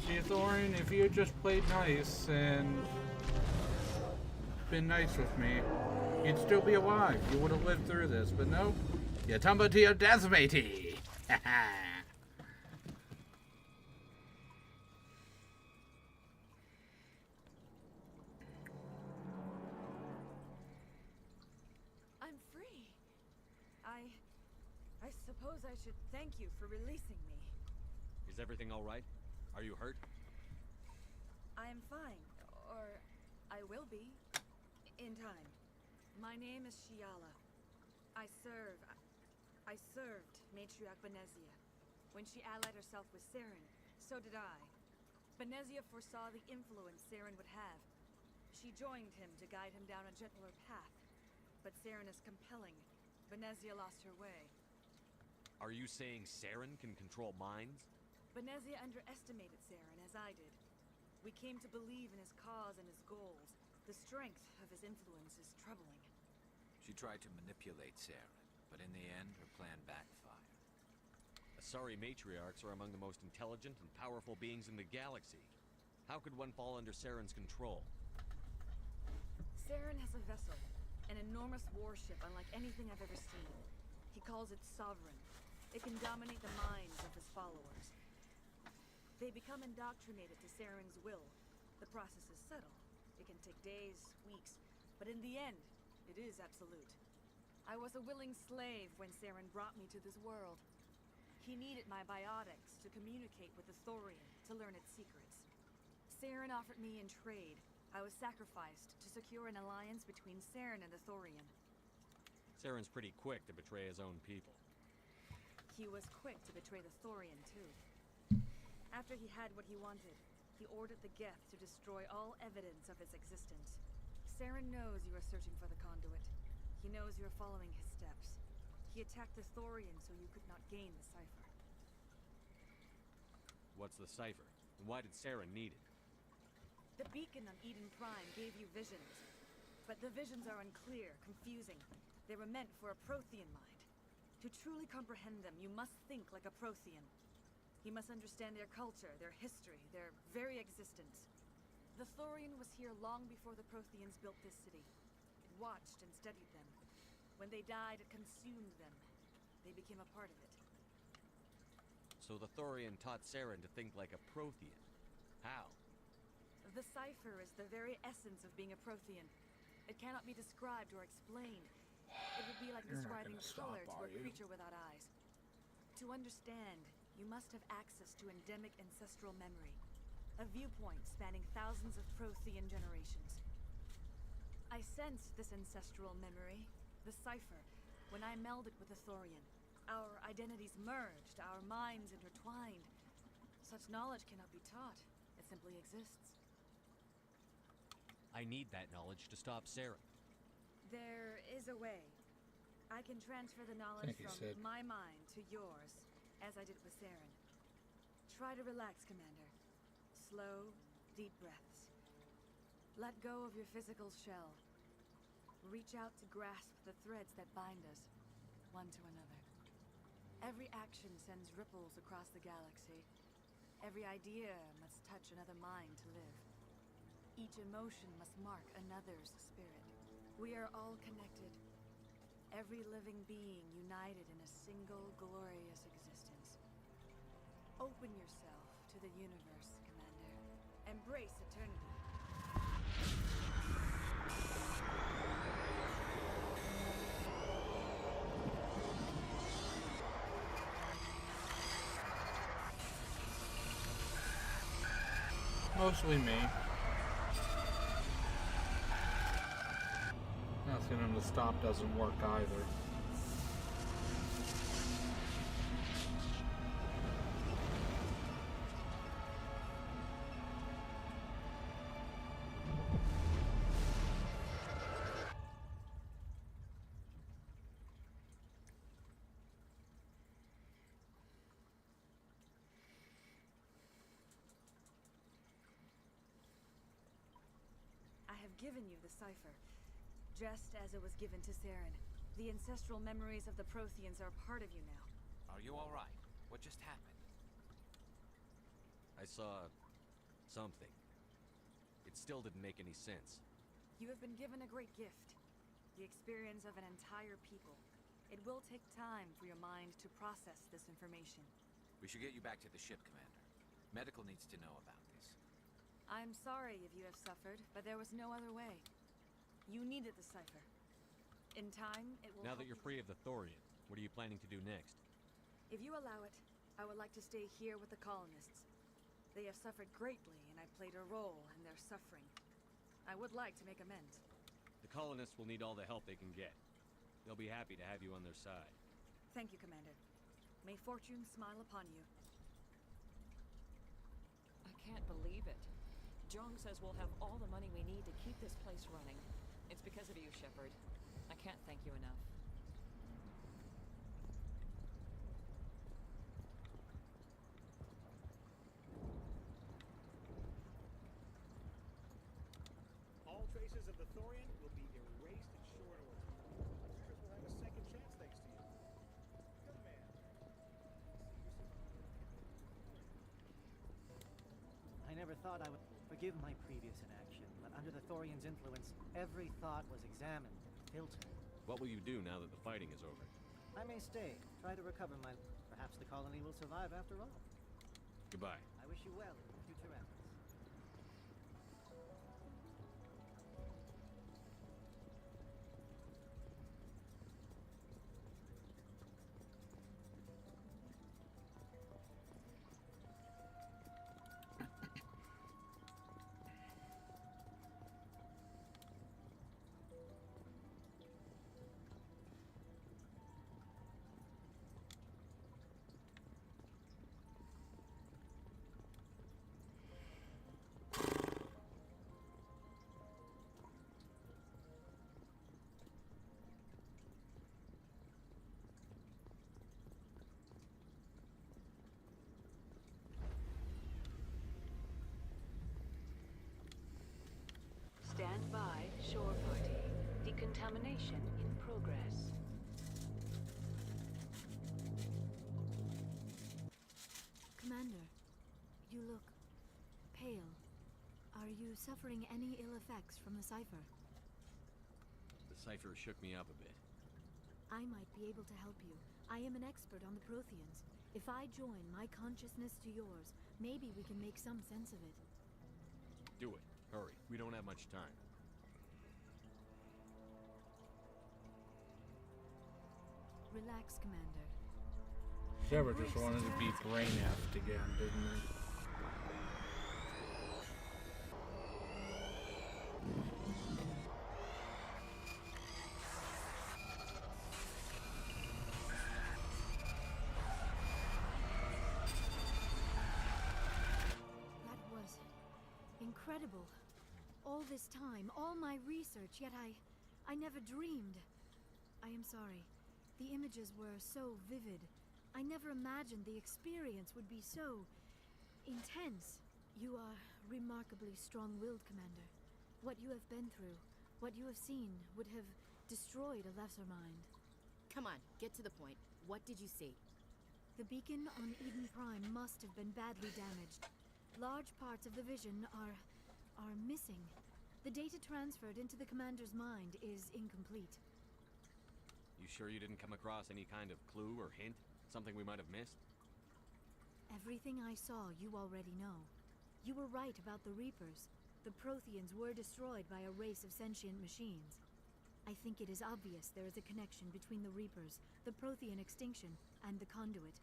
See, Thorin, if you had just played nice and been nice with me, you'd still be alive. You would have lived through this, but no, you tumbled to your death, matey. I'm free. I suppose I should thank you for releasing me. Is everything all right? Are you hurt? I am fine, or I will be, in time. My name is Shiala. I served Matriarch Benezia. When she allied herself with Saren, so did I. Benezia foresaw the influence Saren would have. She joined him to guide him down a gentler path. But Saren is compelling. Benezia lost her way. Are you saying Saren can control minds? Benezia underestimated Saren, as I did. We came to believe in his cause and his goals. The strength of his influence is troubling. She tried to manipulate Saren, but in the end, her plan backfired. Asari matriarchs are among the most intelligent and powerful beings in the galaxy. How could one fall under Saren's control? Saren has a vessel, an enormous warship unlike anything I've ever seen. He calls it Sovereign. It can dominate the minds of his followers. They become indoctrinated to Saren's will. The process is subtle. It can take days, weeks, but in the end, it is absolute. I was a willing slave when Saren brought me to this world. He needed my biotics to communicate with the Thorian, to learn its secrets. Saren offered me in trade. I was sacrificed to secure an alliance between Saren and the Thorian. Saren's pretty quick to betray his own people. He was quick to betray the Thorian, too. After he had what he wanted, he ordered the Geth to destroy all evidence of its existence. Saren knows you are searching for the conduit. He knows you are following his steps. He attacked the Thorian so you could not gain the cipher. What's the cipher? And why did Saren need it? The beacon on Eden Prime gave you visions. But the visions are unclear, confusing. They were meant for a Prothean mind. To truly comprehend them, you must think like a Prothean. You must understand their culture, their history, their very existence. The Thorian was here long before the Protheans built this city. It watched and studied them. When they died, it consumed them. They became a part of it. So the Thorian taught Saren to think like a Prothean. How? The cipher is the very essence of being a Prothean. It cannot be described or explained. It would be like You're not describing gonna stop, color to are a you? creature without eyes. To understand, you must have access to endemic ancestral memory. A viewpoint spanning thousands of Prothean generations. I sensed this ancestral memory, the cipher, when I melded with the Thorian. Our identities merged, our minds intertwined. Such knowledge cannot be taught. It simply exists. I need that knowledge to stop Saren. There is a way. I can transfer the knowledge Thank you, from Sid. my mind to yours, as I did with Saren. Try to relax, Commander. Slow, deep breaths. Let go of your physical shell. Reach out to grasp the threads that bind us, one to another. Every action sends ripples across the galaxy. Every idea must touch another mind to live. Each emotion must mark another's spirit. We are all connected. Every living being united in a single glorious existence. Open yourself to the universe, Commander. Embrace eternity. Mostly me. Asking him to stop doesn't work either. I have given you the cipher, just as it was given to Saren. The ancestral memories of the Protheans are part of you now. Are you all right? What just happened? I saw something. It still didn't make any sense. You have been given a great gift. The experience of an entire people. It will take time for your mind to process this information. We should get you back to the ship, Commander. Medical needs to know about this. I'm sorry if you have suffered, but there was no other way. You needed the cipher. In time, it will Now help that you're you. free of the Thorian, what are you planning to do next? If you allow it, I would like to stay here with the colonists. They have suffered greatly, and I played a role in their suffering. I would like to make amends. The colonists will need all the help they can get. They'll be happy to have you on their side. Thank you, Commander. May fortune smile upon you. I can't believe it. Jong says we'll have all the money we need to keep this place running. It's because of you, Shepard. I can't thank you enough. All traces of the Thorian will be erased in short order. Others will have a second chance thanks to you. Good man. I never thought I would. Forgive my previous inaction, but under the Thorian's influence, every thought was examined, filtered. What will you do now that the fighting is over? I may stay, try to recover my... Perhaps the colony will survive after all. Goodbye. I wish you well in your future efforts. Stand by, shore party. Decontamination in progress. Commander, you look pale. Are you suffering any ill effects from the cipher? The cipher shook me up a bit. I might be able to help you. I am an expert on the Protheans. If I join my consciousness to yours, maybe we can make some sense of it. Do it. Hurry. We don't have much time. Relax, Commander. Shepard just wanted to be brain effed again, didn't he? That was incredible. All this time, all my research, yet I never dreamed. I am sorry. The images were so vivid. I never imagined the experience would be so intense. You are remarkably strong-willed, Commander. What you have been through, what you have seen, would have destroyed a lesser mind. Come on, get to the point. What did you see? The beacon on Eden Prime must have been badly damaged. Large parts of the vision are missing. The data transferred into the Commander's mind is incomplete. You sure you didn't come across any kind of clue or hint? Something we might have missed? Everything I saw, you already know. You were right about the Reapers. The Protheans were destroyed by a race of sentient machines. I think it is obvious there is a connection between the Reapers, the Prothean extinction, and the Conduit.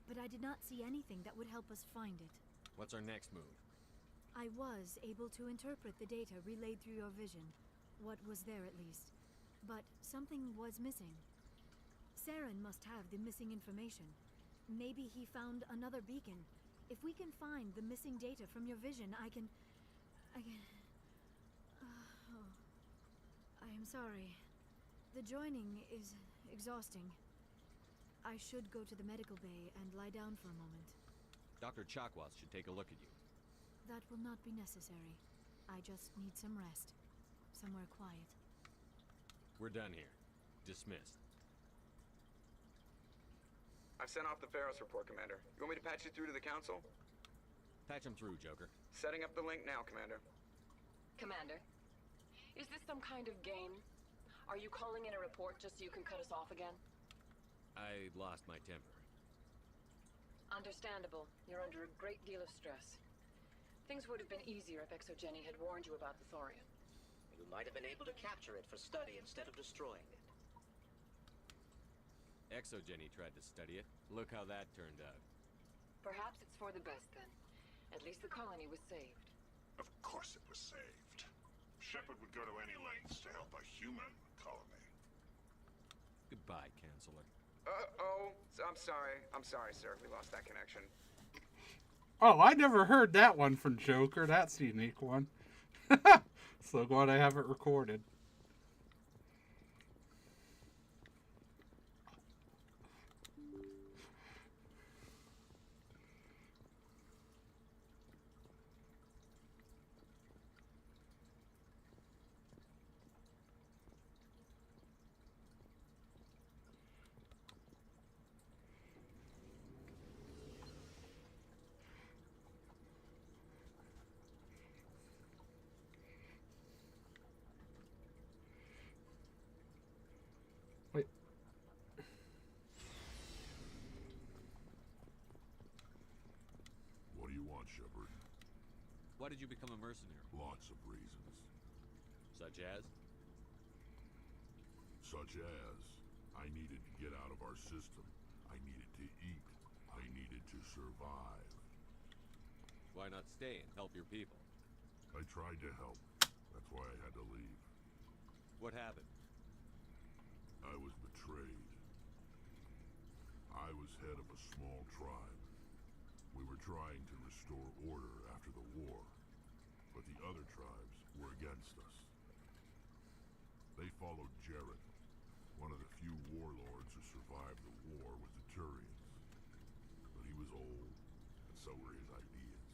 But I did not see anything that would help us find it. What's our next move? I was able to interpret the data relayed through your vision. What was there, at least. But something was missing. Saren must have the missing information. Maybe he found another beacon. If we can find the missing data from your vision, I can... I am sorry. The joining is exhausting. I should go to the medical bay and lie down for a moment. Dr. Chakwas should take a look at you. That will not be necessary. I just need some rest. Somewhere quiet. We're done here. Dismissed. I've sent off the Pharos report, Commander. You want me to patch you through to the Council? Patch him through, Joker. Setting up the link now, Commander. Commander, is this some kind of game? Are you calling in a report just so you can cut us off again? I lost my temper. Understandable. You're under a great deal of stress. Things would have been easier if Exogeny had warned you about the Thorian. You might have been able to capture it for study instead of destroying it. Exogeny tried to study it. Look how that turned out. Perhaps it's for the best then. At least the colony was saved. Of course it was saved. Shepard would go to any lengths to help a human colony. Goodbye, Counselor. I'm sorry, sir. We lost that connection. Oh, I never heard that one from Joker. That's a unique one. So glad I have it recorded. want, Shepard? Why did you become a mercenary? Lots of reasons. Such as? Such as, I needed to get out of our system. I needed to eat. I needed to survive. Why not stay and help your people? I tried to help. That's why I had to leave. What happened? I was betrayed. I was head of a small tribe. We were trying to restore order after the war, but the other tribes were against us. They followed Jared, one of the few warlords who survived the war with the Turians. But he was old, and so were his ideas.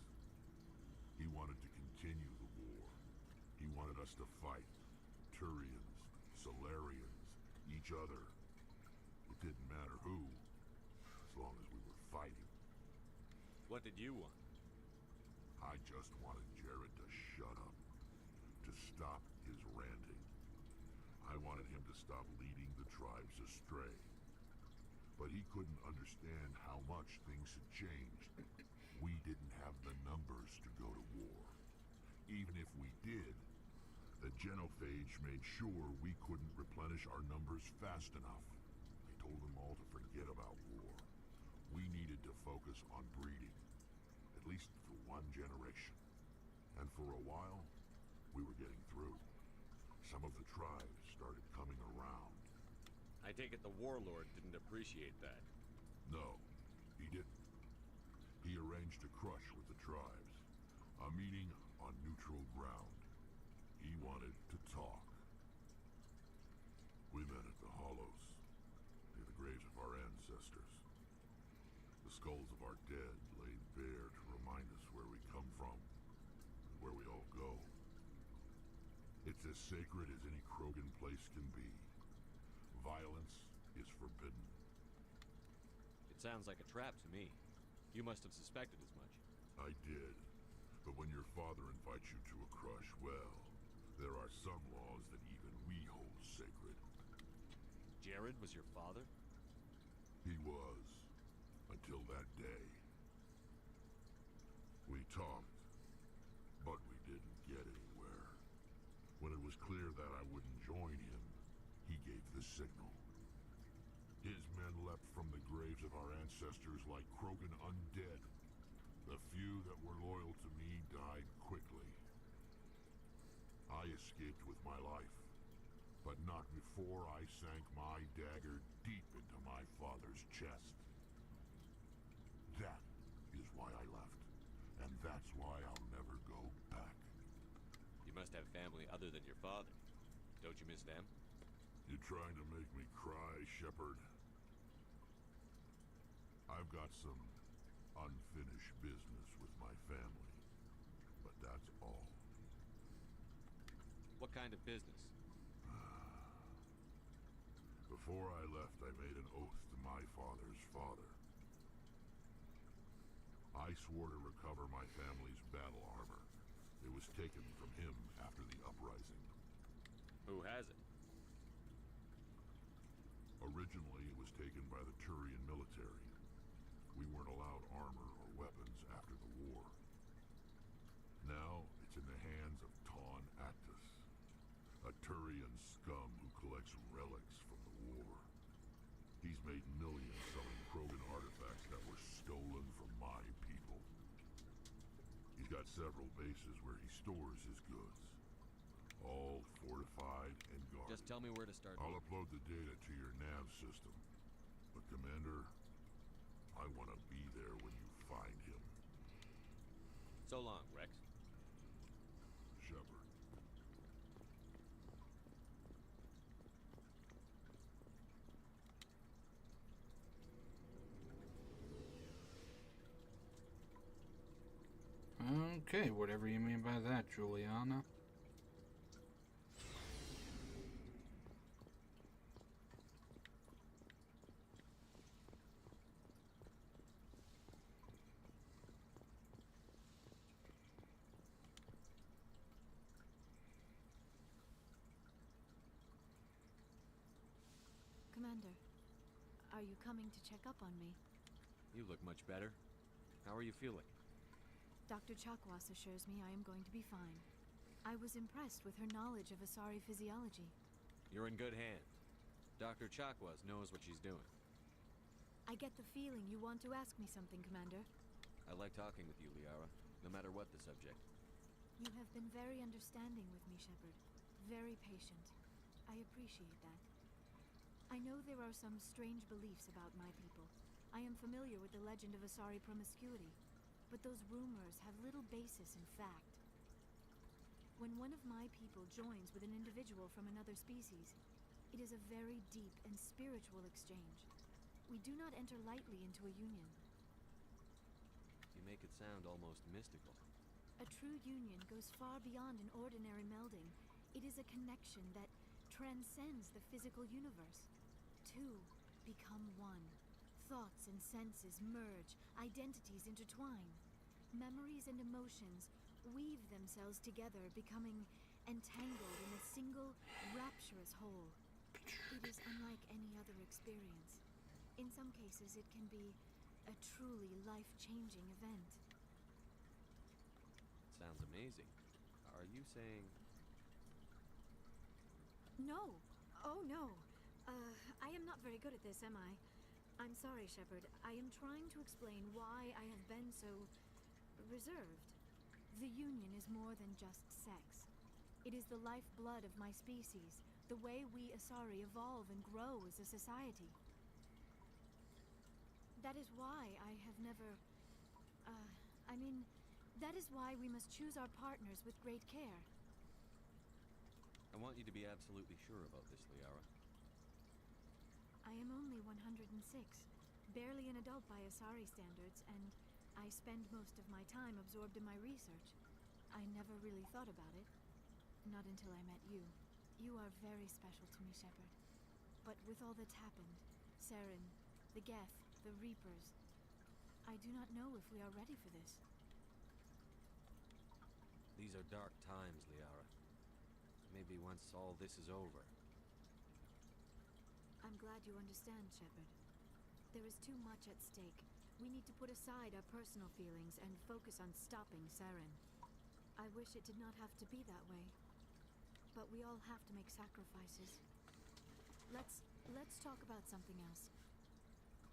He wanted to continue the war. He wanted us to fight. Turians, Solarians, each other. It didn't matter who, as long as we were fighting. What did you want? I just wanted Jared to shut up, to stop his ranting. I wanted him to stop leading the tribes astray. But he couldn't understand how much things had changed. We didn't have the numbers to go to war. Even if we did, the genophage made sure we couldn't replenish our numbers fast enough. They told them all to forget about war. We needed to focus on breeding, at least for one generation. And for a while, we were getting through. Some of the tribes started coming around. I take it the warlord didn't appreciate that. No, he didn't. He arranged a crush with the tribes. A meeting on neutral ground. He wanted to talk. We met at the Hollows, near the graves of our ancestors. The skulls of our dead laid bare to remind us where we come from, and where we all go. It's as sacred as any Krogan place can be. Violence is forbidden. It sounds like a trap to me. You must have suspected as much. I did. But when your father invites you to a crush, well, there are some laws that even we hold sacred. Jared was your father? He was. Until that day. We talked, but we didn't get anywhere. When it was clear that I wouldn't join him, he gave the signal. His men leapt from the graves of our ancestors like Krogan undead. The few that were loyal to me died quickly. I escaped with my life, but not before I sank my dagger deep into my father's chest. That is why I left, and that's why I'll never go back. You must have family other than your father. Don't you miss them? You're trying to make me cry, Shepard. I've got some unfinished business with my family, but that's all. What kind of business? Before I left, I made an oath to my father's father. I swore to recover my family's battle armor. It was taken from him after the uprising. Who has it? Originally, it was taken by the Turian military. We weren't allowed armor or weapons after the war. Now, it's in the hands of Taun Actus, a Turian scum who collects relics from the war. He's made millions selling Krogan artifacts that were stolen from my people. He's got several bases where he stores his goods, all fortified and guarded. Just tell me where to start. I'll upload the data to your nav system. But Commander, I want to be there when you find him. So long, Rex. Shepard. Okay, whatever you mean by that, Juliana. Commander, are you coming to check up on me? You look much better. How are you feeling? Dr. Chakwas assures me I am going to be fine. I was impressed with her knowledge of Asari physiology. You're in good hands. Dr. Chakwas knows what she's doing. I get the feeling you want to ask me something, Commander. I like talking with you, Liara, no matter what the subject. You have been very understanding with me, Shepard. Very patient. I appreciate that. I know there are some strange beliefs about my people. I am familiar with the legend of Asari promiscuity, but those rumors have little basis in fact. When one of my people joins with an individual from another species, it is a very deep and spiritual exchange. We do not enter lightly into a union. You make it sound almost mystical. A true union goes far beyond an ordinary melding. It is a connection that transcends the physical universe. Two become one. Thoughts and senses merge, identities intertwine. Memories and emotions weave themselves together, becoming entangled in a single, rapturous whole. It is unlike any other experience. In some cases, it can be a truly life-changing event. Sounds amazing. Are you saying... No. Oh, no. I am not very good at this, am I? I'm sorry, Shepard. I am trying to explain why I have been so reserved. The Union is more than just sex. It is the lifeblood of my species, the way we Asari evolve and grow as a society. That is why I have never... that is why we must choose our partners with great care. I want you to be absolutely sure about this, Liara. I am only 106, barely an adult by Asari standards, and I spend most of my time absorbed in my research. I never really thought about it. Not until I met you. You are very special to me, Shepard. But with all that's happened, Saren, the Geth, the Reapers, I do not know if we are ready for this. These are dark times, Liara. Maybe once all this is over. I'm glad you understand, Shepard. There is too much at stake. We need to put aside our personal feelings and focus on stopping Saren. I wish it did not have to be that way. But we all have to make sacrifices. Let's talk about something else.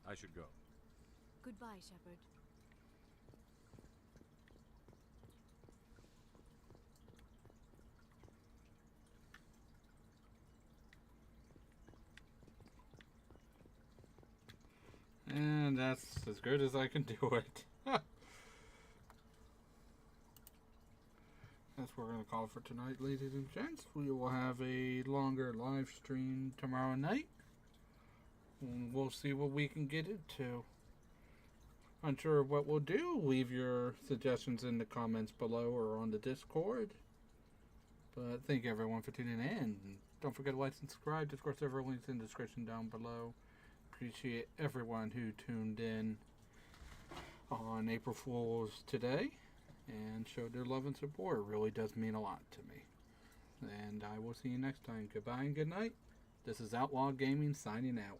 I should go. Goodbye, Shepard. And that's as good as I can do it. That's what we're going to call it for tonight, ladies and gents. We will have a longer live stream tomorrow night. And we'll see what we can get into. Unsure of what we'll do. Leave your suggestions in the comments below or on the Discord. But thank you everyone for tuning in. And don't forget to like and subscribe. Discord server links in the description down below. Appreciate everyone who tuned in on April Fool's today and showed their love and support. It really does mean a lot to me. And I will see you next time. Goodbye and good night. This is Outlaw Gaming signing out.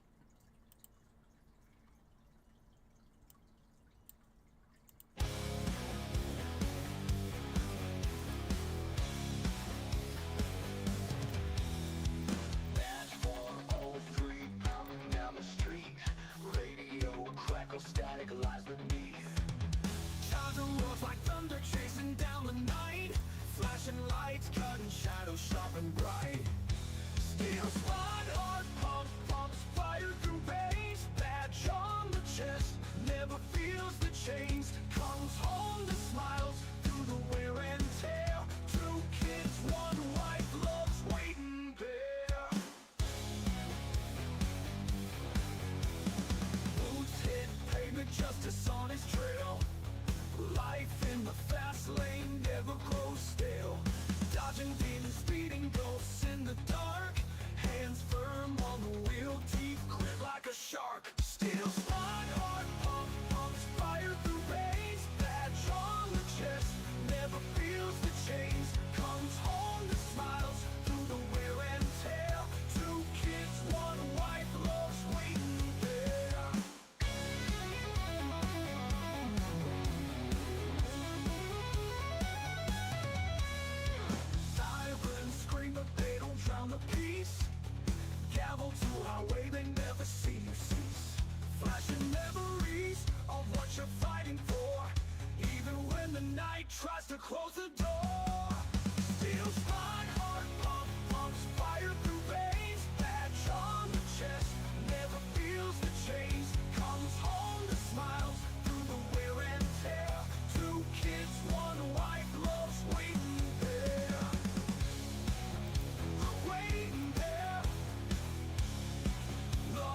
Static lies beneath. Charging roars like thunder chasing down the night. Flashing lights, cutting shadows sharp and bright. Steel spine, heart pumps, pumps fire through veins. Badge on the chest, never feels the chains. Comes home to smiles through the wear and tear. Two kids, one wife, love's waiting there. Boots hit pavement, justice on his trail. Life in the fast lane never grows stale. Dodging demons, speeding ghosts in the dark. Hands firm on the wheel, teeth grit like a shark. Steel spine, heart pump, pumps fire through veins. Badge on the chest, never feels the chains. Comes home to smiles through the wear and tear. Two kids, one wife, love's waiting there. tries to close the door.